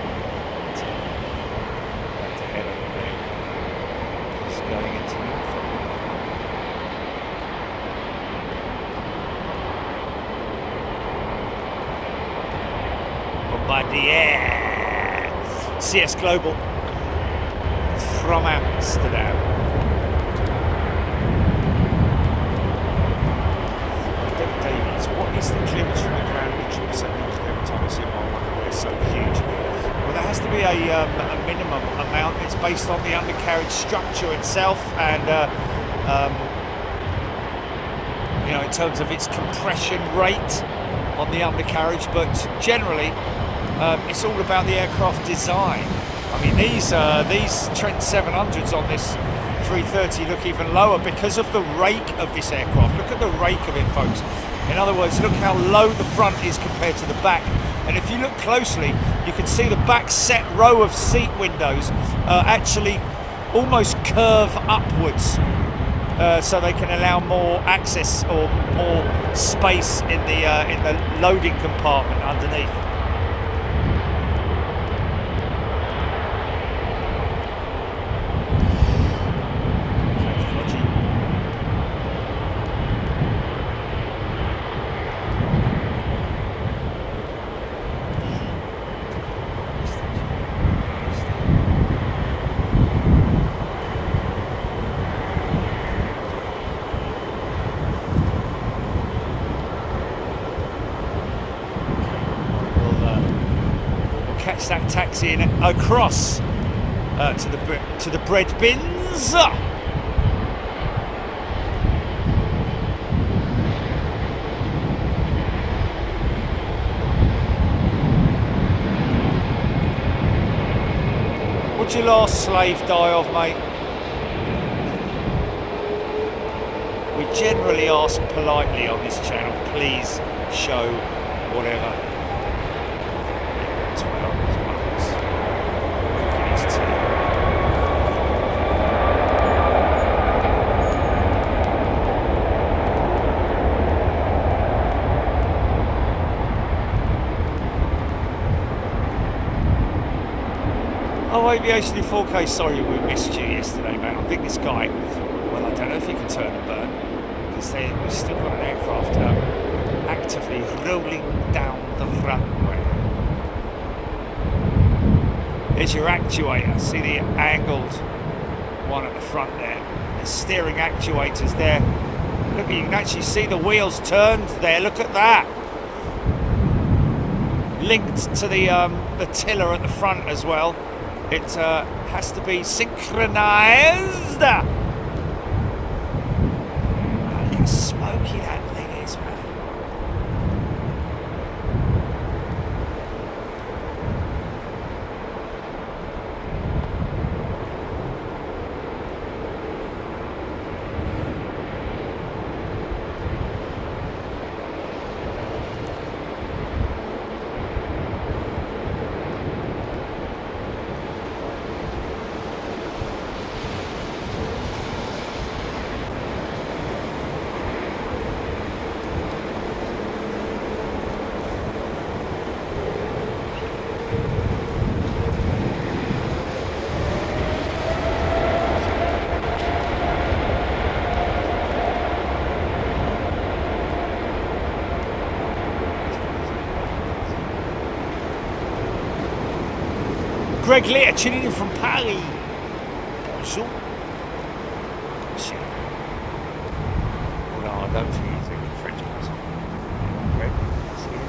Right ahead of the plane. It's going into Norfolk. Bombardier! CS Global from Amsterdam. It's the clearance from the ground of the trim setting every time I see them. I wonder why it's so huge. Well, there has to be a minimum amount. It's based on the undercarriage structure itself, and you know, in terms of its compression rate on the undercarriage. But generally, it's all about the aircraft design. I mean, these Trent 700s on this 330 look even lower because of the rake of this aircraft. Look at the rake of it, folks. In other words, look how low the front is compared to the back. And if you look closely, you can see the back set row of seat windows actually almost curve upwards, so they can allow more access or more space in the loading compartment underneath. That taxi in across to the bread bins. What'd your last slave die of, mate? We generally ask politely on this channel, please show whatever. Oh, Aviation in 4K, sorry we missed you yesterday, man. I think this guy, well, I don't know if he can turn and burn, because we've still got an aircraft actively rolling down the runway. There's your actuator. See the angled one at the front there. The steering actuators there. Look, you can actually see the wheels turned there. Look at that. Linked to the tiller at the front as well. It has to be synchronized. Look how smoky that thing is, man. Greg Lear tuning in from Paris. Bonjour. Oh no, I don't think he's a French person. Greg, see you.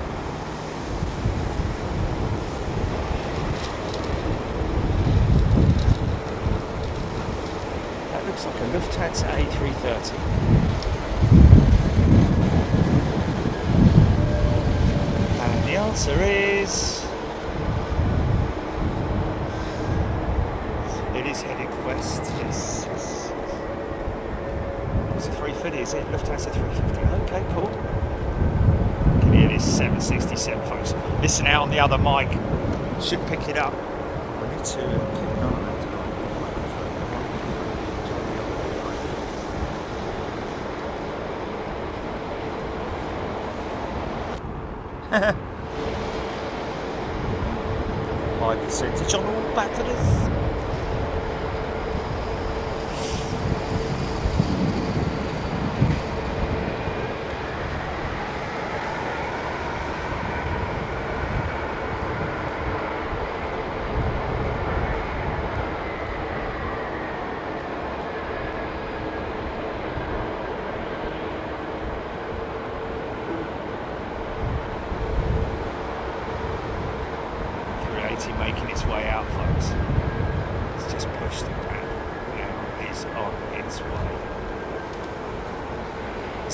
That looks like a Lufthansa A330. And the answer is... it is heading west, yes. It's a 350, is it? Lufthansa 350. Okay, cool. You can hear this 767, folks. Listen out on the other mic. Should pick it up. I need to keep an eye on that. High percentage on all batteries.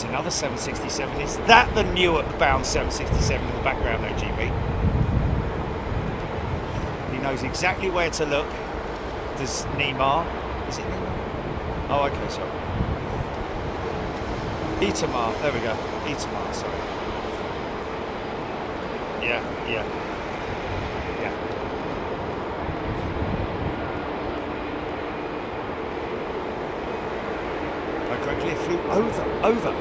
There's another 767. Is that the Newark-bound 767 in the background there, GB? He knows exactly where to look. Does Neymar? Is it Neymar? Oh, okay, sorry. Itamar, there we go. Itamar, sorry. Yeah. Correctly, it flew over.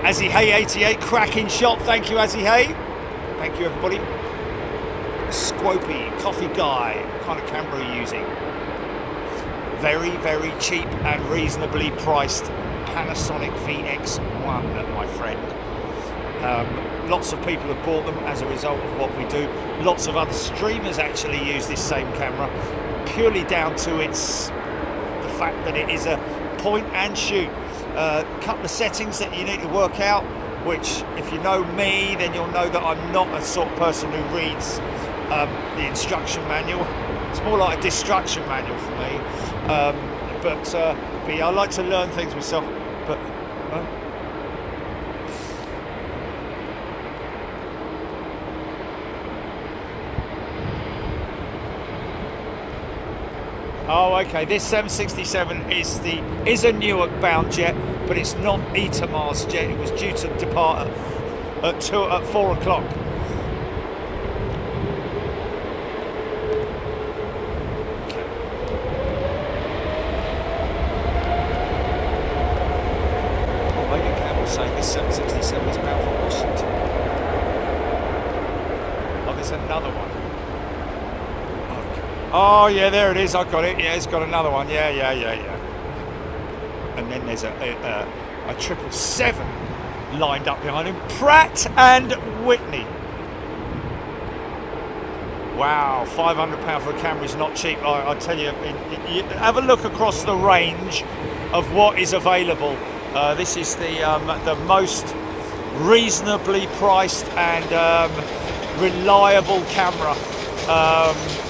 Azzy Hay 88, cracking shot. Thank you, Azzy Hay. Thank you, everybody. Squopy, coffee guy. What kind of camera are you using? Very, very cheap and reasonably priced Panasonic VX1, my friend. Lots of people have bought them as a result of what we do. Lots of other streamers actually use this same camera, purely down to the fact that it is a point and shoot. A couple of settings that you need to work out, which if you know me, then you'll know that I'm not a sort of person who reads the instruction manual. It's more like a destruction manual for me. But yeah, I like to learn things myself. But oh, okay. This 767 is a Newark-bound jet, but it's not Itamar's jet. It was due to depart at 4 o'clock. Saying this 767 is bound for Washington. Oh, there's another one. Okay. Oh, yeah, there it is. I got it. Yeah, it's got another one. Yeah. And then there's a 777 lined up behind him. Pratt and Whitney. Wow, £500 for a camera is not cheap. I tell you, have a look across the range of what is available. This is the most reasonably priced and reliable camera.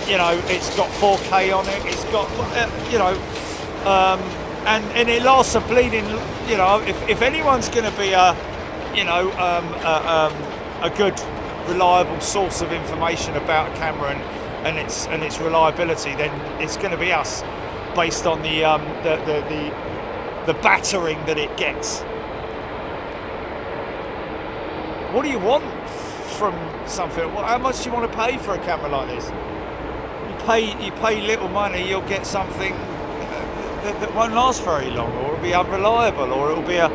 You know, it's got 4K on it. It's got and it lasts a bleeding. You know, if anyone's going to be a good reliable source of information about a camera and its reliability, then it's going to be us, based on the battering that it gets. What do you want from something? How much do you want to pay for a camera like this? You pay little money, you'll get something that won't last very long, or it'll be unreliable, or it'll be a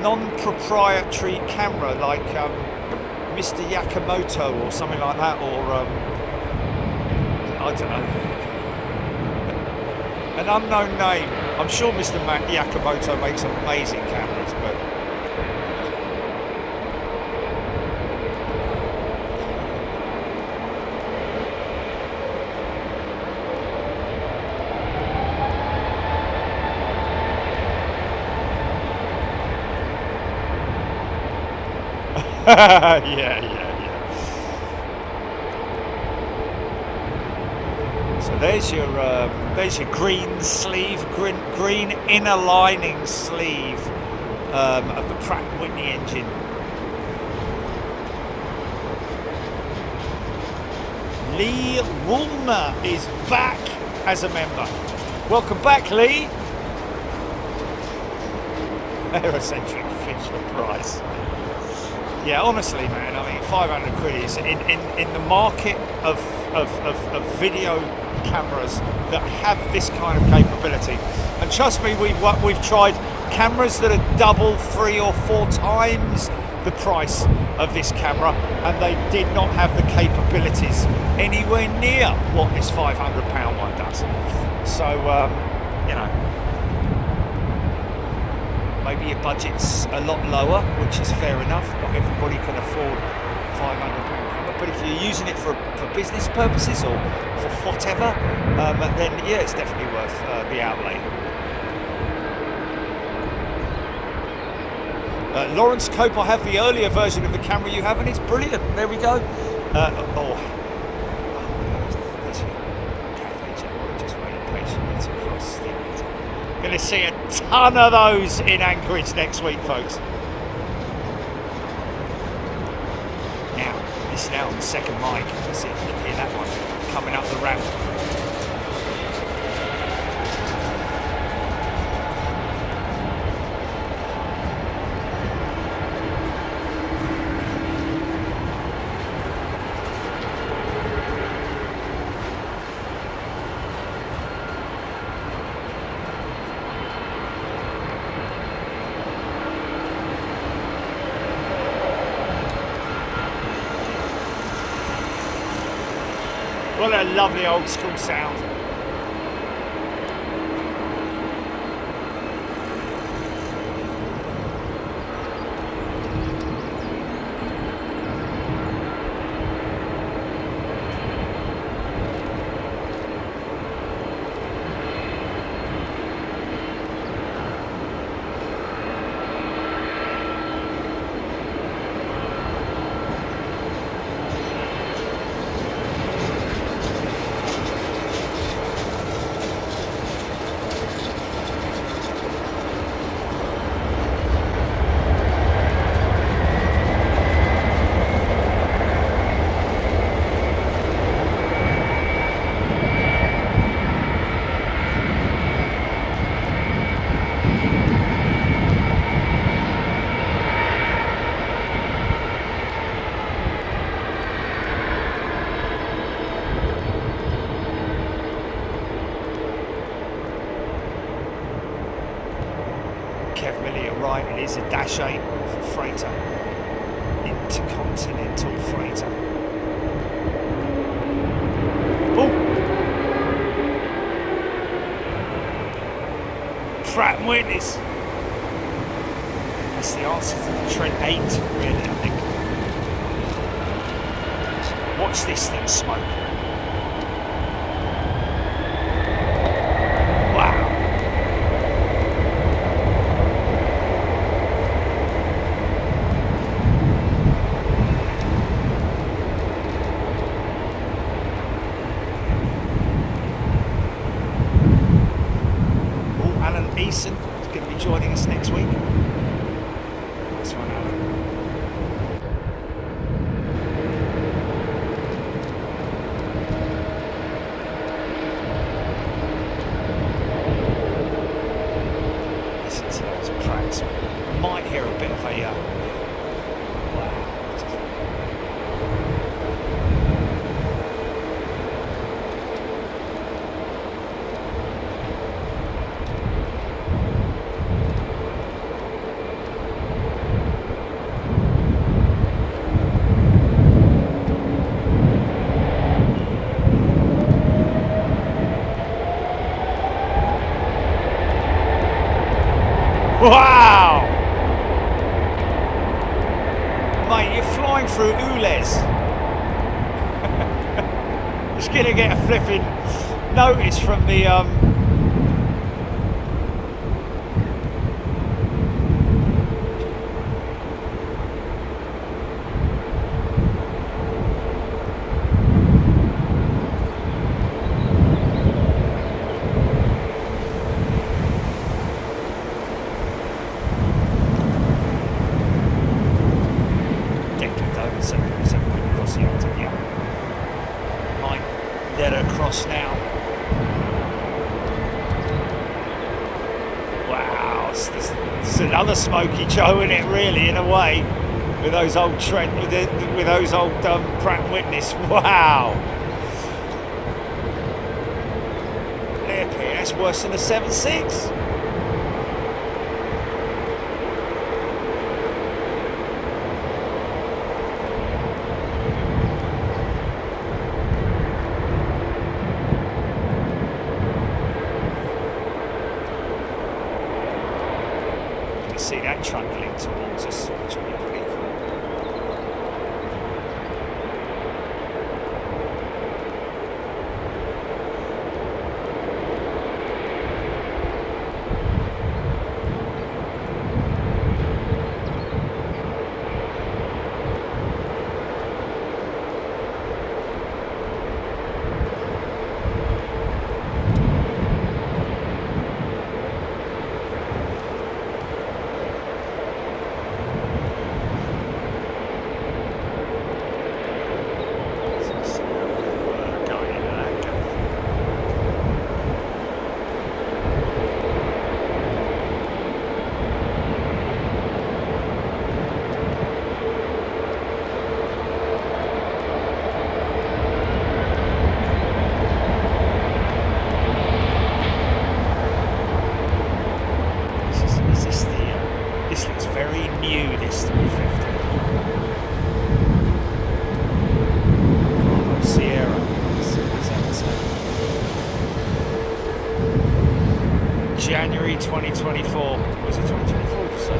non-proprietary camera like Mr. Yakamoto or something like that, or I don't know, an unknown name. I'm sure Mr. Yakamoto makes amazing cameras, but yeah. So there's your green sleeve, green inner lining sleeve of the Pratt Whitney engine. Lee Woolner is back as a member. Welcome back, Lee. Aerocentric Fisher Price. Yeah, honestly, man, I mean, 500 quid is in the market of video cameras that have this kind of capability. And trust me, we've tried cameras that are double, 3 or 4 times the price of this camera, and they did not have the capabilities anywhere near what this £500 one does. So, you know, maybe your budget's a lot lower, which is fair enough. Not everybody can afford £500 camera, but if you're using it for business purposes or for whatever, then yeah, it's definitely worth the outlay. Lawrence Cope, I have the earlier version of the camera you have, and it's brilliant. There we go. Just waiting patiently. Going to see a ton of those in Anchorage next week, folks. Now, missing out on the second mic. Let's see if you can hear that one coming up the ramp. What a lovely old school sound. It is a Dash 8 for freighter, intercontinental freighter. Oh! Pratt Whitney's. That's the answer to the Trent 8, really, I think. Watch this thing smoke. Is going to be joining us next week. This one, Alan. Listen to those Pratts. Might hear a bit of a wow! Mate, you're flying through Ules. Just gonna get a flipping notice from the now. Wow, it's another smoky Joe in it, really, in a way, with those old Trent, with those old Pratt Whitneys. Wow, that's worse than a 7.6. See that trundling towards us, which will be pretty cool. 2024. Was it 2024, did you say?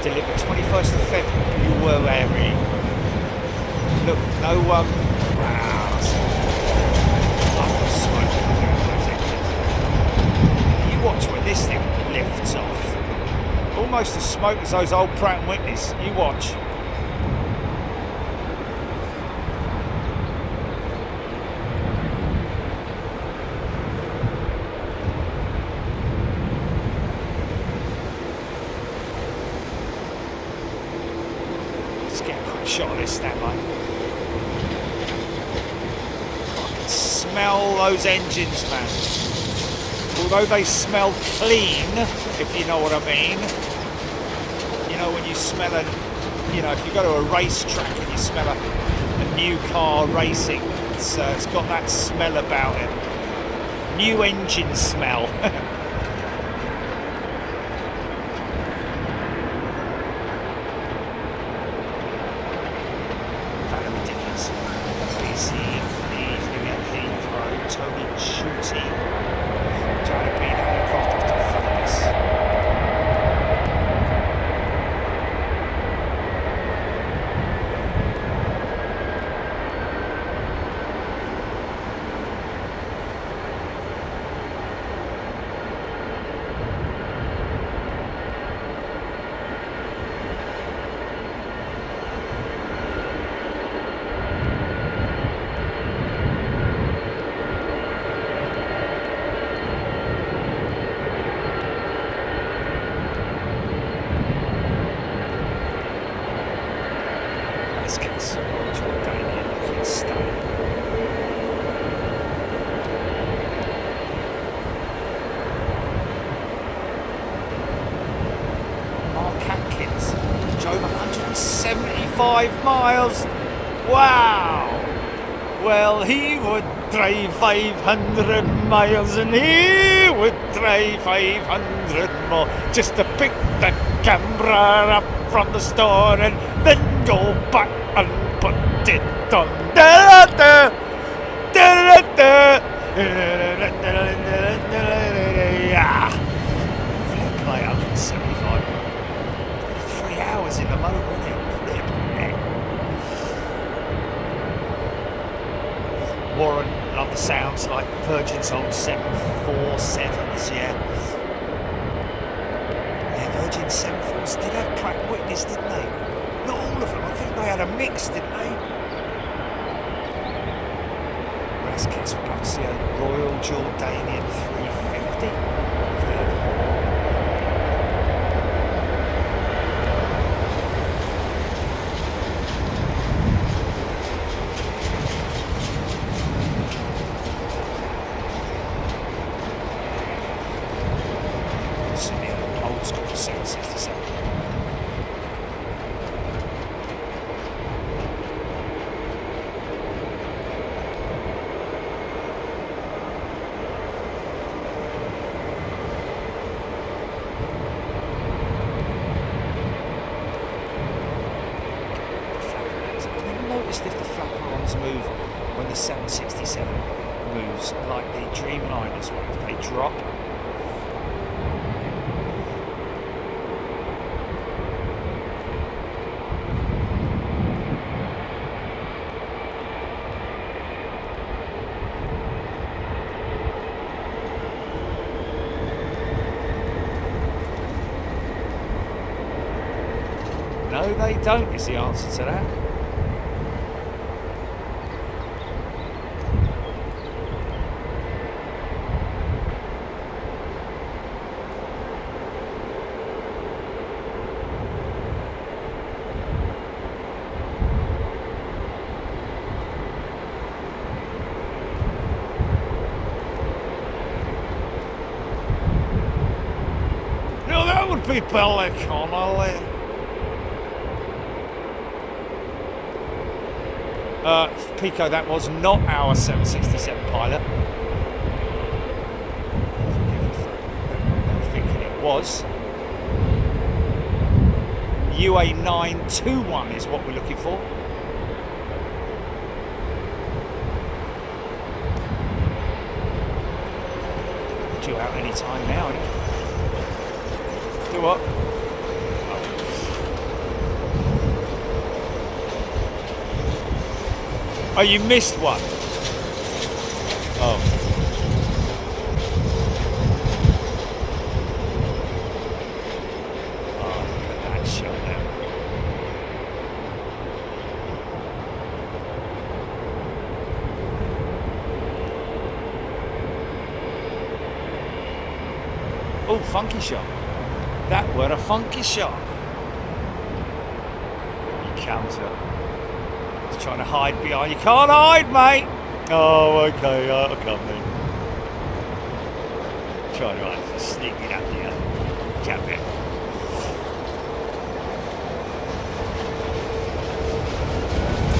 Delivered 21st of February. Look, no wow, smoke coming out of those engines. You watch when this thing lifts off. Almost as smoke as those old Pratt Whitneys. You watch. Shot of this stand by. I can smell those engines, man. Although they smell clean, if you know what I mean. You know, when you smell a, you know, if you go to a racetrack and you smell a new car racing, it's got that smell about it. New engine smell. Busy evening at Heathrow, Tony Chuti, trying to beat aircraft off to focus. Drove 175 miles. Wow. Well, he would drive 500 miles and he would drive 500 more just to pick the camera up from the store and then go back and put it on. Play 175. 3 hours in the motor, isn't it? Warren, love the sounds like Virgin's old 747s, yeah. Yeah, Virgin 747s did have Pratt Whitneys, didn't they? Not all of them, I think they had a mix, didn't they? Raskets would love to see a Royal Jordanian 350. Old school 767. I've never noticed if the flaperons move when the 767 moves like the Dreamliners will, if they drop. No, they don't, is the answer to that. No, that would be Billy Connolly. Pico, that was not our 767 pilot. was. UA921 is what we're looking for. Due out any time now, isn't it? Do what? Oh, you missed one. Oh. Oh, look at that shot there. Oh, funky shot. That were a funky shot. You counter. He's trying to hide behind. You can't hide, mate. Oh, okay. I'll come then. Trying to hide. Sneak it up here. Jump it.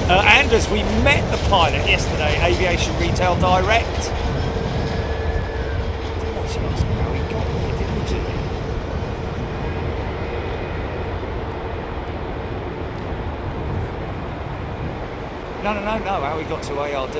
Anders, we met the pilot yesterday, Aviation Retail Direct. No, how we got to ARD.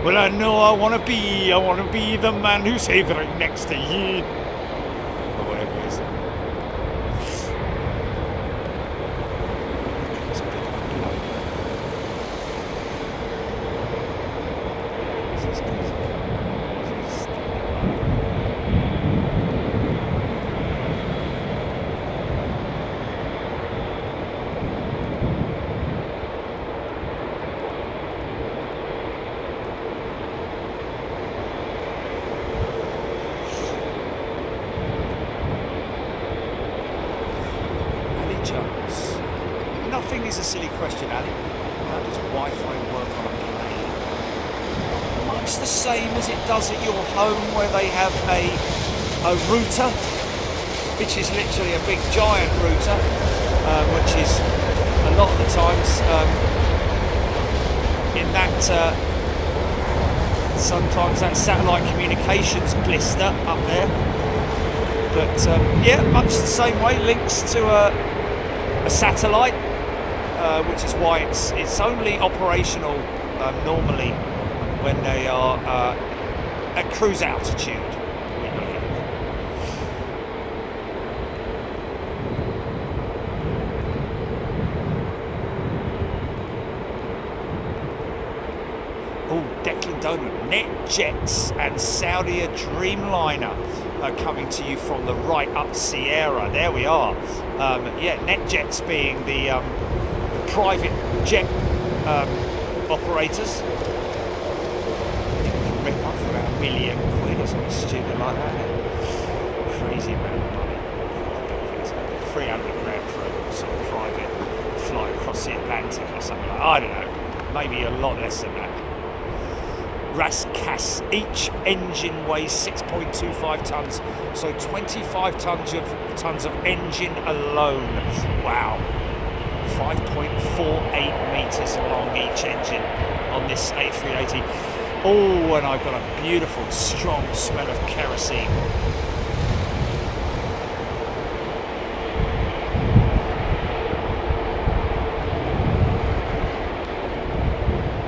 Well, I know I want to be the man who's hovering next to you. Or whatever it is. Nothing is a silly question, Ali. How does Wi-Fi work on a plane? Much the same as it does at your home, where they have a router, which is literally a big giant router, which is a lot of the times in that sometimes that satellite communications blister up there. But yeah, much the same way, links to a satellite, which is why it's only operational normally when they are at cruise altitude, we believe. Oh, Declan Donut, NetJets and Saudia Dreamliner are coming to you from the Runway Sierra. There we are. Yeah, NetJets being the private jet operators. I think we can rip one for about £1 million or something stupid like that. Crazy amount of money. I don't think it's 300 grand for a sort of private flight across the Atlantic or something like that. I don't know. Maybe a lot less than that. Rascas, each engine weighs 6.25 tons, so 25 tons of engine alone. Wow. 5.48 meters long each engine on this A380. Oh, and I've got a beautiful, strong smell of kerosene.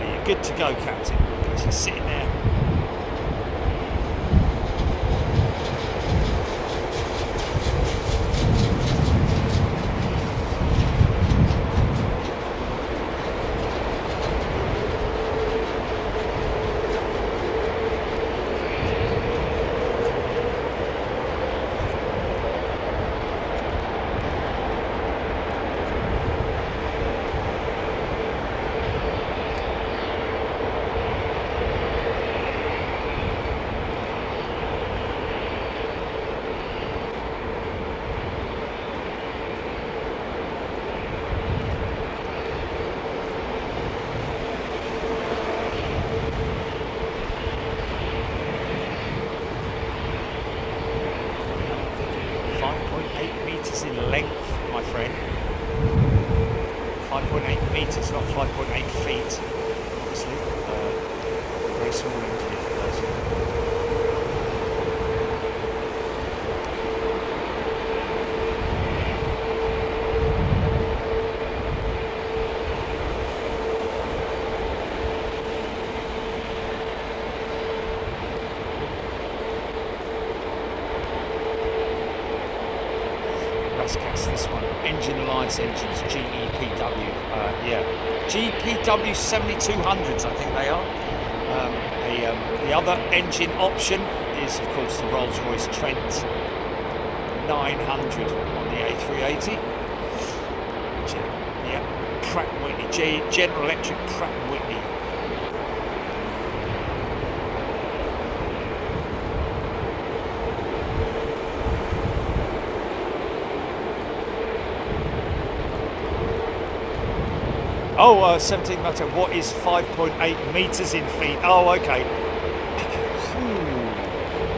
Are you good to go, Captain? Just sitting there. meters, not 5.8 feet. Obviously, very small engine if it does. This one, Engine Alliance Engines, GEPW, yeah, GPW 7200s, I think they are. The other engine option is, of course, the Rolls-Royce Trent 900 on the A330. Yeah, Pratt Whitney, General Electric Pratt Whitney. Oh, 17 motor. What is 5.8 meters in feet? Oh, okay.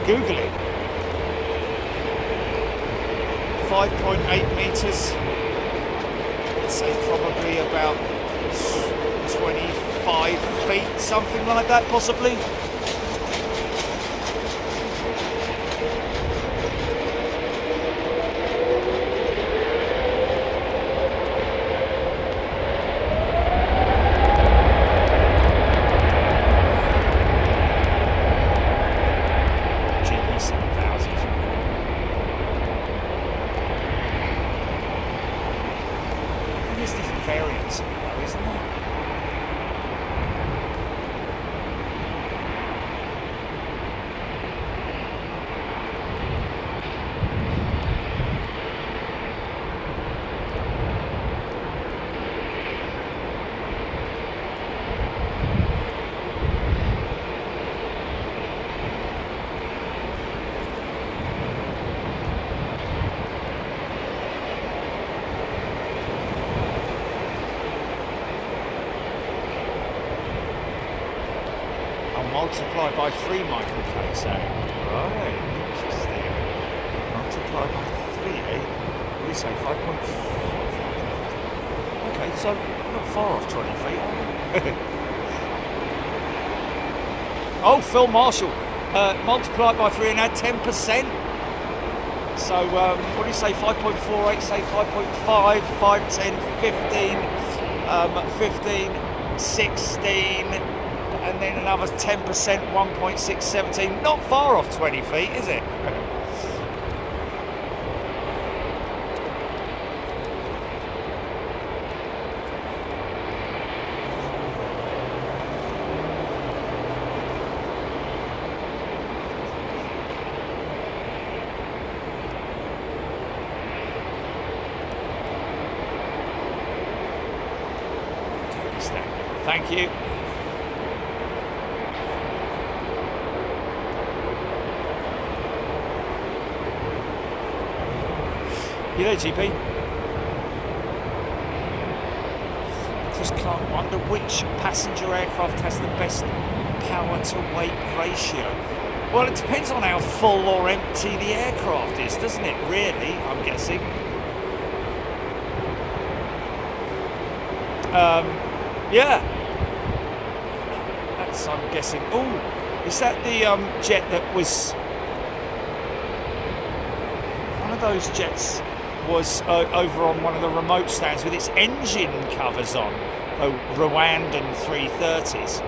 Google it. 5.8 meters. Let's say probably about 25 feet, something like that, possibly. Multiply by 3, Michael K. saying. Right, interesting. Multiply by 3, eh? What do you say, 5.4? Okay, so not far off 20 feet, are we? Oh, Phil Marshall. Multiply by 3 and add 10%. So, what do you say, 5.48, say 5.5, 5, 10, 15, 15, 16... and then another 10%, 1.617. Not far off 20 feet, is it? Thank you. You there, GP? Chris Clark wonder which passenger aircraft has the best power to weight ratio. Well, it depends on how full or empty the aircraft is, doesn't it? Really, I'm guessing. Yeah. That's, I'm guessing. Oh, is that the jet that was one of those jets? Was over on one of the remote stands with its engine covers on, Rwandan 330s.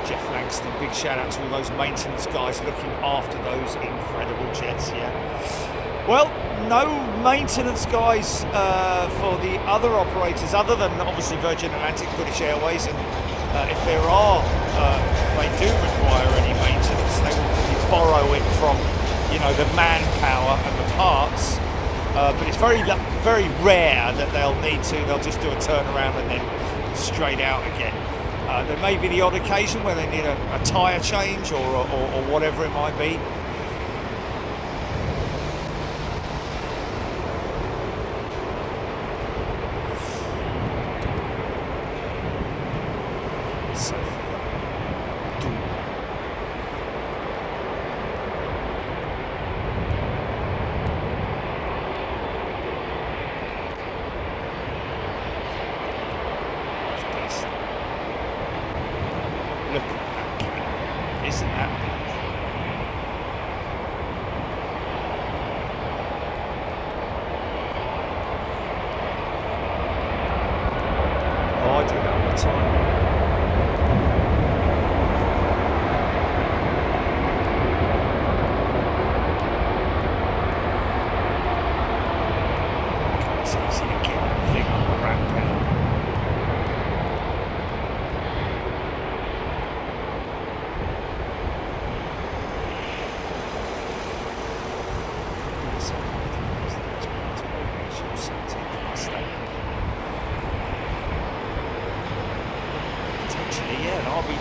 Jeff Langston, big shout out to all those maintenance guys looking after those incredible jets, yeah. Well, no maintenance guys for the other operators, other than obviously Virgin Atlantic, British Airways, and if there are, they do require any maintenance, they will probably borrow it from, you know, the manpower and the parts. But it's very rare that they'll need to. They'll just do a turnaround and then straight out again. There may be the odd occasion where they need a tyre change or whatever it might be. the time. It's easy to get that thing on the ramp pedal.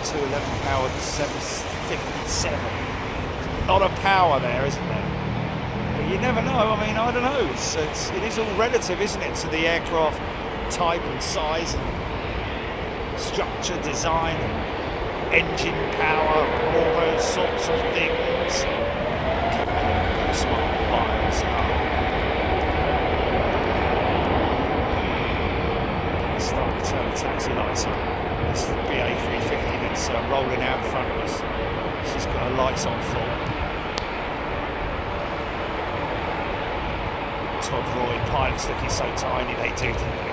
To 11 powered 757. A lot of power there, isn't there? But you never know. I mean, I don't know. It is all relative, isn't it, to the aircraft type and size and structure, design, and engine power, all those sorts of things. Smart pilots are. Starting to turn the taxi lights on. This BA 350 that's rolling out in front of us. She's got her lights on full. Todd Roy, pilots looking so tiny, they do, don't they?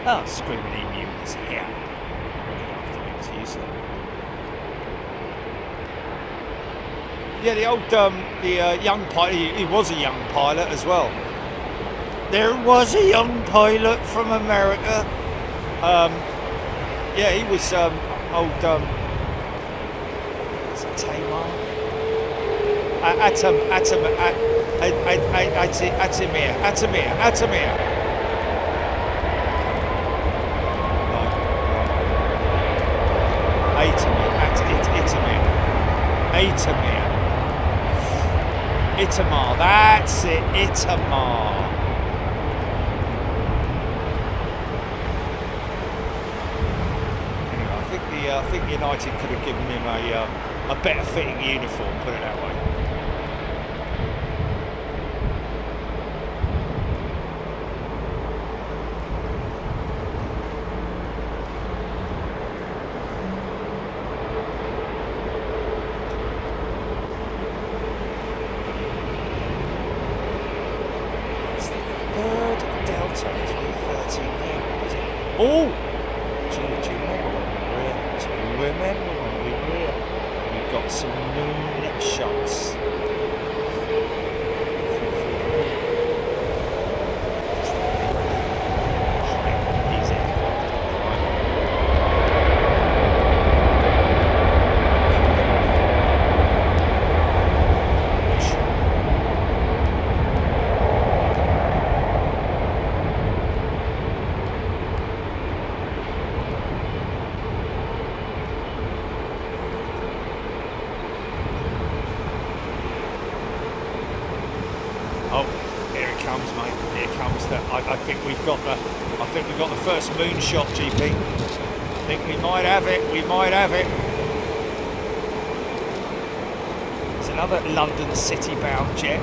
Oh, screaming emu is here. Yeah, the old, young pilot, he was a young pilot as well. There was a young pilot from America. Yeah, he was, old, is it Tamar? Atamir. Itamar, that's it, Itamar. Anyway, I think United could have given him a better fitting uniform, put it that way. Oh! Do you remember when we got some moon shots? I think we've got the first moonshot, GP. I think we might have it. We might have it. It's another London City-bound jet.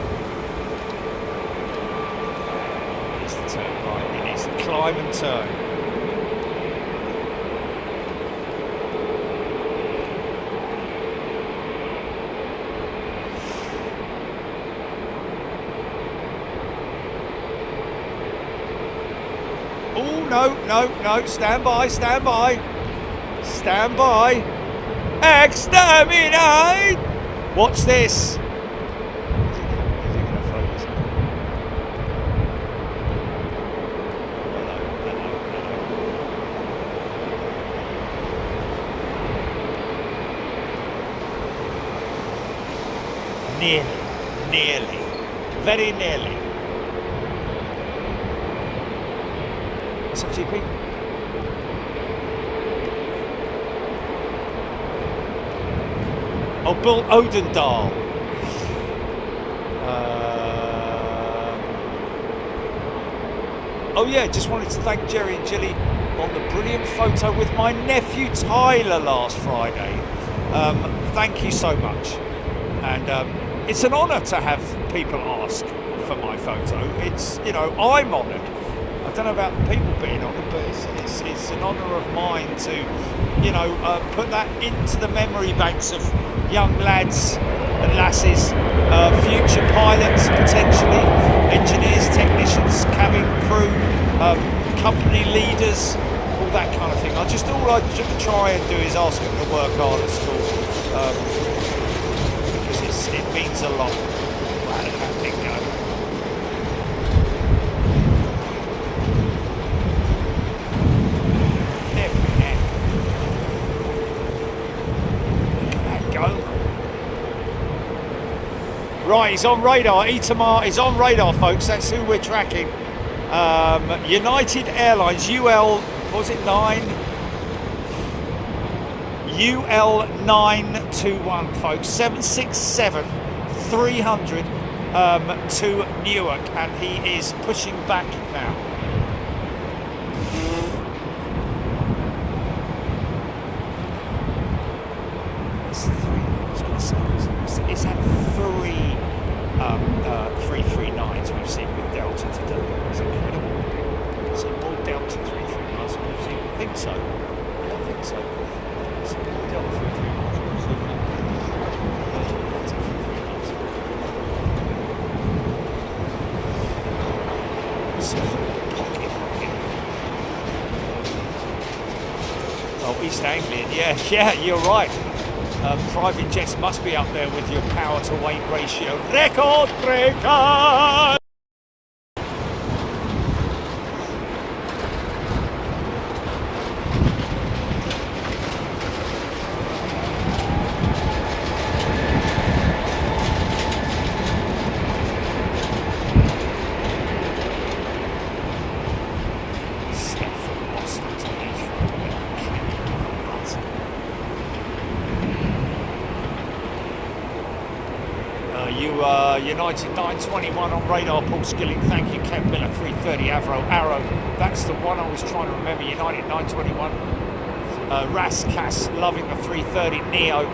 It needs to turn right. It needs to climb and turn. No, stand by. Exterminate! Watch this. Is it going to focus? Hello. Nearly. Very nearly. What's up, GP? Oh, Bill Odendahl. Oh yeah, just wanted to thank Jerry and Jilly on the brilliant photo with my nephew Tyler last Friday. Thank you so much. And it's an honour to have people ask for my photo. It's, you know, I'm honoured. I don't know about the people being honoured, but it's an honour of mine to, you know, put that into the memory banks of young lads and lasses, future pilots, potentially, engineers, technicians, cabin crew, company leaders, all that kind of thing. All I try and do is ask them to work hard at school, because it means a lot. How did that thing go? Right, he's on radar. Itamar is on radar, folks. That's who we're tracking. United Airlines, UL, what was it, 9? UL921, folks. 767-300 to Newark, and he is pushing back now. It's at 339s we've seen with Delta today. It's incredible. So more Delta 339s we've seen. I think so. Yeah, I think so. So more Delta 339s we've seen. Oh, East Anglian. Yeah, you're right. Private jets must be up there with your power to weight ratio. Record breaker! United 921 on radar, Paul Skilling. Thank you, Kev Miller 330 Arrow. That's the one I was trying to remember. United 921. Ras Cass loving the 330 Neo.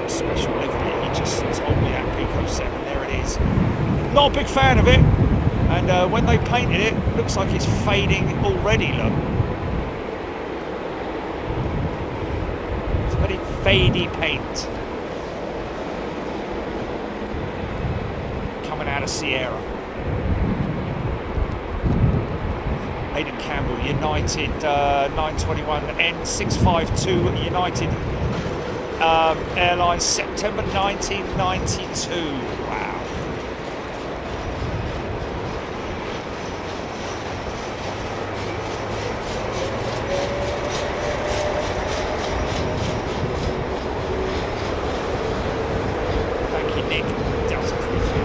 Special livery. He just told me that Pico 7. There it is. Not a big fan of it. And when they painted it, looks like it's fading already. Look. It's a very fadey paint. Out of Sierra. Aidan Campbell, United 921 N652 United Airlines, September 1992. Wow. Thank you, Nick. Delta 33.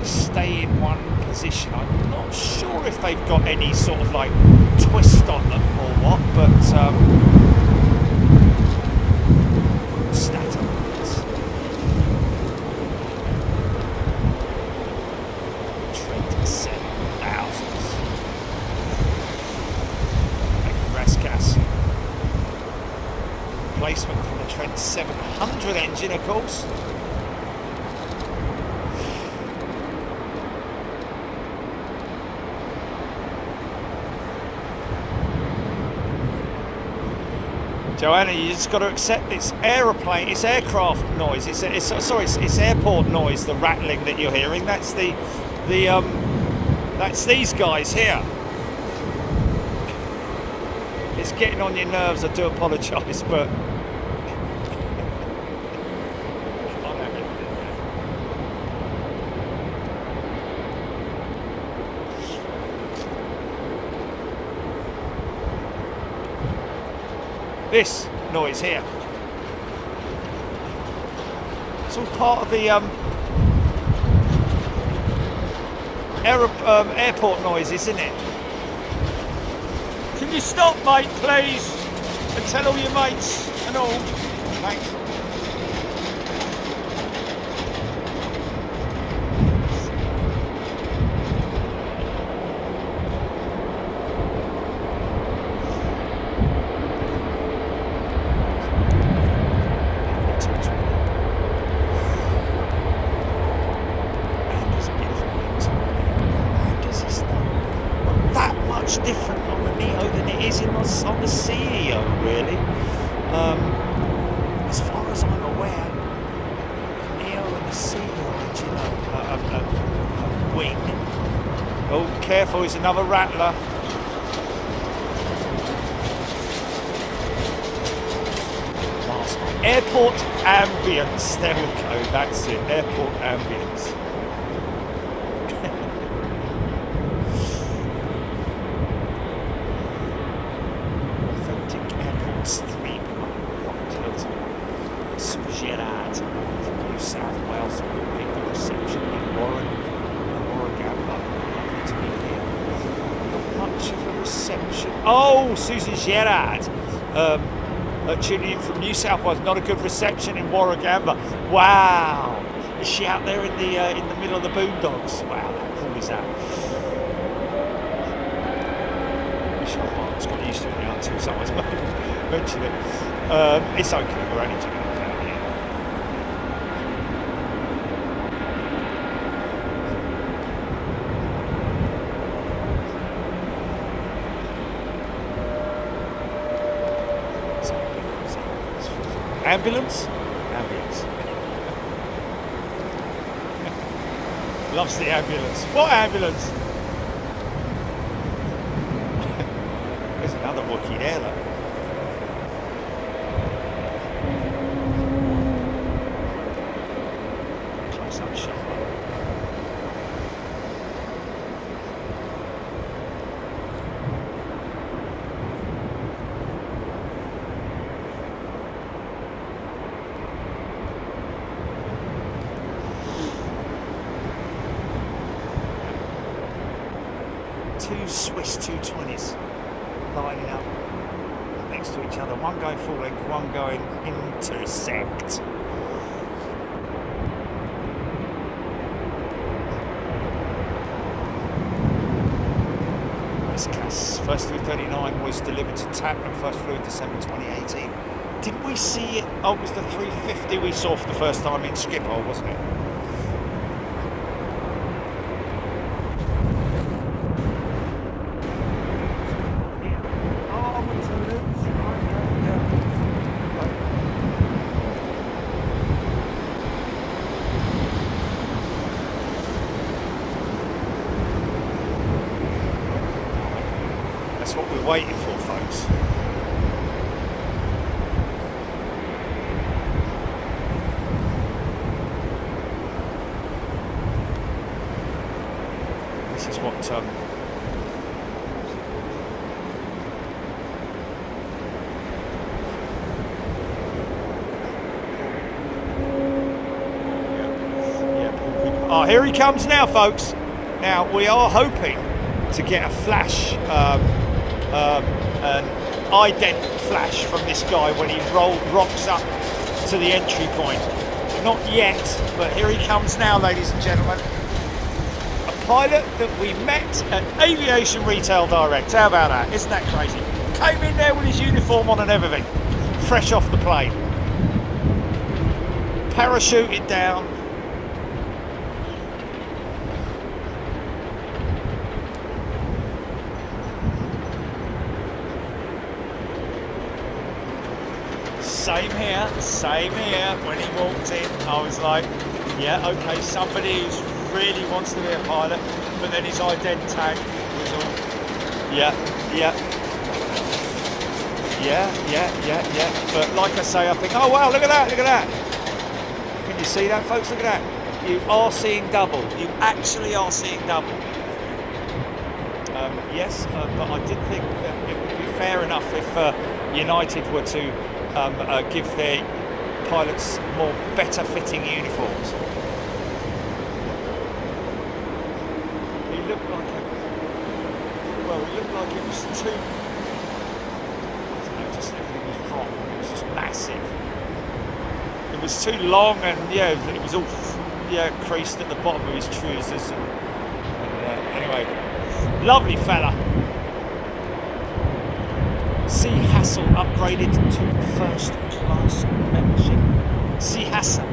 stay in one position. I'm not sure if they've got any sort of like twist on them or what, but static. Trent 7000s. Making Rascas. Replacement from the Trent 700 engine, of course. Joanna, you just got to accept it's aeroplane, it's aircraft noise. It's airport noise. The rattling that you're hearing. That's that's these guys here. It's getting on your nerves. I do apologise, but this noise here. It's all part of the airport noise, isn't it? Can you stop, mate, please? And tell all your mates and all. Thanks. Different on the Neo than it is on the CEO, really. As far as I'm aware, the Neo and the CEO engine are wing. Oh, careful, it's another rattler. Airport ambience, there we go, that's it, airport ambience. Oh, Susan Gerard, tuning in from New South Wales. Not a good reception in Warragamba. Wow, is she out there in the middle of the boondocks? Wow, how cool is that? Michelle Barnes got used to it now until someone's mentioned it. It's okay. We're only doing it down here. Ambulance? Ambulance. Loves the ambulance. What ambulance? There's another Wookiee there, though. Close up shot. Two Swiss 220s lining up next to each other, one going full length, one going intersect. First 339 was delivered to Tapman, first flew in December 2018. Didn't we see it? Oh, it was the 350 we saw for the first time in Schiphol, wasn't it? That's what we're waiting for, folks. This is what yeah, Paul Oh, here he comes now, folks. Now, we are hoping to get a flash, an ident flash from this guy when he rocks up to the entry point. Not yet, but here he comes now, ladies and gentlemen. A pilot that we met at Aviation Retail Direct. How about that? Isn't that crazy? Came in there with his uniform on and everything. Fresh off the plane. Parachuted down. Same here. When he walked in, I was like, yeah, okay, somebody who really wants to be a pilot, but then his ident tag was all, yeah. But like I say, I think, oh wow, look at that. Can you see that, folks? Look at that. You are seeing double. You actually are seeing double. Yes, but I did think that it would be fair enough if United were to give their pilots more better fitting uniforms. He looked like it was too, I don't know, just everything was wrong. It was just massive. It was too long, and yeah, it was all creased at the bottom of his trousers. And anyway, lovely fella. Sea Hassel upgraded to first class membership. Sea Hassel.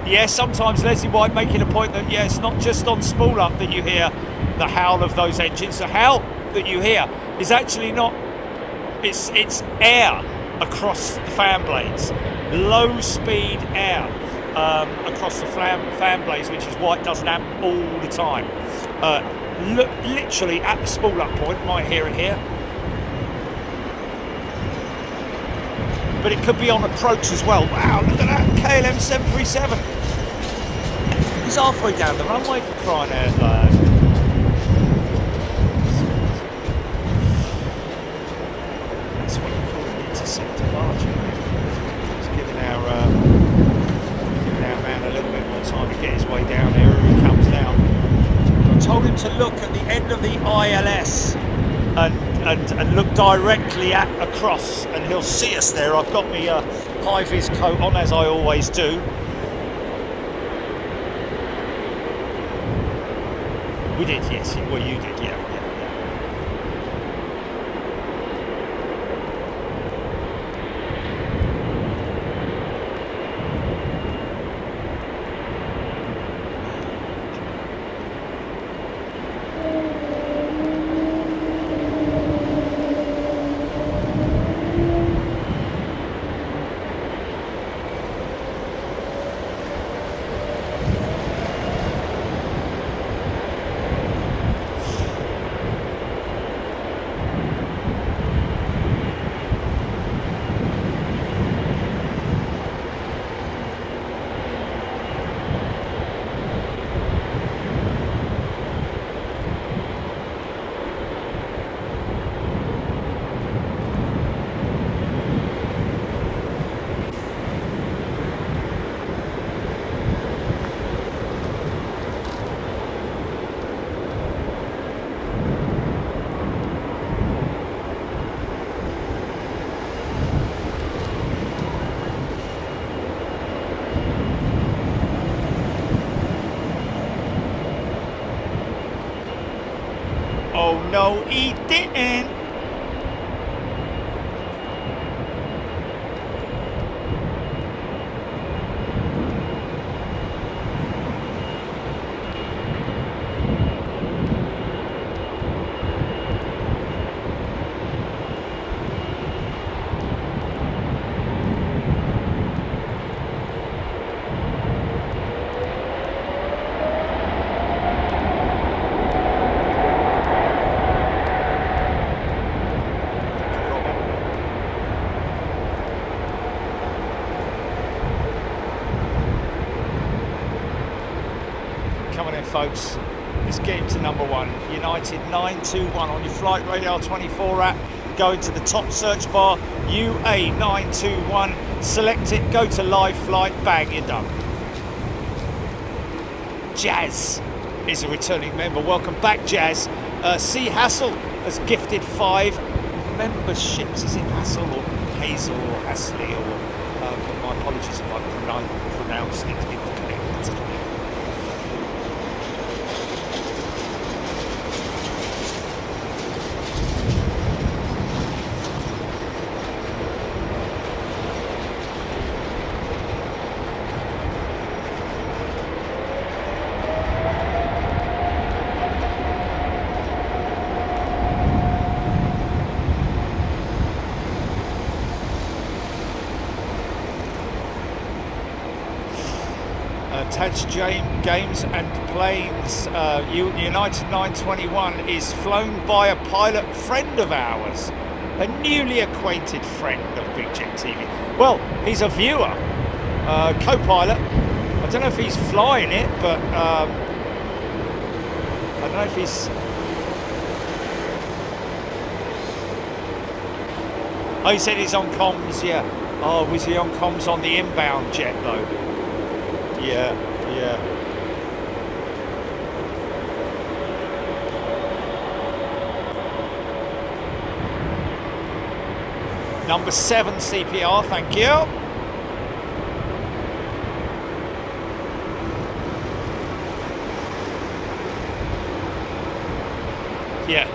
Yeah, sometimes Leslie White making a point that, yeah, it's not just on spool up that you hear the howl of those engines. The howl that you hear is actually not, it's air across the fan blades, low speed air across the fan blades, which is why it doesn't happen all the time. Look, literally at the spool up point, might hear it here. But it could be on approach as well. Wow, look at that KLM 737. He's halfway down the runway, for crying out loud. That's what you call an intercept departure. Just giving our man a little bit more time to get his way down there. Here he comes now. I told him to look at the end of the ILS and look directly across, and he'll see us there. I've got my high-vis coat on, as I always do. We did, yes. Well, you did, yeah. Oh no, he didn't. Come on in, folks. Let's get into number 1. United 921 on your Flight Radar 24 app. Go into the top search bar, UA921. Select it, go to live flight, bang, you're done. Jazz is a returning member. Welcome back, Jazz. C. Hassel has gifted 5 memberships. Is it Hassel or Hazel or Hasley? Or my apologies if I've pronounced it incorrect. Attached Games and Planes, United 921 is flown by a pilot friend of ours, a newly acquainted friend of Big Jet TV. Well, he's a viewer, co-pilot. I don't know if he's flying it, but I don't know if he's... Oh, he said he's on comms, yeah. Oh, was he on comms on the inbound jet, though? Yeah, yeah. Number 7 CPR, thank you. Yeah.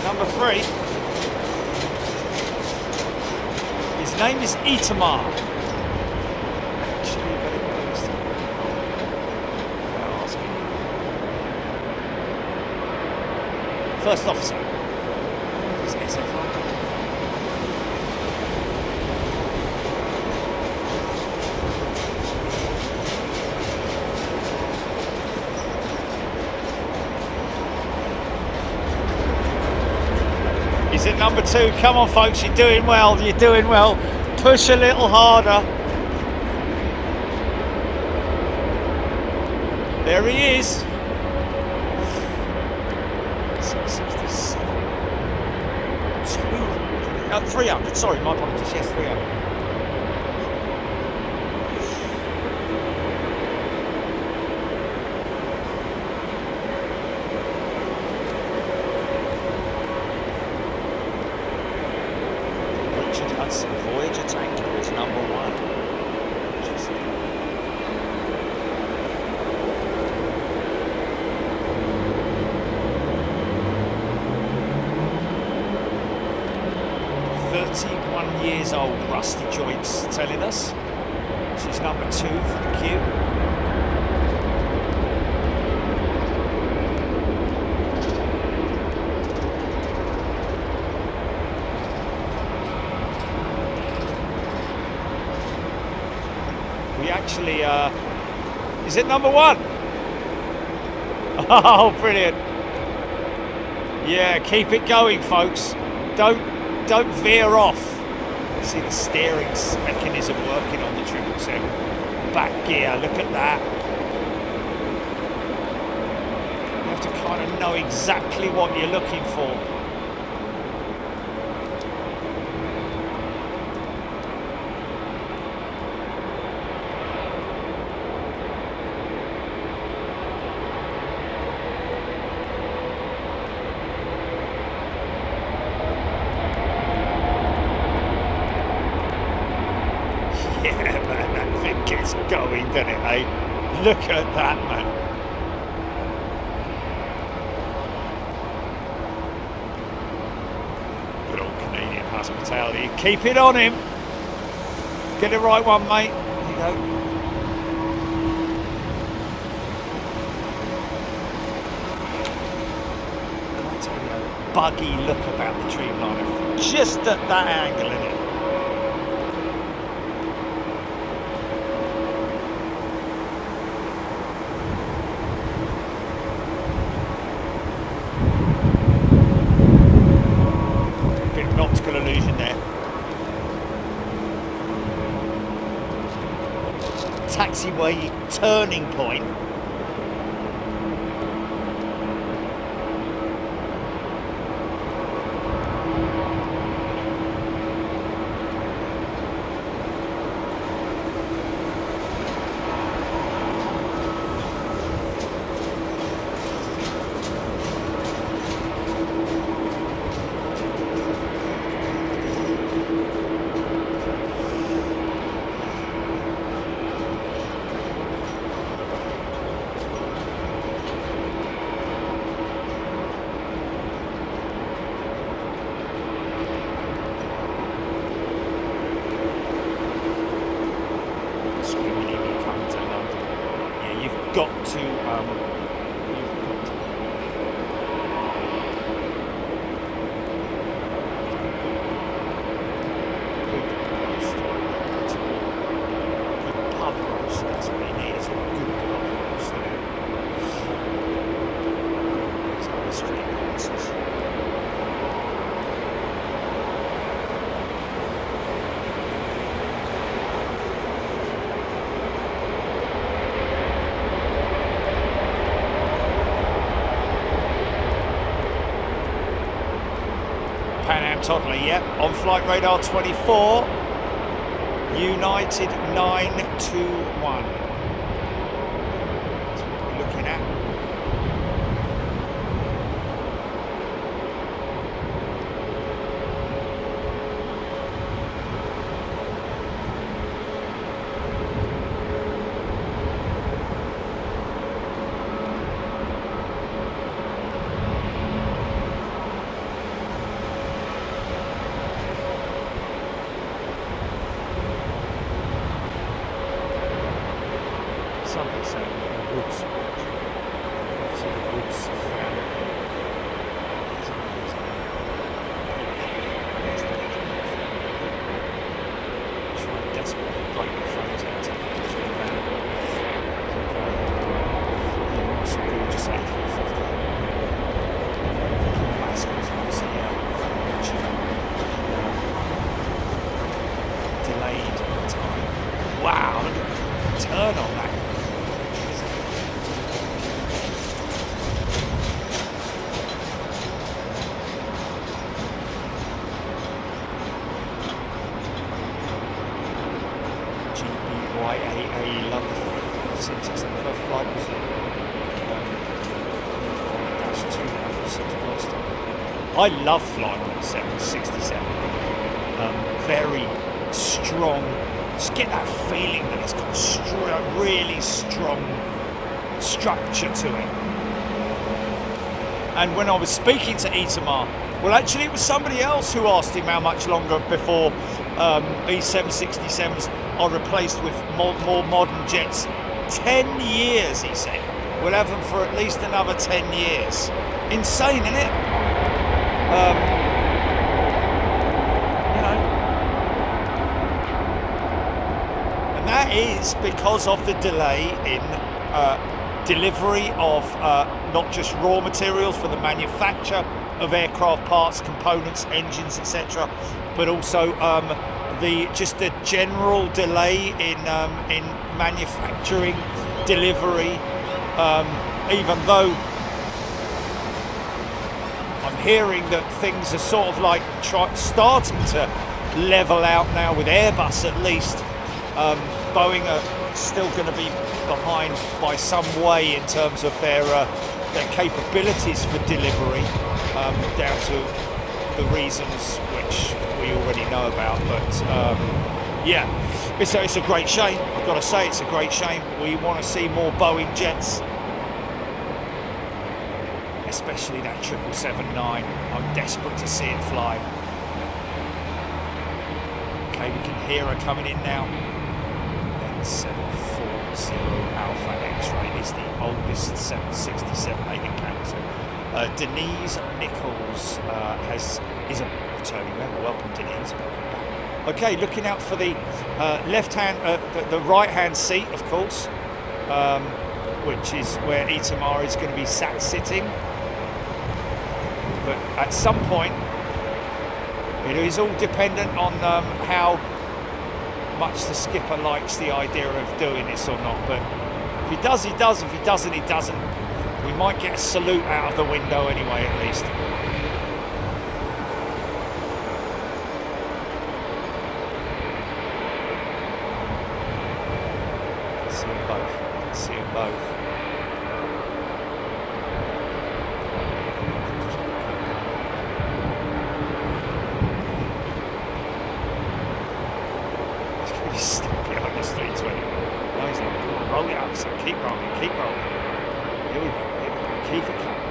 Number 3. His name is Itamar. Actually, very close. I'll ask him. First officer. Is SFR? Is it number 2? Come on, folks, you're doing well. You're doing well. Push a little harder. There he is. 667. 200. 300. Sorry, my apologies. Yes, 300. Voyager tanker is number 1. Interesting. Years old, Rusty Joints telling us. She's number 2 for the queue. We actually, is it number 1? Oh, brilliant. Yeah, keep it going, folks. Don't veer off. See the steering mechanism working on the 777. Back gear, look at that. You have to kind of know exactly what you're looking for. Going, doesn't it, eh? Look at that, man. Good old Canadian hospitality. Keep it on him. Get the right one, mate. There you go. Quite a buggy look about the Dreamliner. Just at that angle, isn't it? conclusion there. Taxiway turning point. Got to pub roast, that's what you need, is a good pub roast there. Some of the street places. Toddler, yep, on flight radar 24, United 921. That's what we're looking at. Somebody saying the woods. Obviously the woods family. Trying desperately to break the phones out to some gorgeous A330. Rascals obviously delayed time. Wow, look at the turn on that. GBYAA, love the 667 flight was dash 260 I love flying on the 767. Very strong. Just get that feeling that it's got really strong structure to it. And when I was speaking to Itamar, well, actually it was somebody else who asked him how much longer before these 767s are replaced with more modern jets. 10 years, he said. We'll have them for at least another 10 years. Insane, isn't it? You know. And that is because of the delay in delivery of not just raw materials for the manufacture of aircraft parts, components, engines, etc., but also the general delay in manufacturing, delivery. Even though I'm hearing that things are sort of like starting to level out now with Airbus, at least. Boeing are still going to be behind by some way in terms of their capabilities for delivery, down to the reasons which we already know about. But yeah, it's a great shame. I've got to say, it's a great shame. We want to see more Boeing jets, especially that 777-9. I'm desperate to see it fly. Okay, we can hear her coming in now. 740 Alpha X-ray is the oldest 767 they can count. Denise Nichols is a returning member. Welcome, Denise. Welcome back. Okay, looking out for the the right-hand seat, of course, which is where Itamar is going to be sitting. But at some point, It is all dependent on how much the skipper likes the idea of doing this or not. But if he does, he does. If he doesn't, he doesn't. We might get a salute out of the window anyway, at least. See them both. See them both. Roll it up, so keep rolling, keep rolling. Here we go, keep it coming.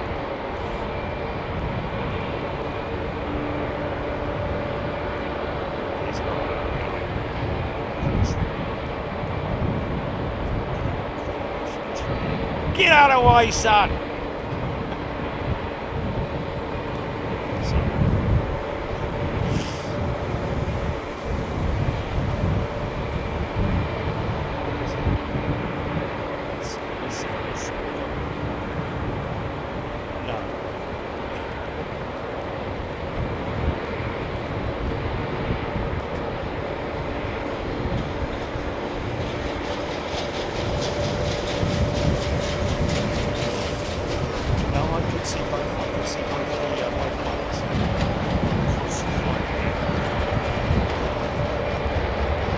He's got get out of the way, son!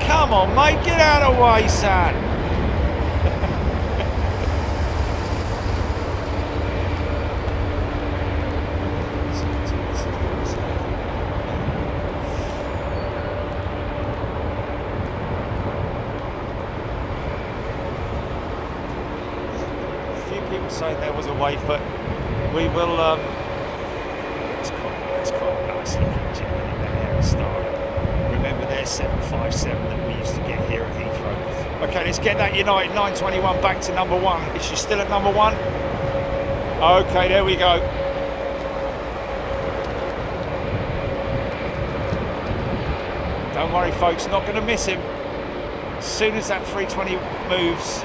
Come on, mate, get out of the way, son. A few people saying there was a wave, but we will. It's quite nice looking jet in the air style. Remember there's 757 that we used to get here at Heathrow. Okay, let's get that United 921 back to number one. Is she still at number one? Okay, there we go. Don't worry, folks, not going to miss him. As soon as that 320 moves,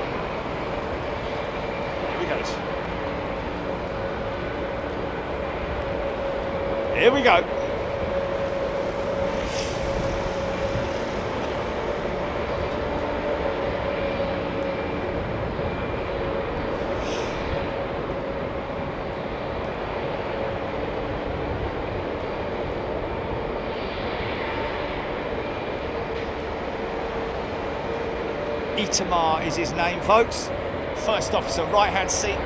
here he goes. Here we go. Itamar is his name, folks. First officer, right-hand seat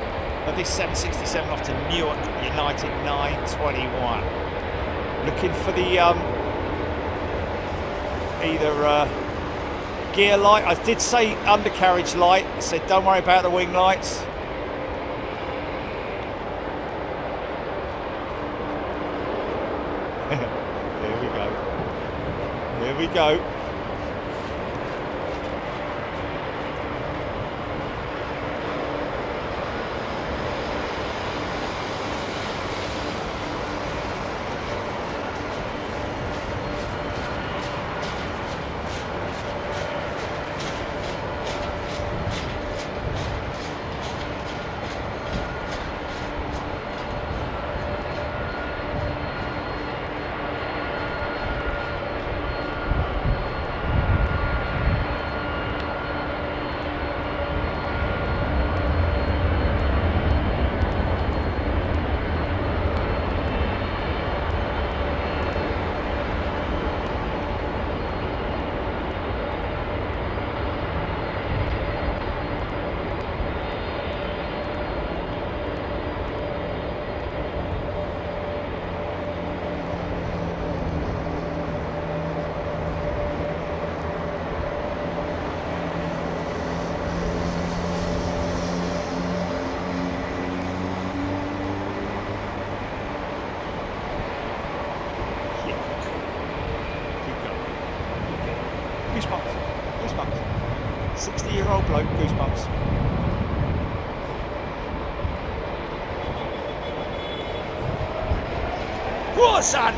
of this 767 off to Newark United 921. Looking for the either gear light. I did say undercarriage light. I said don't worry about the wing lights. There we go. There we go. Goosebumps. Goosebumps. 60-year-old bloke, goosebumps. Go on, son!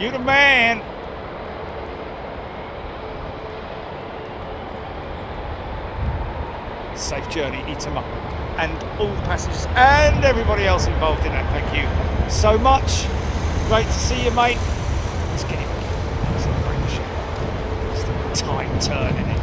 You the man. Safe journey, Itama, and all the passengers and everybody else involved in that. Thank you so much. Great to see you, mate. Let's get it. Let's bring the ship. It's the time turn, isn't it?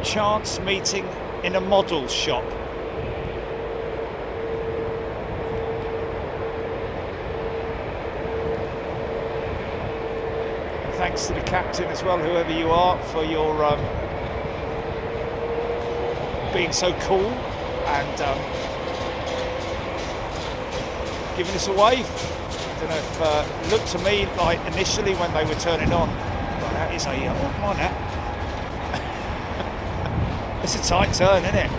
Chance meeting in a model shop. And thanks to the captain as well, whoever you are, for your being so cool and giving us a wave. I don't know if it looked to me like initially when they were turning on, well, that is a oh, come on now. It's a tight turn, isn't it?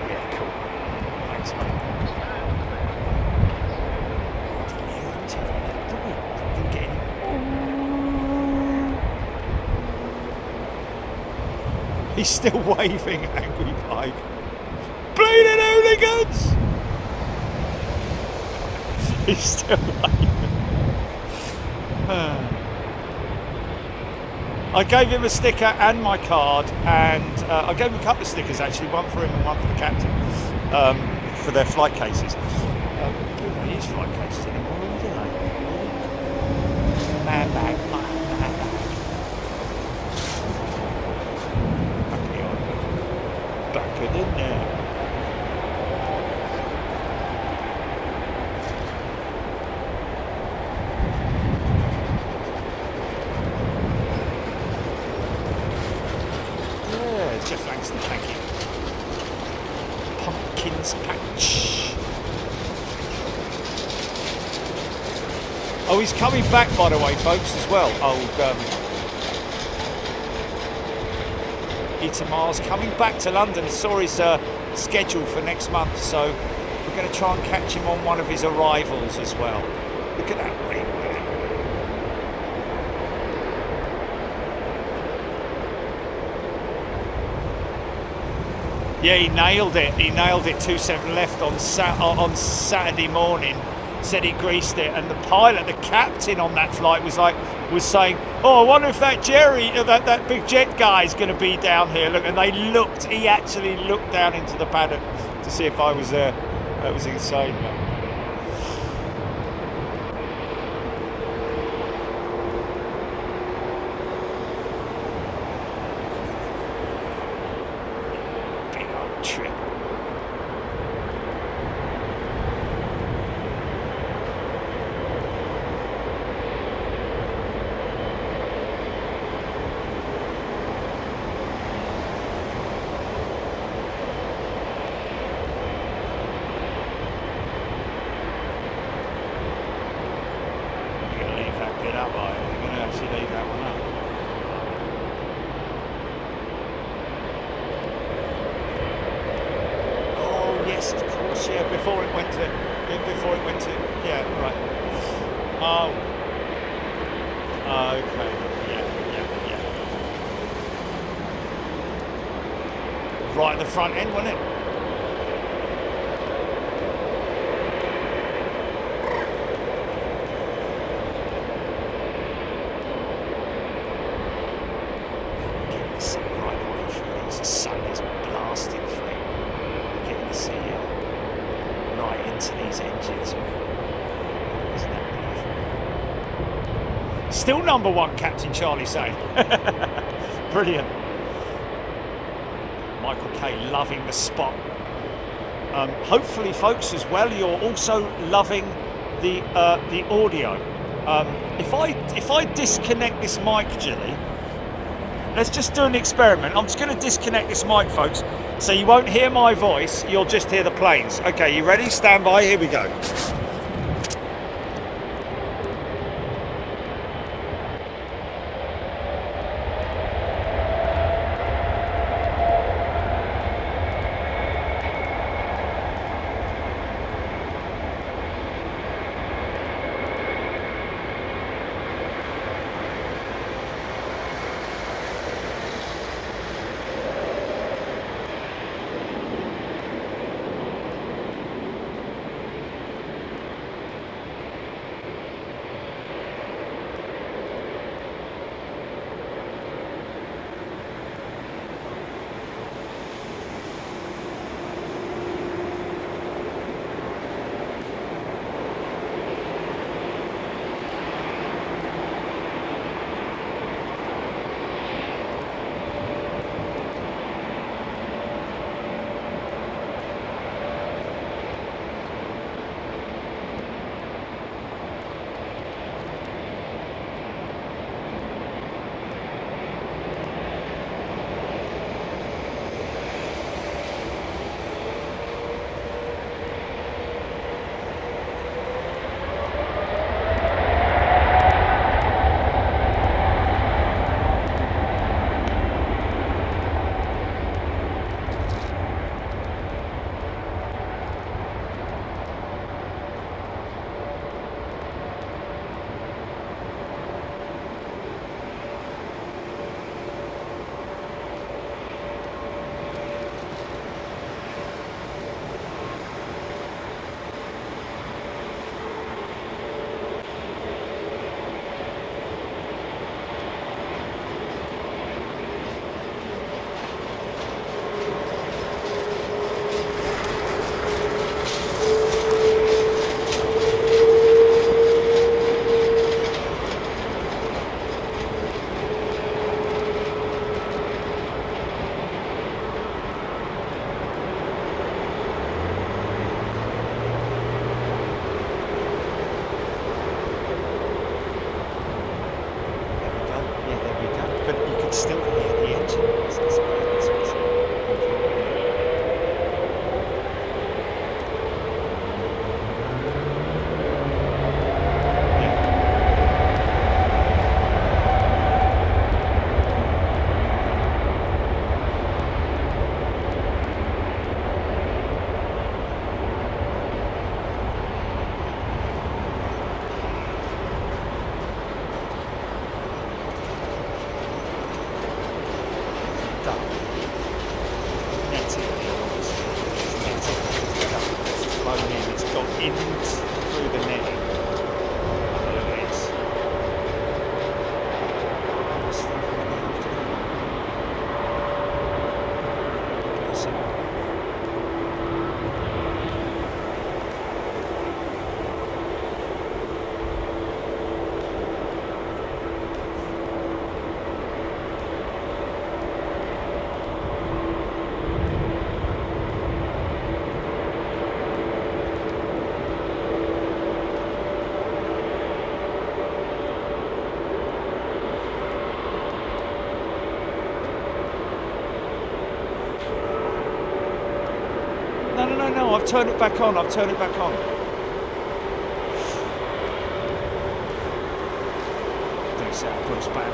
Yeah, cool. Thanks, mate. Didn't get any. He's still waving, angry pipe. Bleeding hooligans! He's still waving. I gave him a sticker and my card, and I gave him a couple of stickers actually, one for him and one for the captain, for their flight cases. People don't use flight cases anymore, do they? Man bag, man bag. Back it in there. Jeff Langston, thank you. Pumpkins patch. Oh, he's coming back, by the way, folks, as well. Old Itamar's coming back to London. I saw his schedule for next month, so we're going to try and catch him on one of his arrivals as well. Look at that rain. Yeah, he nailed it. He nailed it 27 left on Saturday morning. Said he greased it, and the pilot, the captain on that flight, was saying, "Oh, I wonder if that Jerry, that big jet guy, is going to be down here." Look, and they looked. He actually looked down into the paddock to see if I was there. That was insane, man. Right at the front end, wasn't it? We're getting the sea right away through these. The sun is blasting through. We're getting the sea right into these engines. Isn't that beautiful? Still number one, Captain Charlie saying. Brilliant. Michael K loving the spot. Hopefully, folks, as well, you're also loving the audio. If I disconnect this mic, Jilly, let's just do an experiment. I'm just going to disconnect this mic, folks, so you won't hear my voice. You'll just hear the planes. Okay, you ready? Stand by. Here we go. in through the netting. Have a look at this. Stuff right there after that. That's it. No, I've turned it back on, Don't say I'll put us back.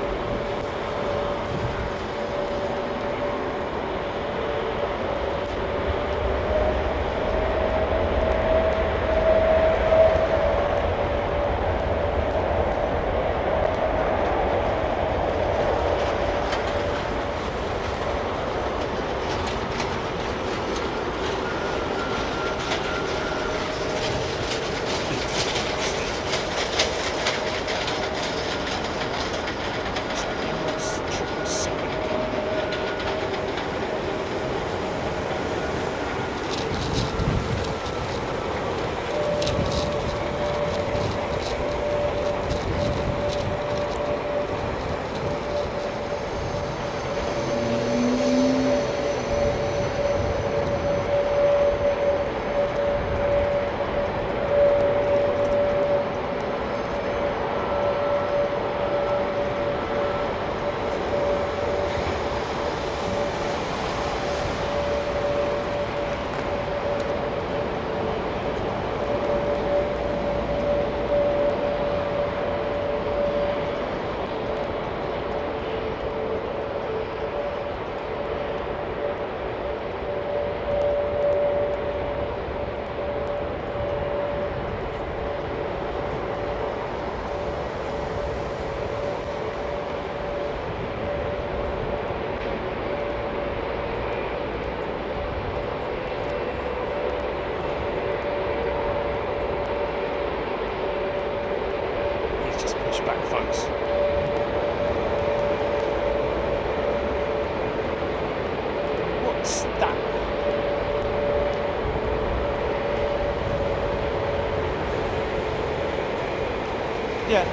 Yeah.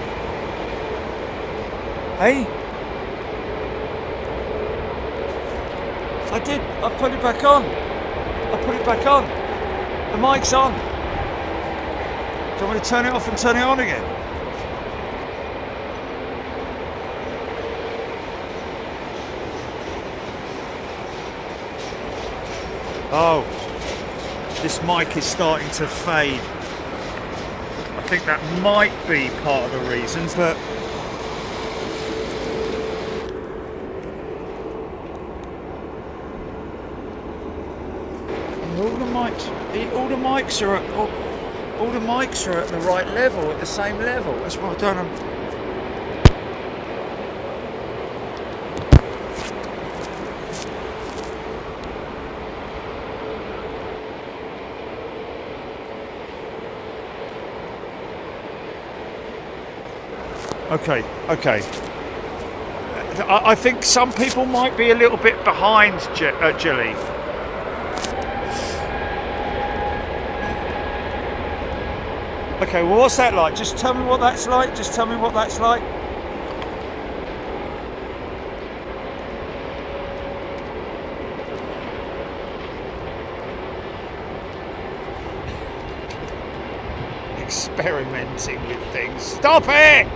Hey? I did. I put it back on. The mic's on. Do you want me to turn it off and turn it on again? Oh, this mic is starting to fade. I think that might be part of the reason, but all the mics are at the right level, at the same level. That's what I've done. Okay. I think some people might be a little bit behind, Jilly. Okay, well, what's that like? Just tell me what that's like. Experimenting with things. Stop it!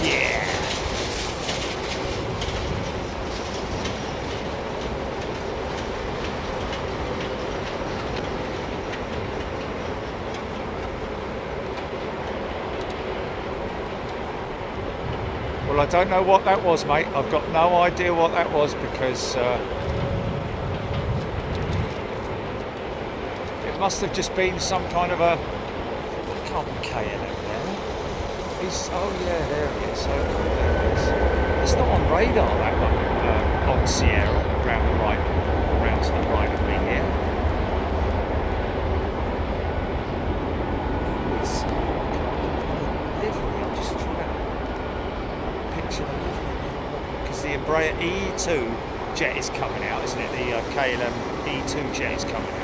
Yeah. Well, I don't know what that was, mate. I've got no idea what that was because it must have just been some kind of a... It can't be KLM there. Oh yeah, there it is. Okay, there it is. It's not on radar, that one, on Sierra, around the right. to the right of me here. It's livery. I'm just trying to picture the livery because the Embraer E2 jet is coming out, isn't it? The KLM E2 jet is coming out.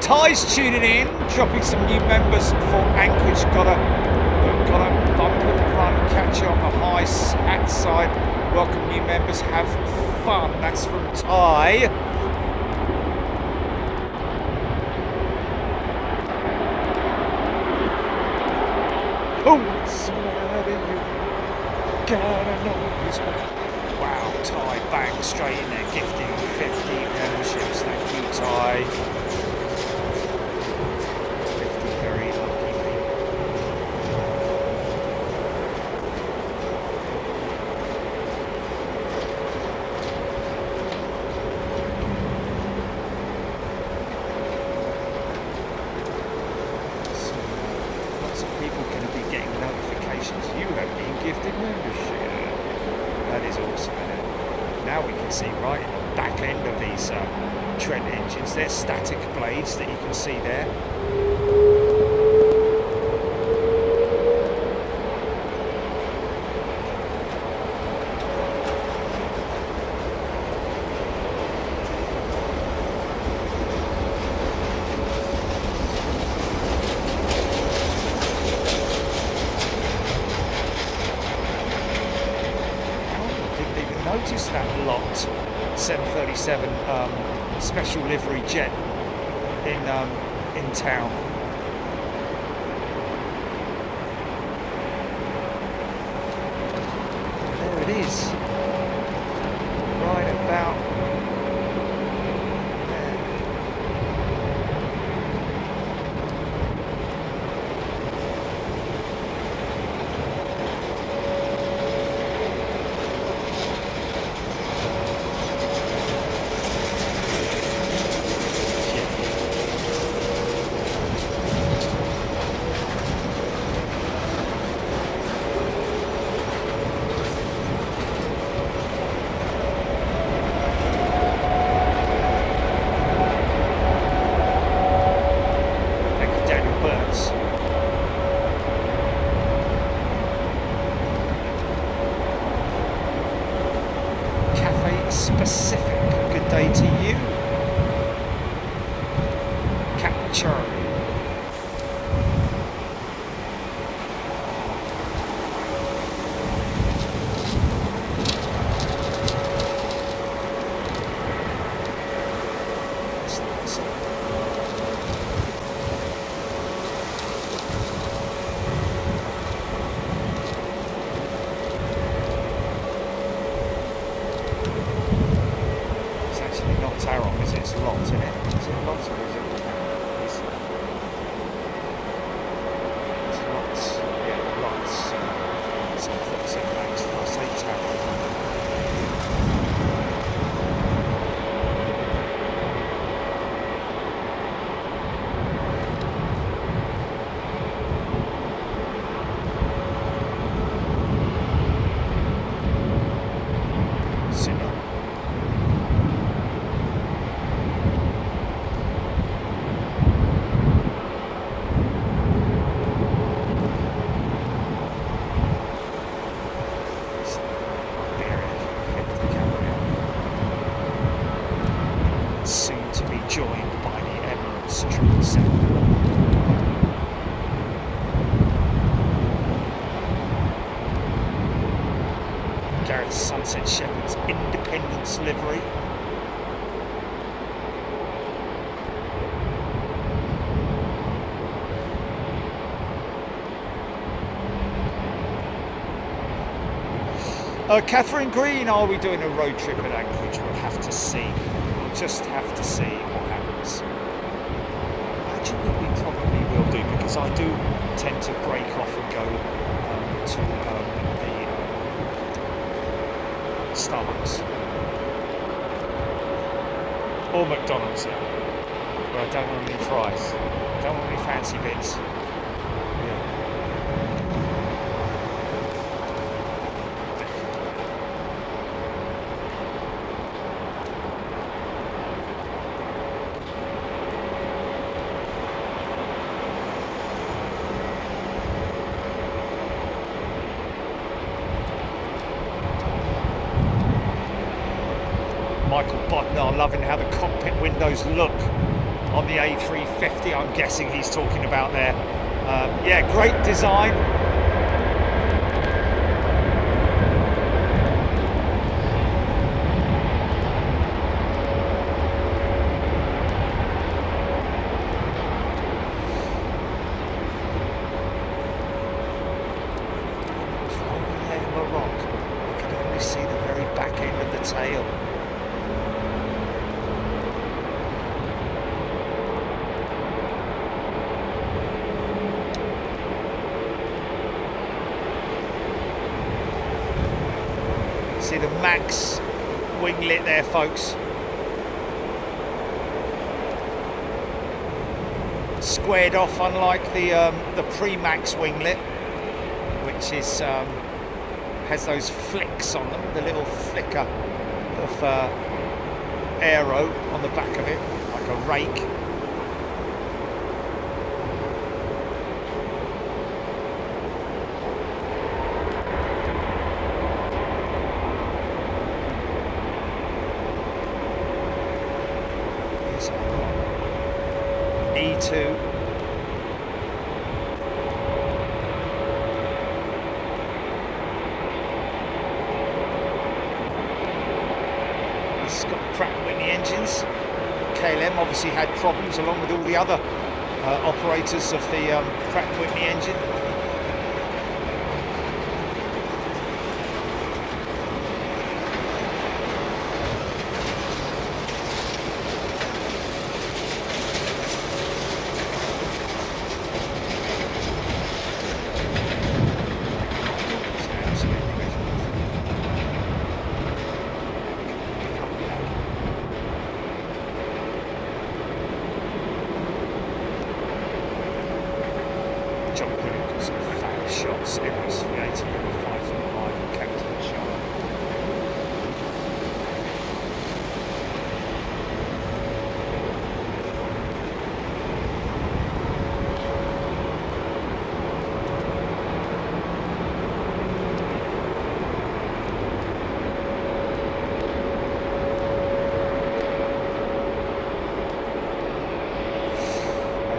Ty's tuning in, dropping some new members for Anchorage. Got a bump and run, catch you on the high hat side. Welcome new members, have fun. That's from Ty. Oh, somebody you gotta know this man. Wow, Ty, bang, straight in there, gifting 50 memberships. Thank you, Ty. They're static blades that you can see there. Oh, didn't even notice that lot 737 special livery jet in town. There it is, right about there. Sunset Shepherd's Independence livery. Catherine Green, are we doing a road trip at Anchorage? We'll have to see. We'll just have to see what happens. Actually, we probably will do, because I do tend to break off and go to the Starbucks. Or McDonald's, yeah. But I don't want any fries. I don't want any fancy bits. Michael Bodnar, loving how the cockpit windows look on the A350. I'm guessing he's talking about there. Yeah, great design. It's rolling there in the rock. You can only see the very back end of the tail. See the max winglet there, folks. Squared off, unlike the pre-max winglet, which is has those flicks on them, the little flicker of aero on the back of it, like a rake. E2. This has got Pratt Whitney engines. KLM obviously had problems along with all the other operators of the Pratt Whitney engine. Shots, Airbus A330, 5 from live and Captain shot.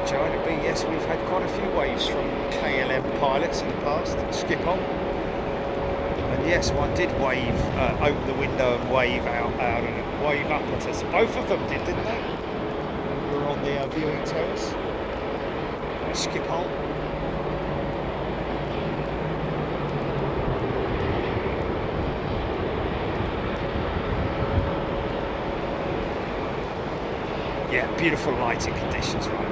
China B, yes, we've had quite a few waves from KLM pilots in the past, skip on. And yes, one did wave, open the window and wave out and wave up at us. Both of them did, didn't they? We were on the viewing terrace. Skip on. Yeah, beautiful lighting conditions right now.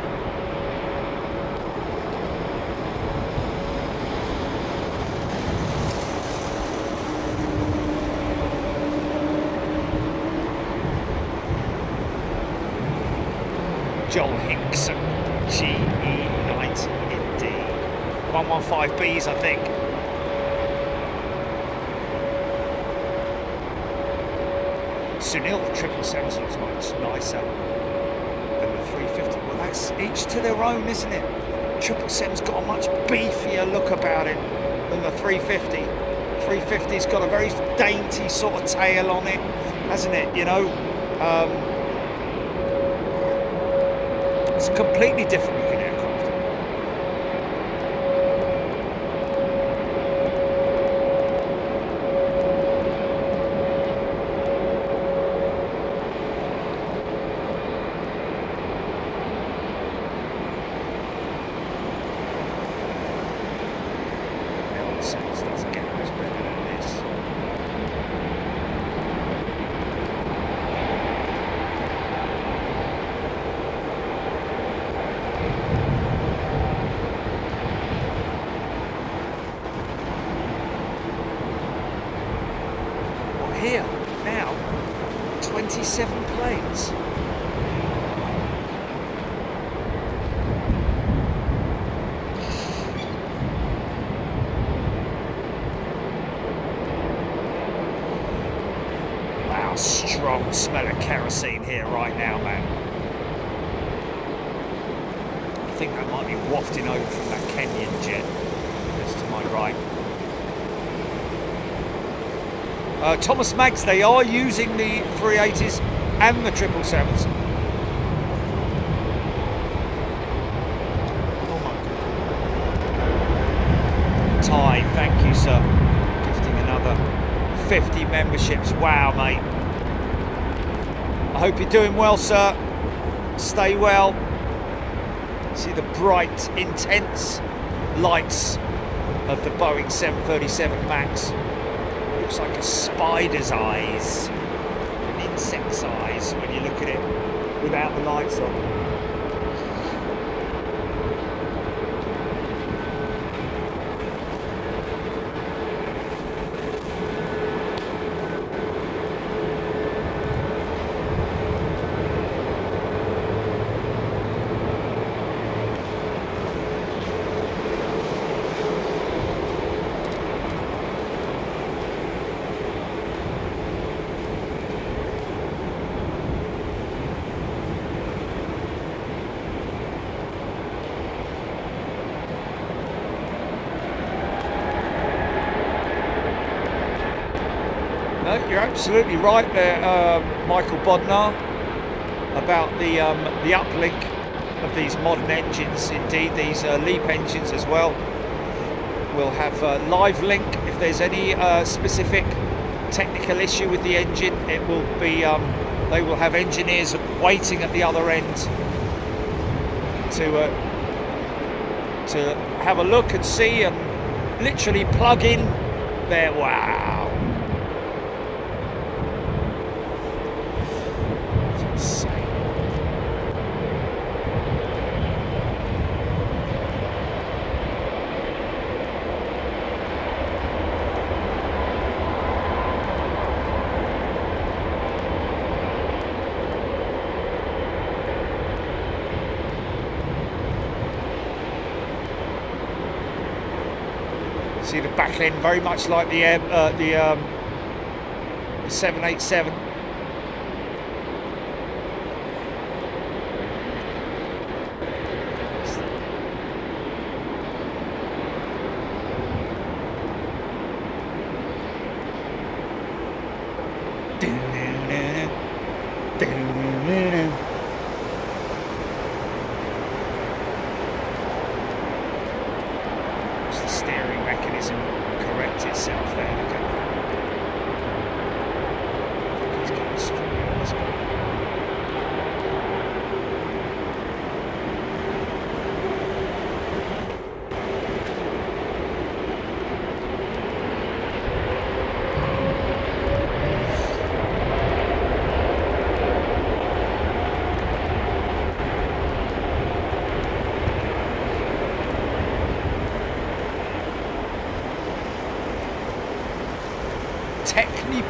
Joel Hinkson, GE90 indeed. 115Bs, I think. Sunil, the 777 looks much nicer than the 350. Well, that's each to their own, isn't it? 777's got a much beefier look about it than the 350. 350's got a very dainty sort of tail on it, hasn't it? You know, it's a completely different looking aircraft. Doesn't get much better than this. 737 planes. Wow, strong smell of kerosene here right now, man. I think that might be wafting over from that Kenyan jet just to my right. Thomas Maggs, they are using the 380s and the 777s. Oh my God. Ty, thank you, sir. Gifting another 50 memberships. Wow, mate. I hope you're doing well, sir. Stay well. See the bright, intense lights of the Boeing 737 MAX. Looks like a spider's eyes, an insect's eyes when you look at it without the lights on. You're absolutely right there, Michael Bodnar, about the uplink of these modern engines. Indeed, these LEAP engines as well will have live link. If there's any specific technical issue with the engine, it will be they will have engineers waiting at the other end to have a look and see and literally plug in there. Wow. See the back end very much like the 787.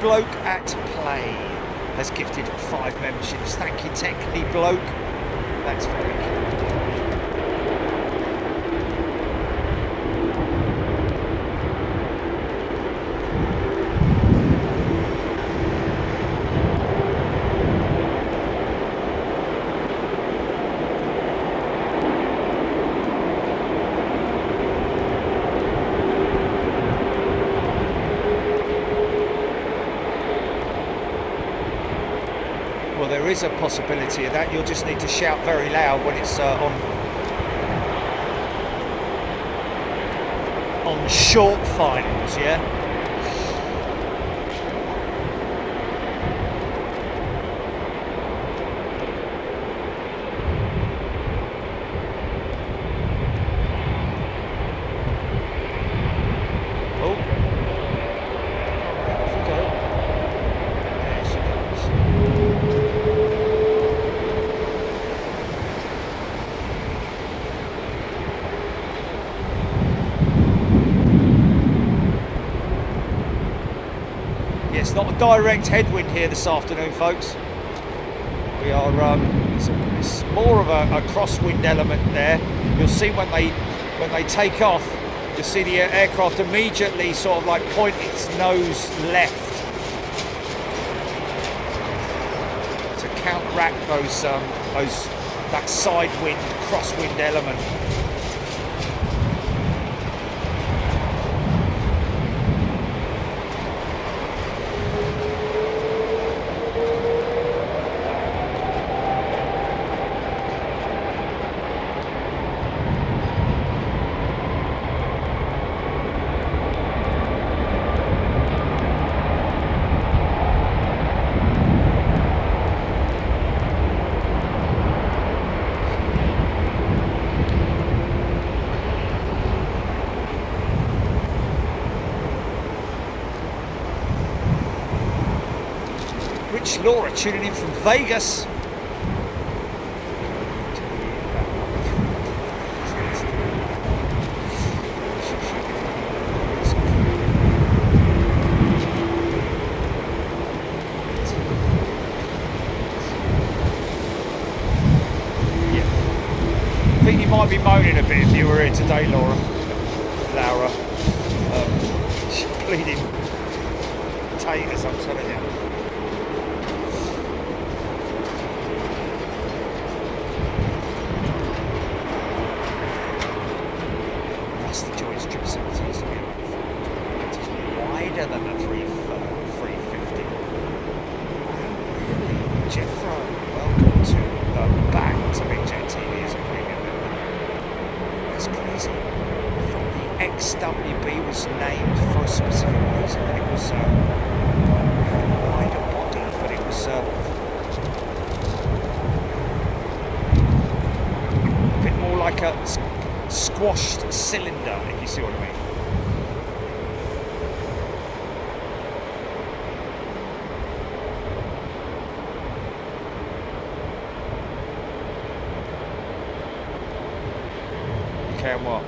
Bloke at Play has gifted 5 memberships. Thank you, Technically Bloke. That's very cool. There is a possibility of that. You'll just need to shout very loud when it's on short finals, yeah? Not a direct headwind here this afternoon, folks. We are, it's more of a crosswind element there. You'll see when they take off, you'll see the aircraft immediately sort of like point its nose left to counteract that side wind, crosswind element. Laura tuning in from Vegas. Yeah. I think you might be moaning a bit if you were here today, Laura. Bleeding taters, I'm telling you. Than the 350. Heathrow, welcome to back to Big Jet TV as a premium member. That's crazy. I thought the XWB was named for a specific reason, and it was a wider body, but it was a bit more like a squashed cylinder, if you see what I mean. And what?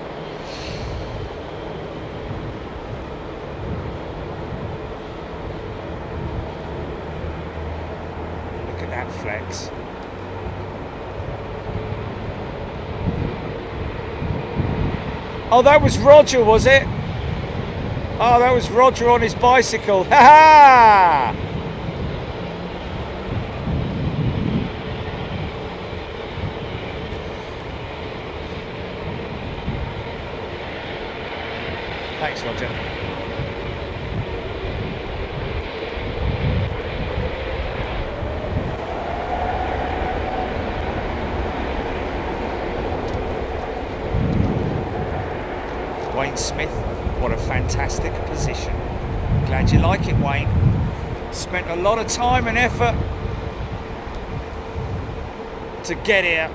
Look at that flex. Oh, that was Roger, was it? Oh, that was Roger on his bicycle. Ha ha! Thanks, Roger. Wayne Smith, what a fantastic position. Glad you like it, Wayne. Spent a lot of time and effort to get here.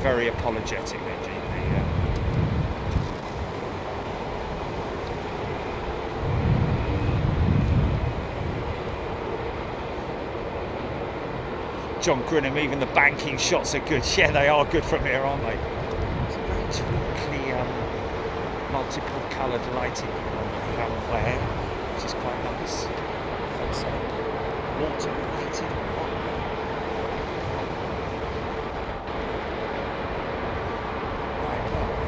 Very apologetic there, GP. John Grinham, even the banking shots are good. Yeah, they are good from here, aren't they? It's a very twinkly, multiple coloured lighting on the runway, which is quite nice. It's water lighting.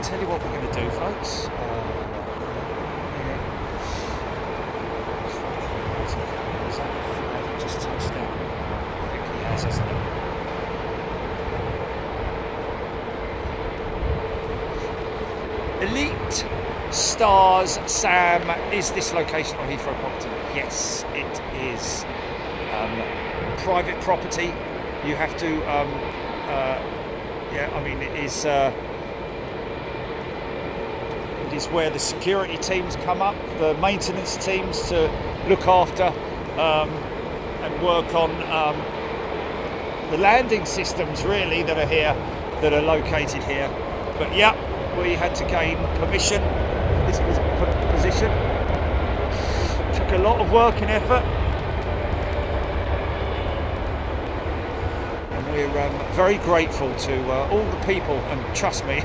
Tell you what we're going to do, folks. Just touched down. I think he has, hasn't he? Elite Stars, Sam, is this location on Heathrow property? Yes, it is. Private property. You have to, yeah, I mean, it is where the security teams come up, the maintenance teams to look after and work on the landing systems really that are here, that are located here. But yeah, we had to gain permission for this position. take a lot of work and effort. And we're very grateful to all the people, and trust me,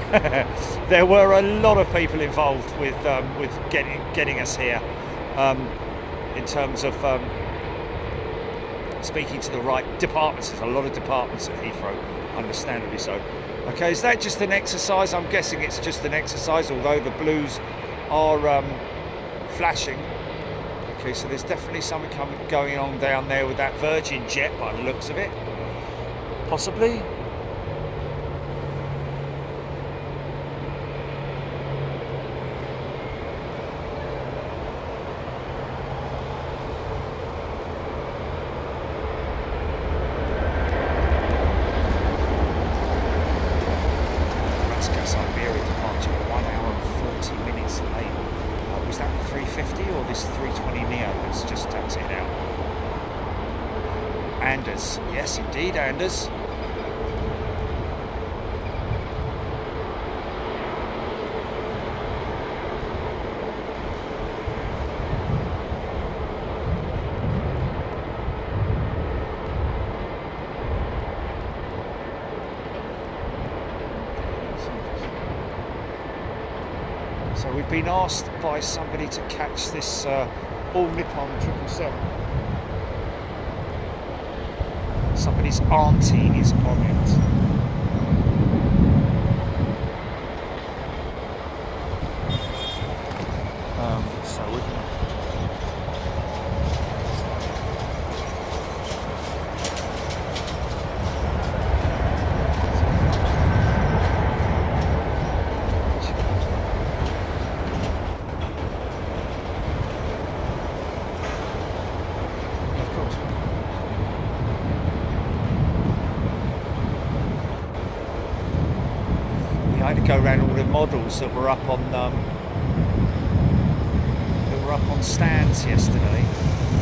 there were a lot of people involved with getting us here, in terms of speaking to the right departments. There's a lot of departments at Heathrow, understandably so. Okay, is that just an exercise? I'm guessing it's just an exercise, although the blues are flashing. Okay, so there's definitely something going on down there with that Virgin jet by the looks of it. Possibly. Iberia departure 1 hour and 40 minutes late. Was that the 350 or this 320 Neo that's just taxied out? Anders, yes indeed, Anders. So we've been asked by somebody to catch this all Nippon 777. Somebody's auntie is on it. So we can. I had to go around all the models that were up on stands yesterday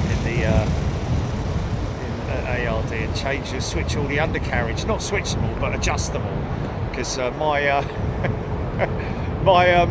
in the in ARD and change the switch all the undercarriage, not switch them all but adjust them all, because my my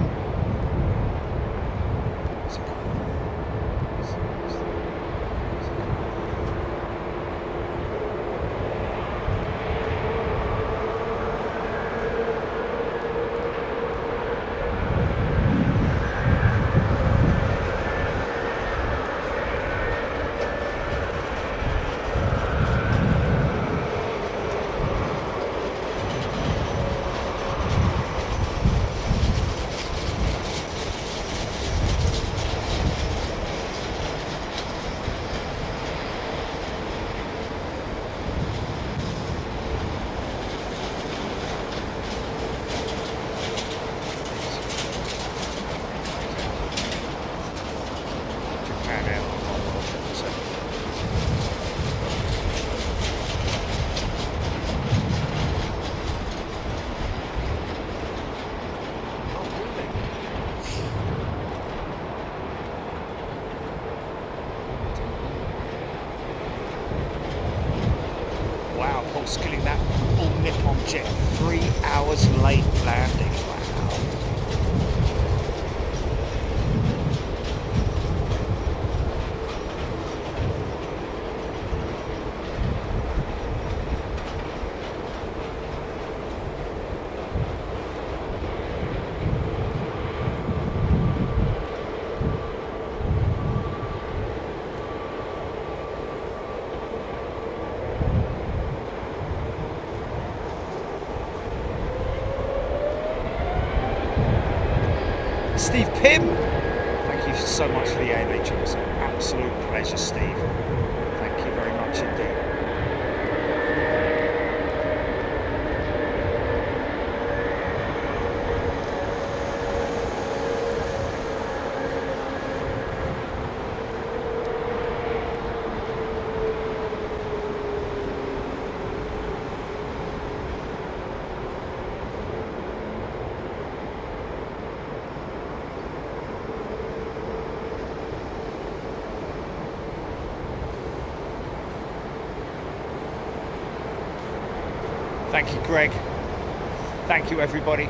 skilling that all Nippon jet 3 hours late landing. Wow. Steve Pym, thank you so much for the AVIATION. It's an absolute pleasure, Steve. Thank you very much indeed. Thank you, Greg. Thank you, everybody.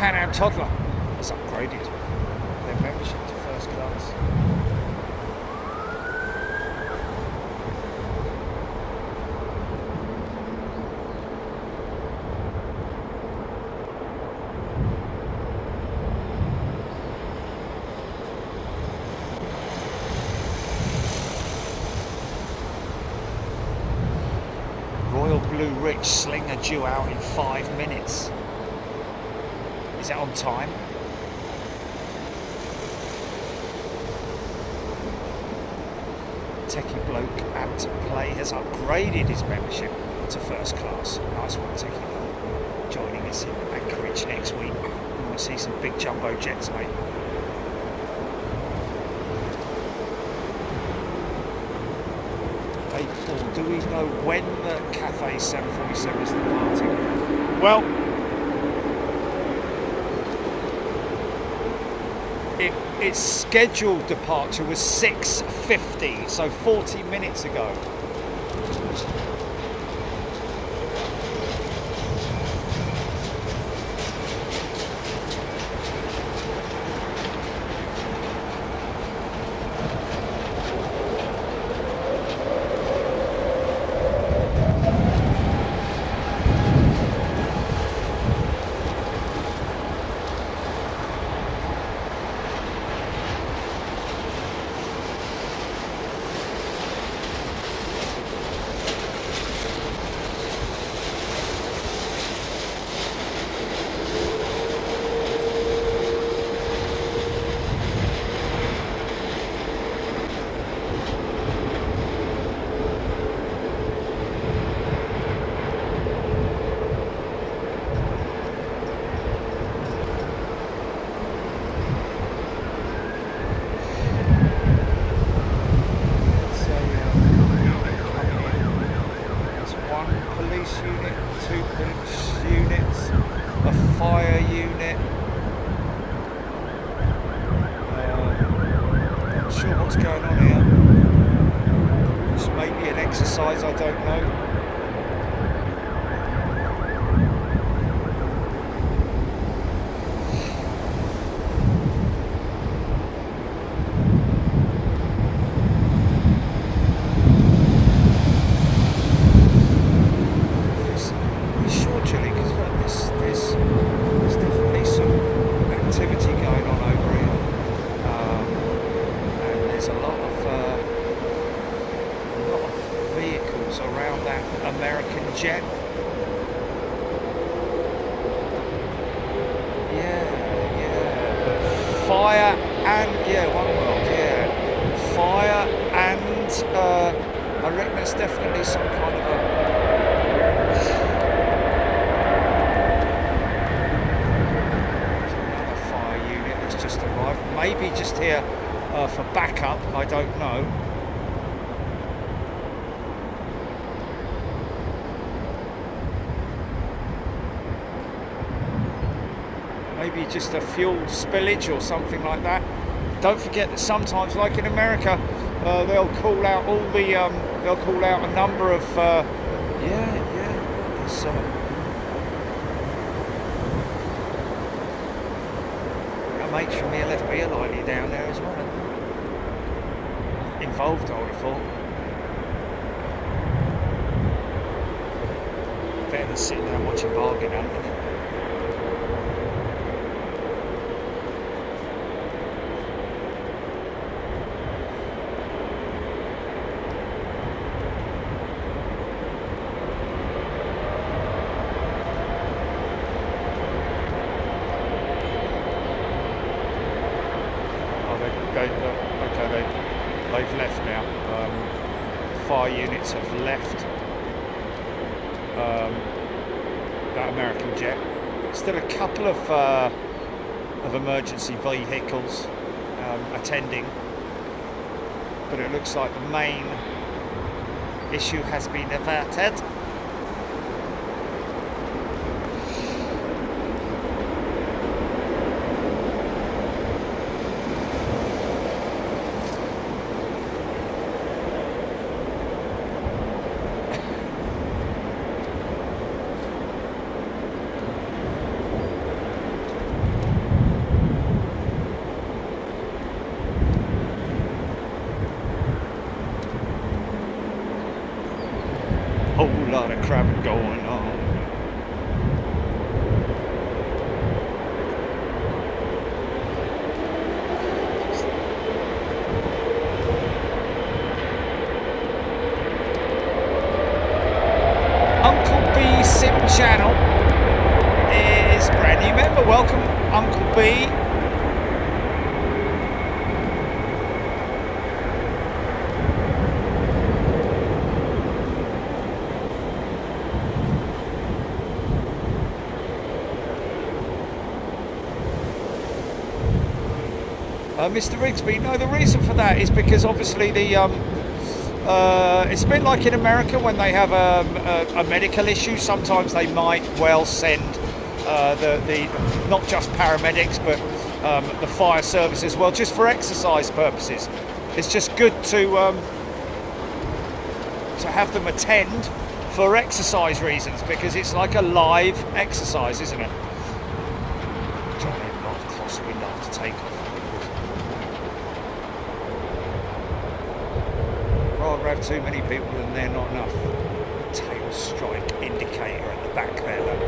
Pan Am Toddler has upgraded their membership to first class. Royal Blue Rich Slinger due out in 5 minutes. Is that on time? Techie Bloke at Play has upgraded his membership to first class. Nice one, Techie Bloke. Joining us in Anchorage next week. We want to see some big jumbo jets, mate. Do we know when the Cathay 747 is departing? Well, its scheduled departure was 6:50, so 40 minutes ago. I don't know. Sure, Chile, because there's definitely some activity going on over here, and there's a lot of vehicles around that American jet. Fire and One World, fire and I reckon there's definitely some kind of another fire unit that's just arrived. Maybe just here for backup. I don't know. Maybe just a fuel spillage or something like that. Don't forget that sometimes, like in America, they'll call out all the they'll call out a number of there's our mates from here left beer lightly down there as well, involved, I would have thought. Better than sitting there watching bargain hunt, isn't it? They've left now. Fire units have left that American jet. Still a couple of emergency vehicles attending, but it looks like the main issue has been averted. traffic going on. Uncle B Sim Channel is brand new member. Welcome, Uncle B. Mr. Rigsby, no, the reason for that is because obviously the it's a bit like in America when they have a medical issue. Sometimes they might well send the not just paramedics but the fire service as well, just for exercise purposes. It's just good to have them attend for exercise reasons, because it's like a live exercise, isn't it? Giant lot of crosswind after takeoff. Rather have too many people than they're not enough. Tail strike indicator at the back there, look.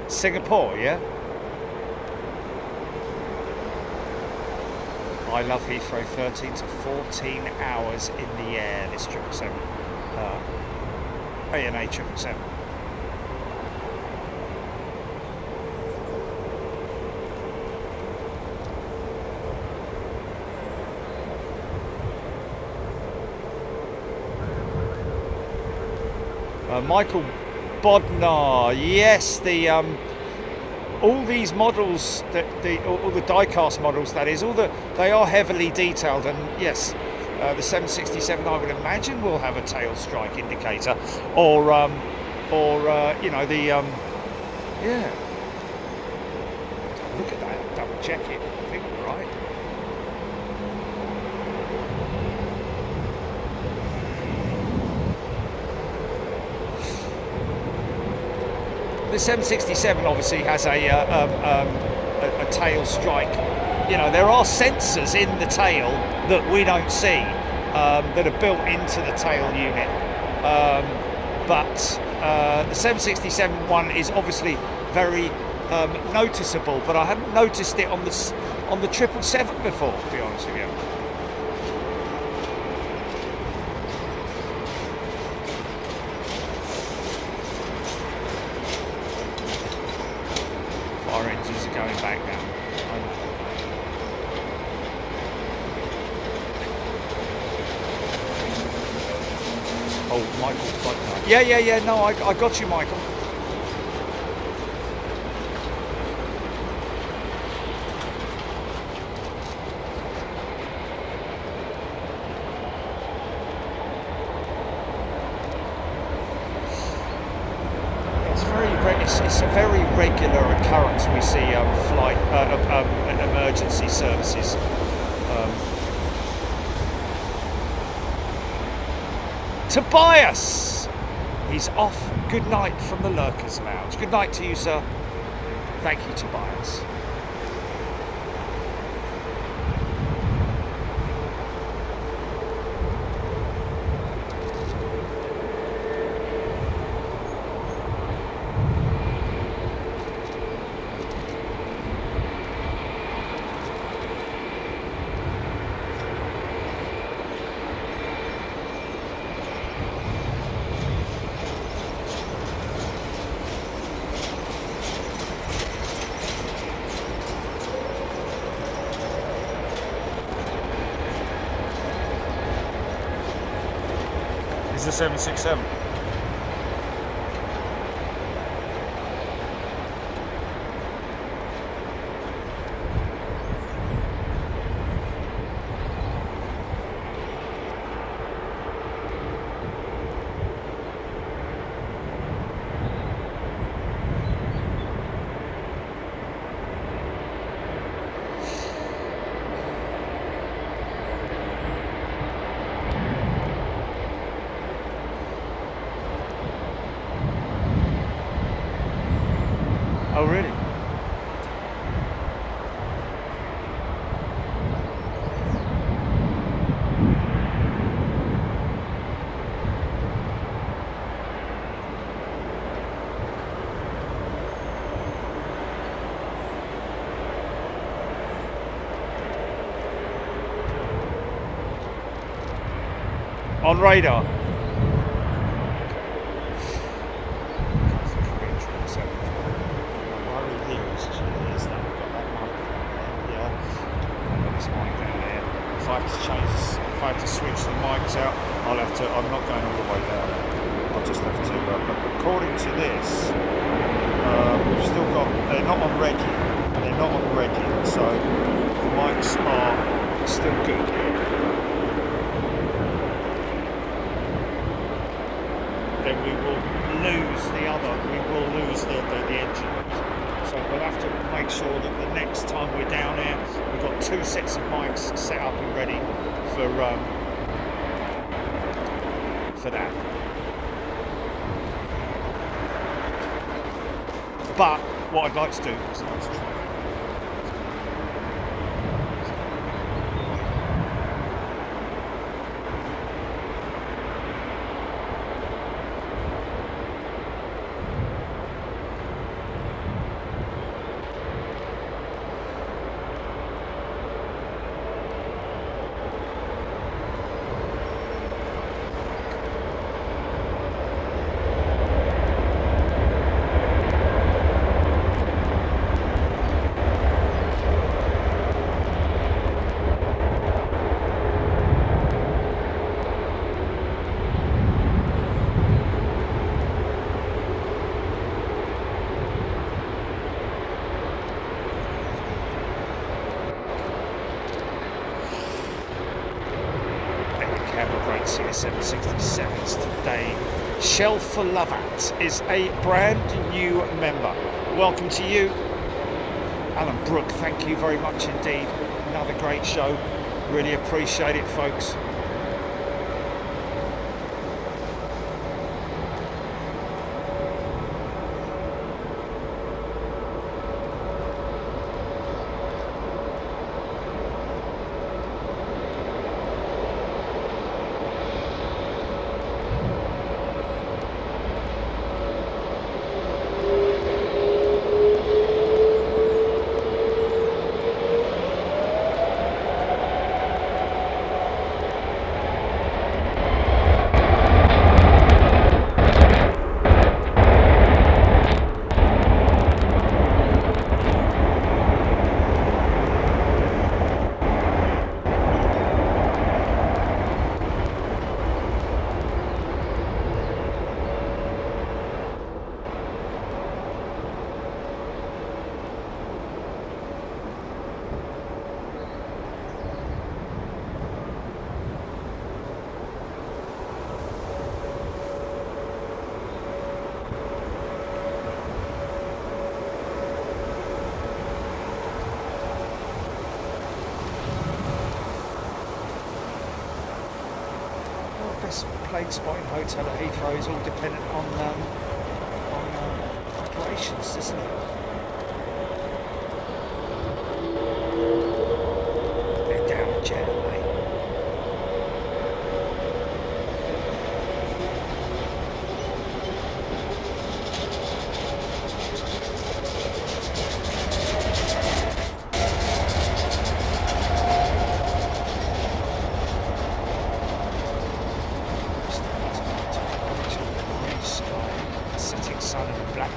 Singapore, yeah? I love Heathrow. 13 to 14 hours in the air, this 777. ANA 777. Michael Bodnar, yes, the all these models, all the die-cast models, that is, they are heavily detailed, and yes, the 767 I would imagine will have a tail strike indicator, or you know, the yeah. Look at that, double check it. I think we're right. The 767 obviously has a tail strike. You know, there are sensors in the tail that we don't see, that are built into the tail unit. But the 767 one is obviously very noticeable, but I haven't noticed it on the 777 before, to be honest with you. Going back now. Oh, Michael. Yeah. No, I got you, Michael. It's a very regular occurrence. We see flight emergency services. Tobias, he's off. Good night from the Lurkers Lounge. Good night to you, sir. Thank you, Tobias. Is the 767. Oh, really? On radar. If I have to switch the mics out, I'll have to. I'm not going all the way down. I'll just have to. But according to this, we've still got. They're not on red yet. They're not on red yet, so the mics are still good. Then we will lose the other. We will lose the engine. So we'll have to make sure that the next time we're down here, we've got 2 sets of mics set up and ready for that. But what I'd like to do is I'd like to try. CS767s today. Shell for Lovat is a brand new member. Welcome to you, Alan Brook. Thank you very much indeed. Another great show. Really appreciate it, folks. Planespotting hotel at Heathrow is all dependent on operations, isn't it? They're down a jet, aren't they?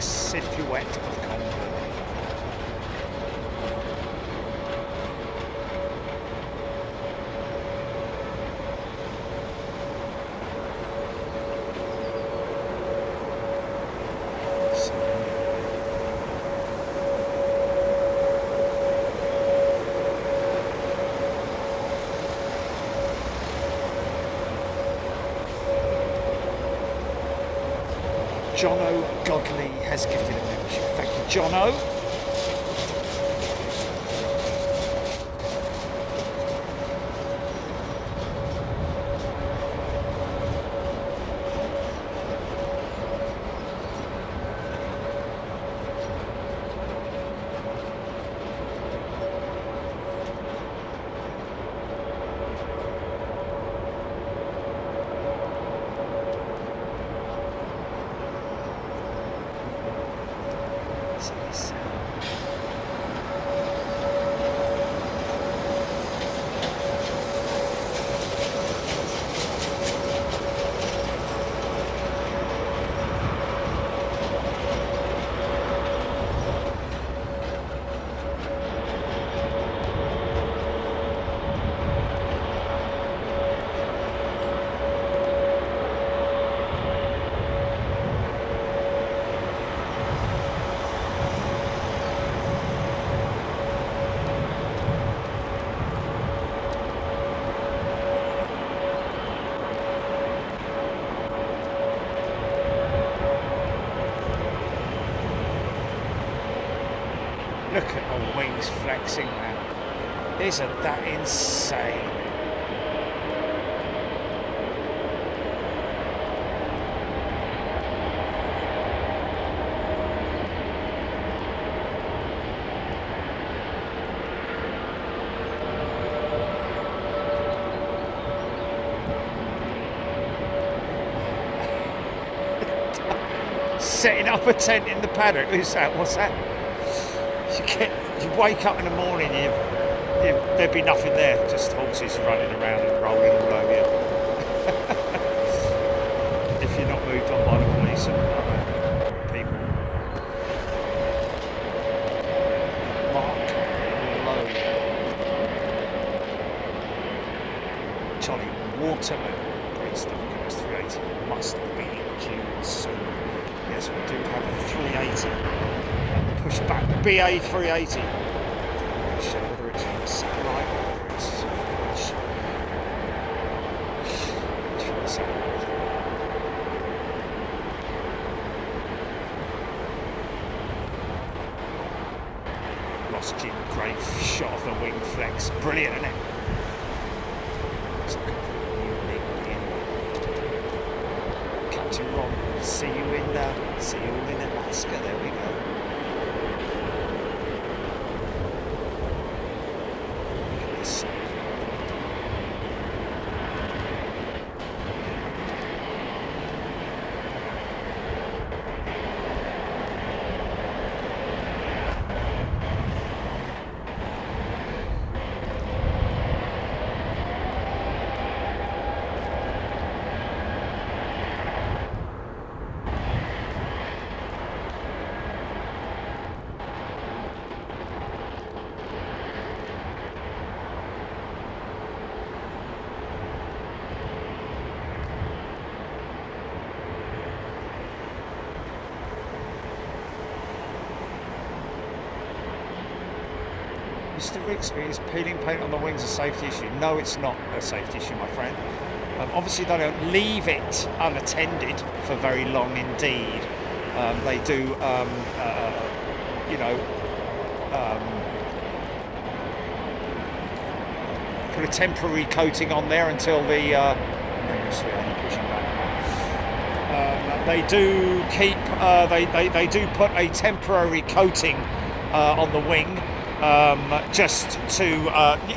Silhouette of Concord. Jono Godley has gifted a membership. Thank you, Jono. Look at the wings flexing, man. Isn't that insane? Setting up a tent in the paddock. Who's that? What's that? You wake up in the morning, there'd be nothing there, just horses running around and rolling all over you. If you're not moved on by the police and other people. Mark Lowe. Charlie Waterman. Great stuff, guys. 380 must be due soon. Yes, we do have a 380. Push back BA 380. Whether it's from the satellite or it's from the satellite. Lost Jim Grave shot of the wing flex. Brilliant, isn't it? Looks like a unique in. Captain Ron, see you in Alaska. There we go. Mr. Rigsby, is peeling paint on the wings a safety issue? No, it's not a safety issue, my friend. Obviously, they don't leave it unattended for very long indeed. They do, you know, put a temporary coating on there until the... they do keep, they do put a temporary coating on the wing. Just to,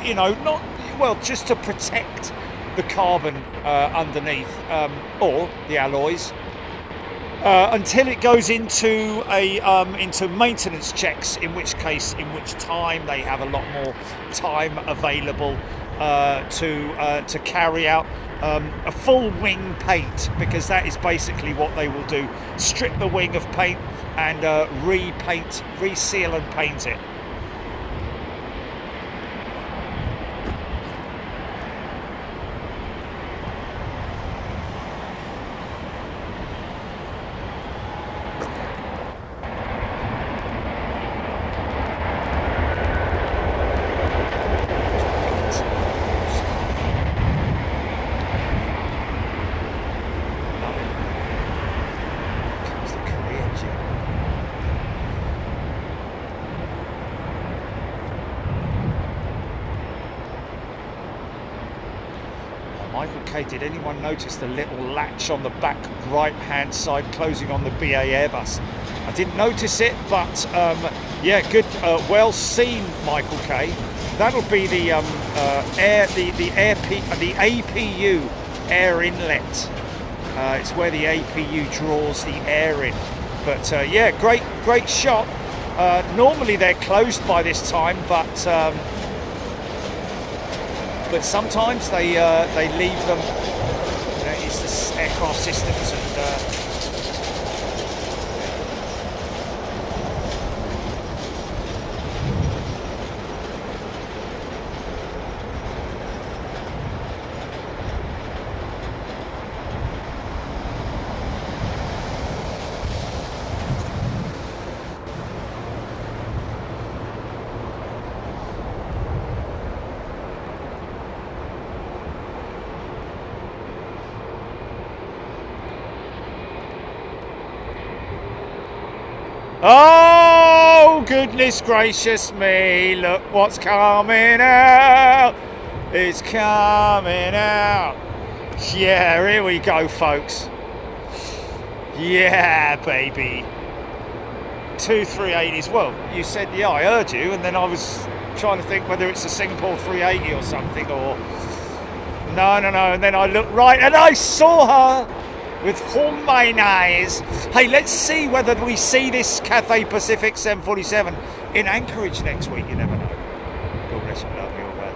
you know, not, well, just to protect the carbon underneath, or the alloys, until it goes into into maintenance checks, in which time they have a lot more time available to carry out a full wing paint, because that is basically what they will do: strip the wing of paint and repaint, reseal and paint it. Michael K, did anyone notice the little latch on the back right-hand side closing on the BA Airbus? I didn't notice it, but yeah, good, well seen, Michael K. That'll be the APU air inlet. It's where the APU draws the air in. But yeah, great shot. Normally they're closed by this time, but sometimes they leave them. It's the aircraft systems and. Oh, goodness gracious me, look what's coming out. It's coming out. Yeah, here we go, folks. Yeah, baby. 2 380s. Well, you said, yeah, I heard you, and then I was trying to think whether it's a Singapore 380 or something, or... No, and then I looked right, and I saw her! With all my eyes. Hey, let's see whether we see this Cathay Pacific 747 in Anchorage next week. You never know. God bless you, love me all right.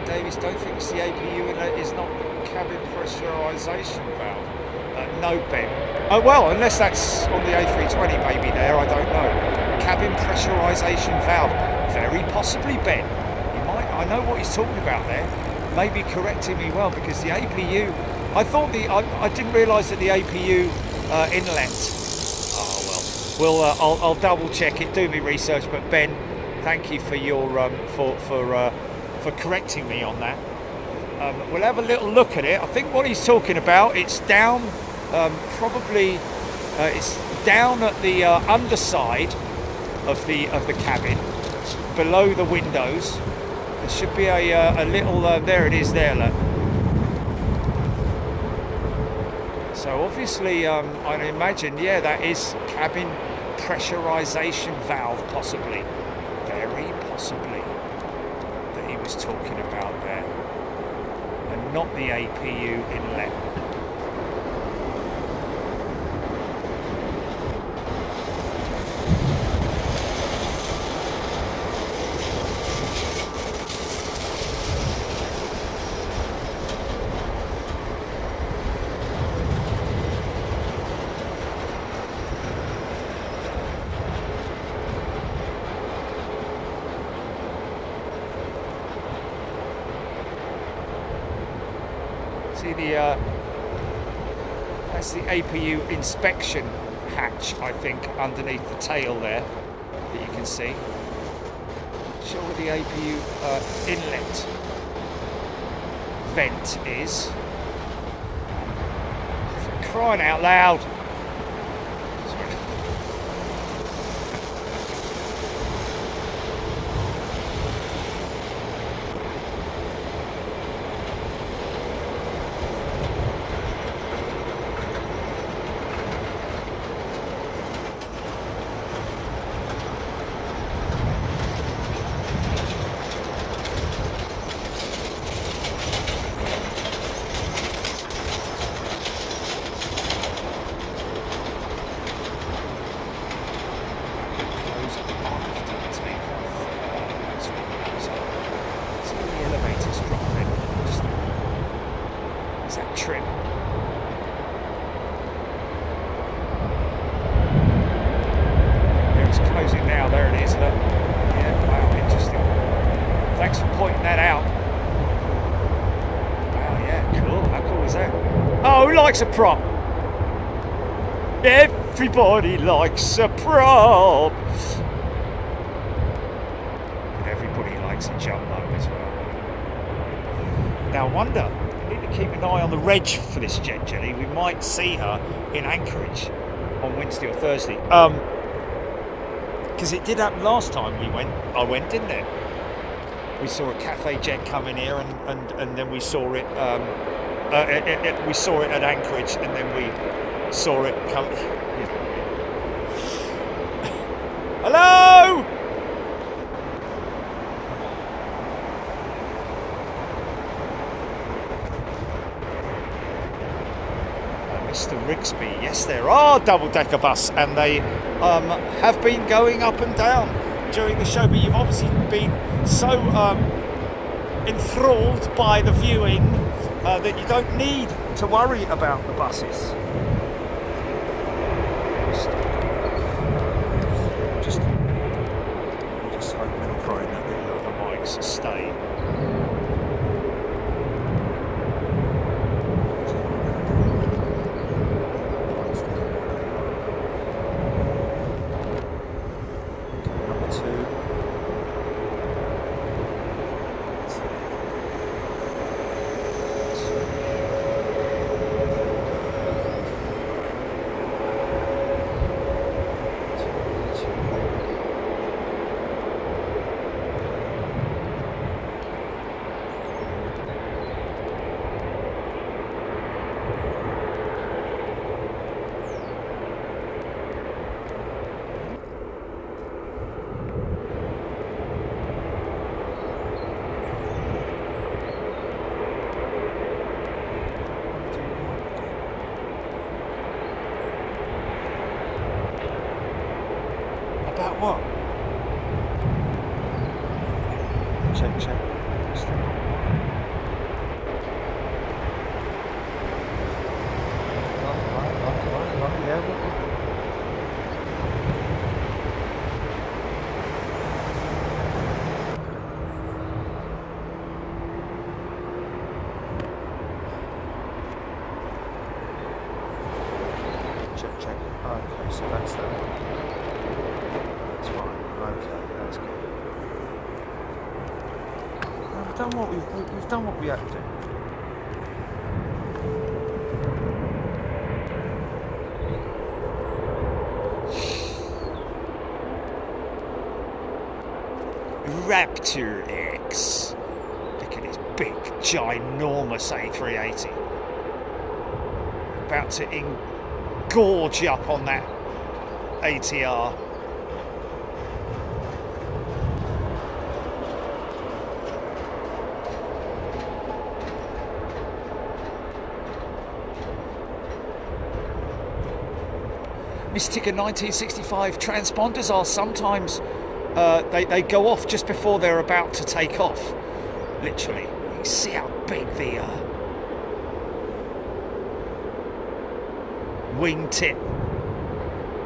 Davis, don't think it's the APU and it is not the cabin pressurisation valve. No, Ben. Oh, well, unless that's on the A330 maybe there, I don't know. Cabin pressurisation valve. Very possibly, Ben. You might, I know what he's talking about there. Maybe correcting me well, because the APU, I thought I didn't realise that the APU inlet. Oh, well, I'll double check it, do me research, but Ben, thank you for your, for correcting me on that. We'll have a little look at it. I think what he's talking about, it's down, probably it's down at the underside of the cabin, below the windows. There should be a little. There it is. There, look. So obviously, I imagine, yeah, that is cabin pressurization valve, possibly, very possibly. Was talking about there, and not the APU inlet. That's the APU inspection hatch, I think, underneath the tail there, that you can see. Not sure where the APU inlet vent is. For crying out loud! Likes a prop. Everybody likes a prop. Everybody likes a jumbo as well. Now I wonder, I need to keep an eye on the reg for this jet, Jenny. We might see her in Anchorage on Wednesday or Thursday. Because it did happen last time I went, didn't it? We saw a cafe jet come in here, and then we saw it. We saw it at Anchorage, and then we saw it come. Hello. Mr. Rigsby, yes, there are double-decker bus, and they have been going up and down during the show, but you've obviously been so enthralled by the viewing that you don't need to worry about the buses. Just hoping and praying that the mics stay. What? Check. Right, yeah. Check. Okay, so that's that. That's fine. Okay, that's good. We've done what we had to do. Raptor X. Look at this big, ginormous A330. About to engorge up on that ATR. Mystica 1965 transponders are sometimes they go off just before they're about to take off. Literally, you can see how big the wingtip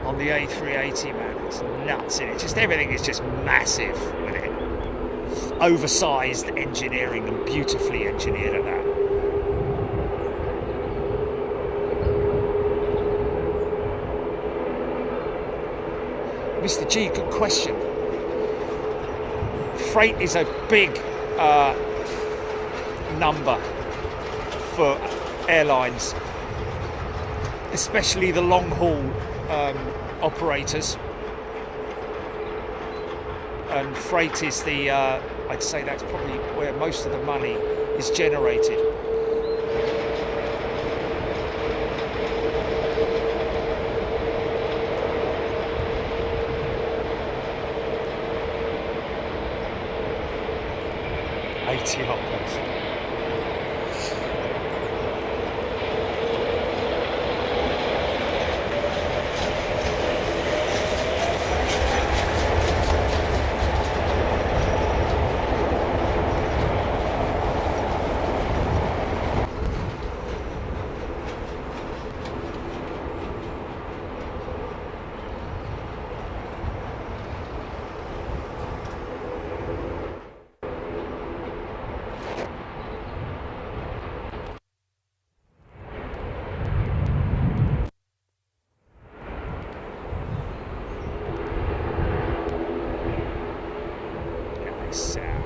on the A380, man. It's nuts, isn't it? Just everything is just massive with it. Oversized engineering and beautifully engineered at that. Mr. G, good question. Freight is a big number for airlines, especially the long haul operators. And freight is the, I'd say that's probably where most of the money is generated. ATR person. nice sound.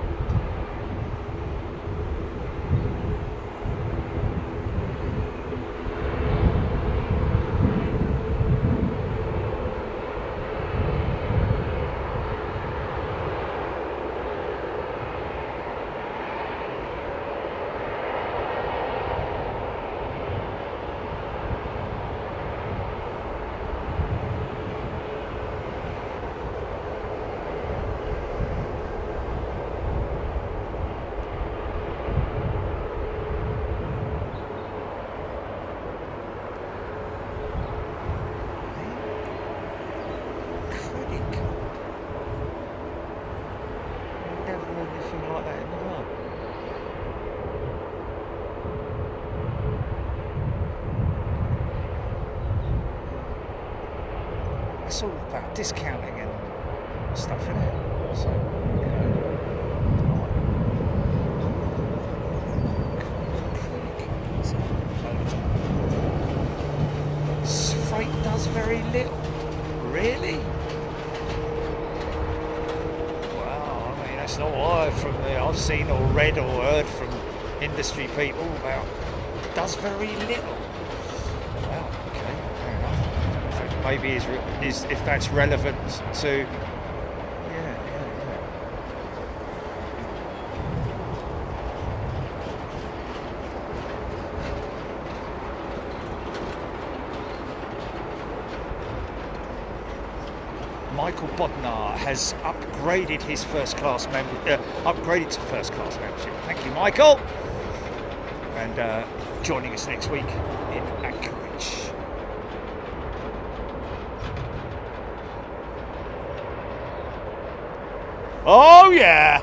It's all about discounting and stuff, isn't it? So, freight does very little. Really? Wow, I mean, that's not what I've seen or read or heard from industry people about. It does very little. Wow, okay, fair enough. Maybe is if that's relevant to. Michael Bodnar has upgraded his first class upgraded to first class membership. Thank you, Michael. And joining us next week in Anchorage. Oh yeah.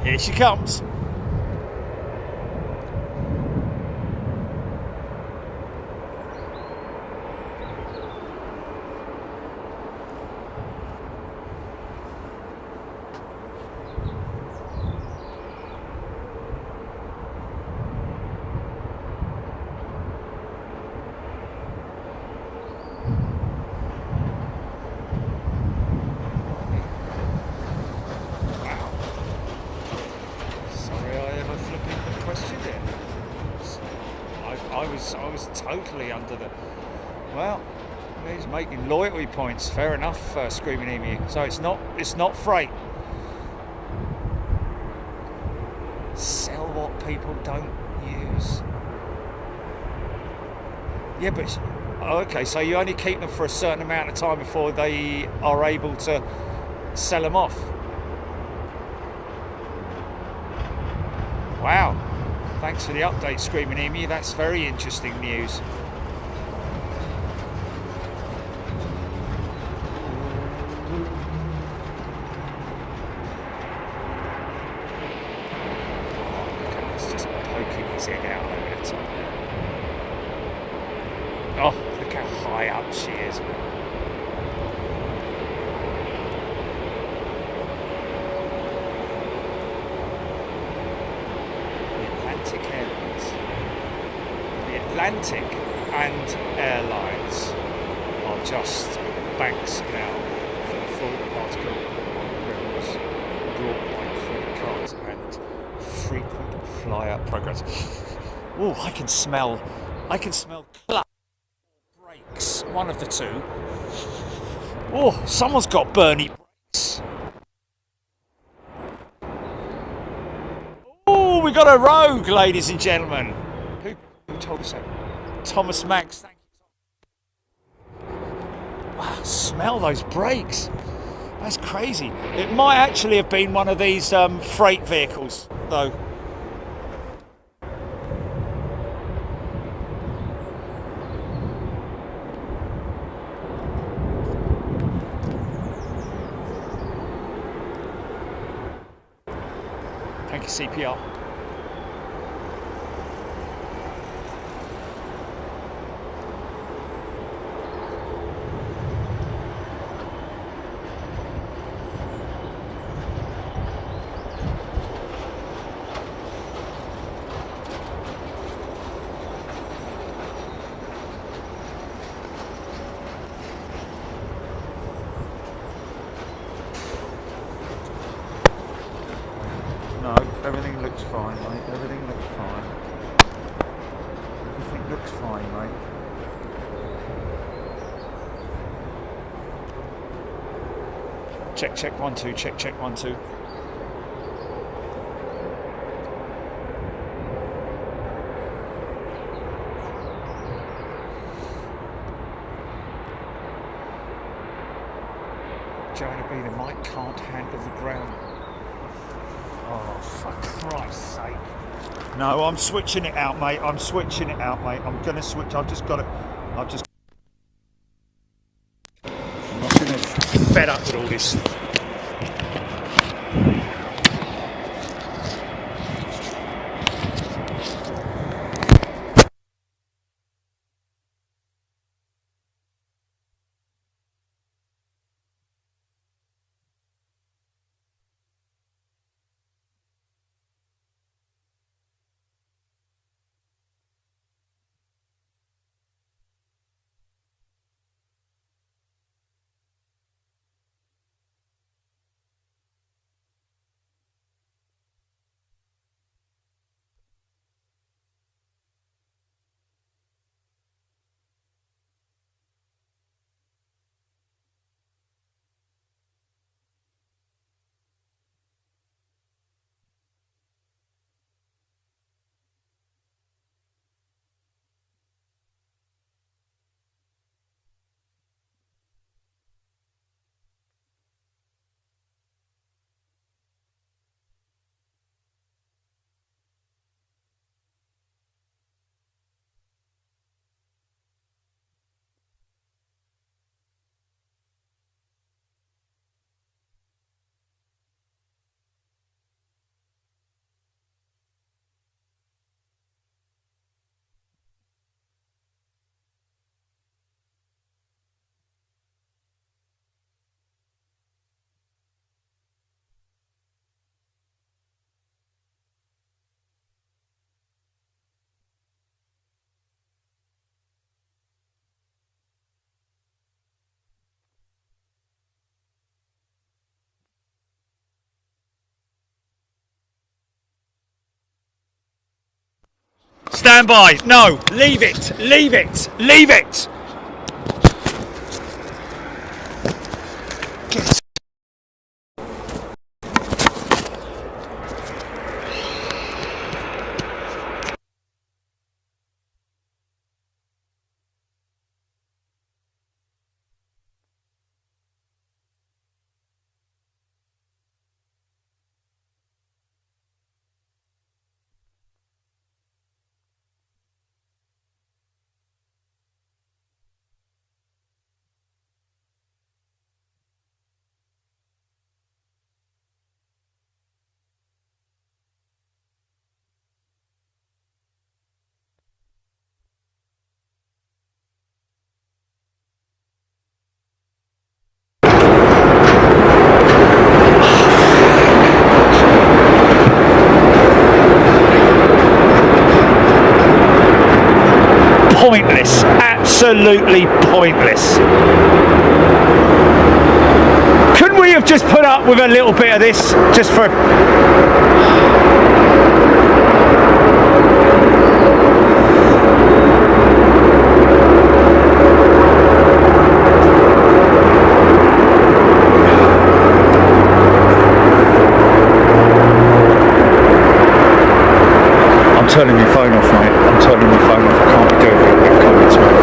Here she comes. I was totally under the. Well, he's making loyalty points. Fair enough, Screaming Emu. So it's not freight. Sell what people don't use. Yeah, but okay. So you only keep them for a certain amount of time before they are able to sell them off. Wow. Thanks for the update, Screaming Emu. That's very interesting news. It's just poking his head out over the top there. Oh, look how high up she is, man. Atlantic and Airlines are just banks now for the full article on revenues brought by credit cards and frequent flyer programs. Oh, I can smell clutch brakes. One of the two. Oh, someone's got Bernie brakes. Oh, we got a rogue, ladies and gentlemen. Who told us that? Thomas Max. Thank you, Wow, smell those brakes. That's crazy. It might actually have been one of these freight vehicles, though. Thank you, CPR. No, everything looks fine, mate. Everything looks fine. Everything looks fine, mate. Check, check, 1, 2, check, check, 1, 2. Joanna B, the mic can't handle the ground. Oh, for Christ's sake. No, I'm switching it out, mate. I'm switching it out, mate. I'm going to switch. I'm not going to fed up with all this. Stand by. No, leave it. Leave it. Leave it. Get. Pointless, absolutely pointless. Couldn't we have just put up with a little bit of this just for... I'm turning my phone off, mate. I'm turning my phone off. I can't be doing it with comments, mate.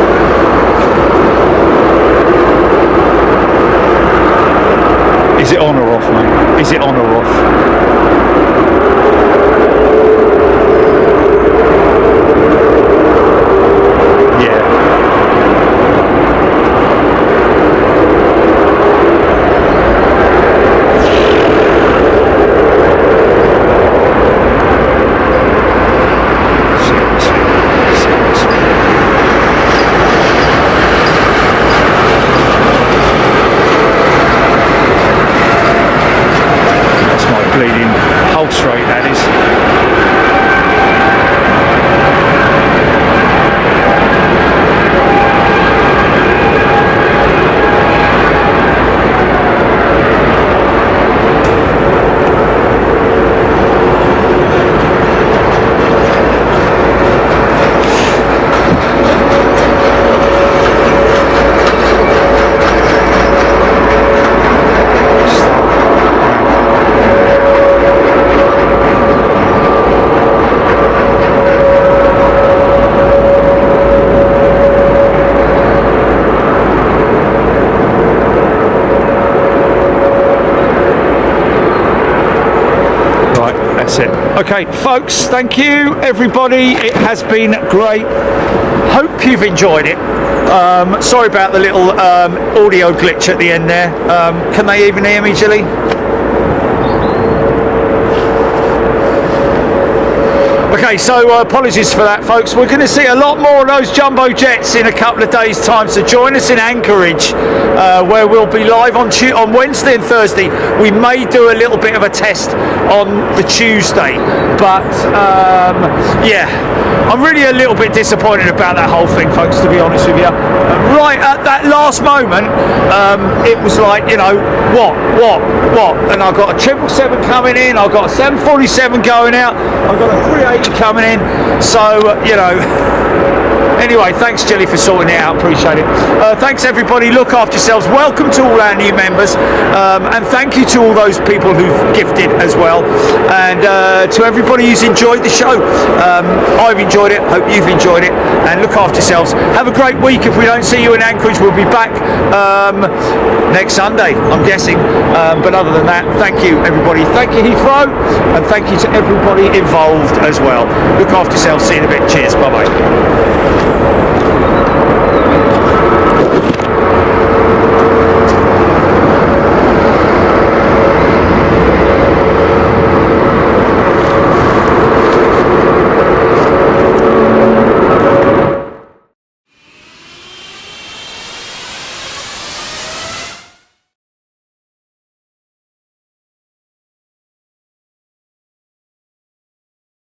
Is it on or off? Okay, folks, thank you, everybody. It has been great. Hope you've enjoyed it. Sorry about the little audio glitch at the end there. Can they even hear me, Jilly? Okay, so apologies for that, folks. We're going to see a lot more of those jumbo jets in a couple of days' time. So join us in Anchorage, where we'll be live on Wednesday and Thursday. We may do a little bit of a test on the Tuesday, but yeah, I'm really a little bit disappointed about that whole thing, folks, to be honest with you. Right at that last moment, it was like, you know, what? And I've got a 777 coming in, I've got a 747 going out, I've got a 380 coming in, so you know. Anyway, thanks, Jilly, for sorting it out. Appreciate it. Thanks, everybody. Look after yourselves. Welcome to all our new members, and thank you to all those people who've gifted as well, and to everybody who's enjoyed the show. I've enjoyed it. Hope you've enjoyed it. And look after yourselves. Have a great week. If we don't see you in Anchorage, we'll be back next Sunday, I'm guessing. But other than that, thank you, everybody. Thank you, Heathrow, and thank you to everybody involved as well. Look after yourselves. See you in a bit. Cheers. Bye bye.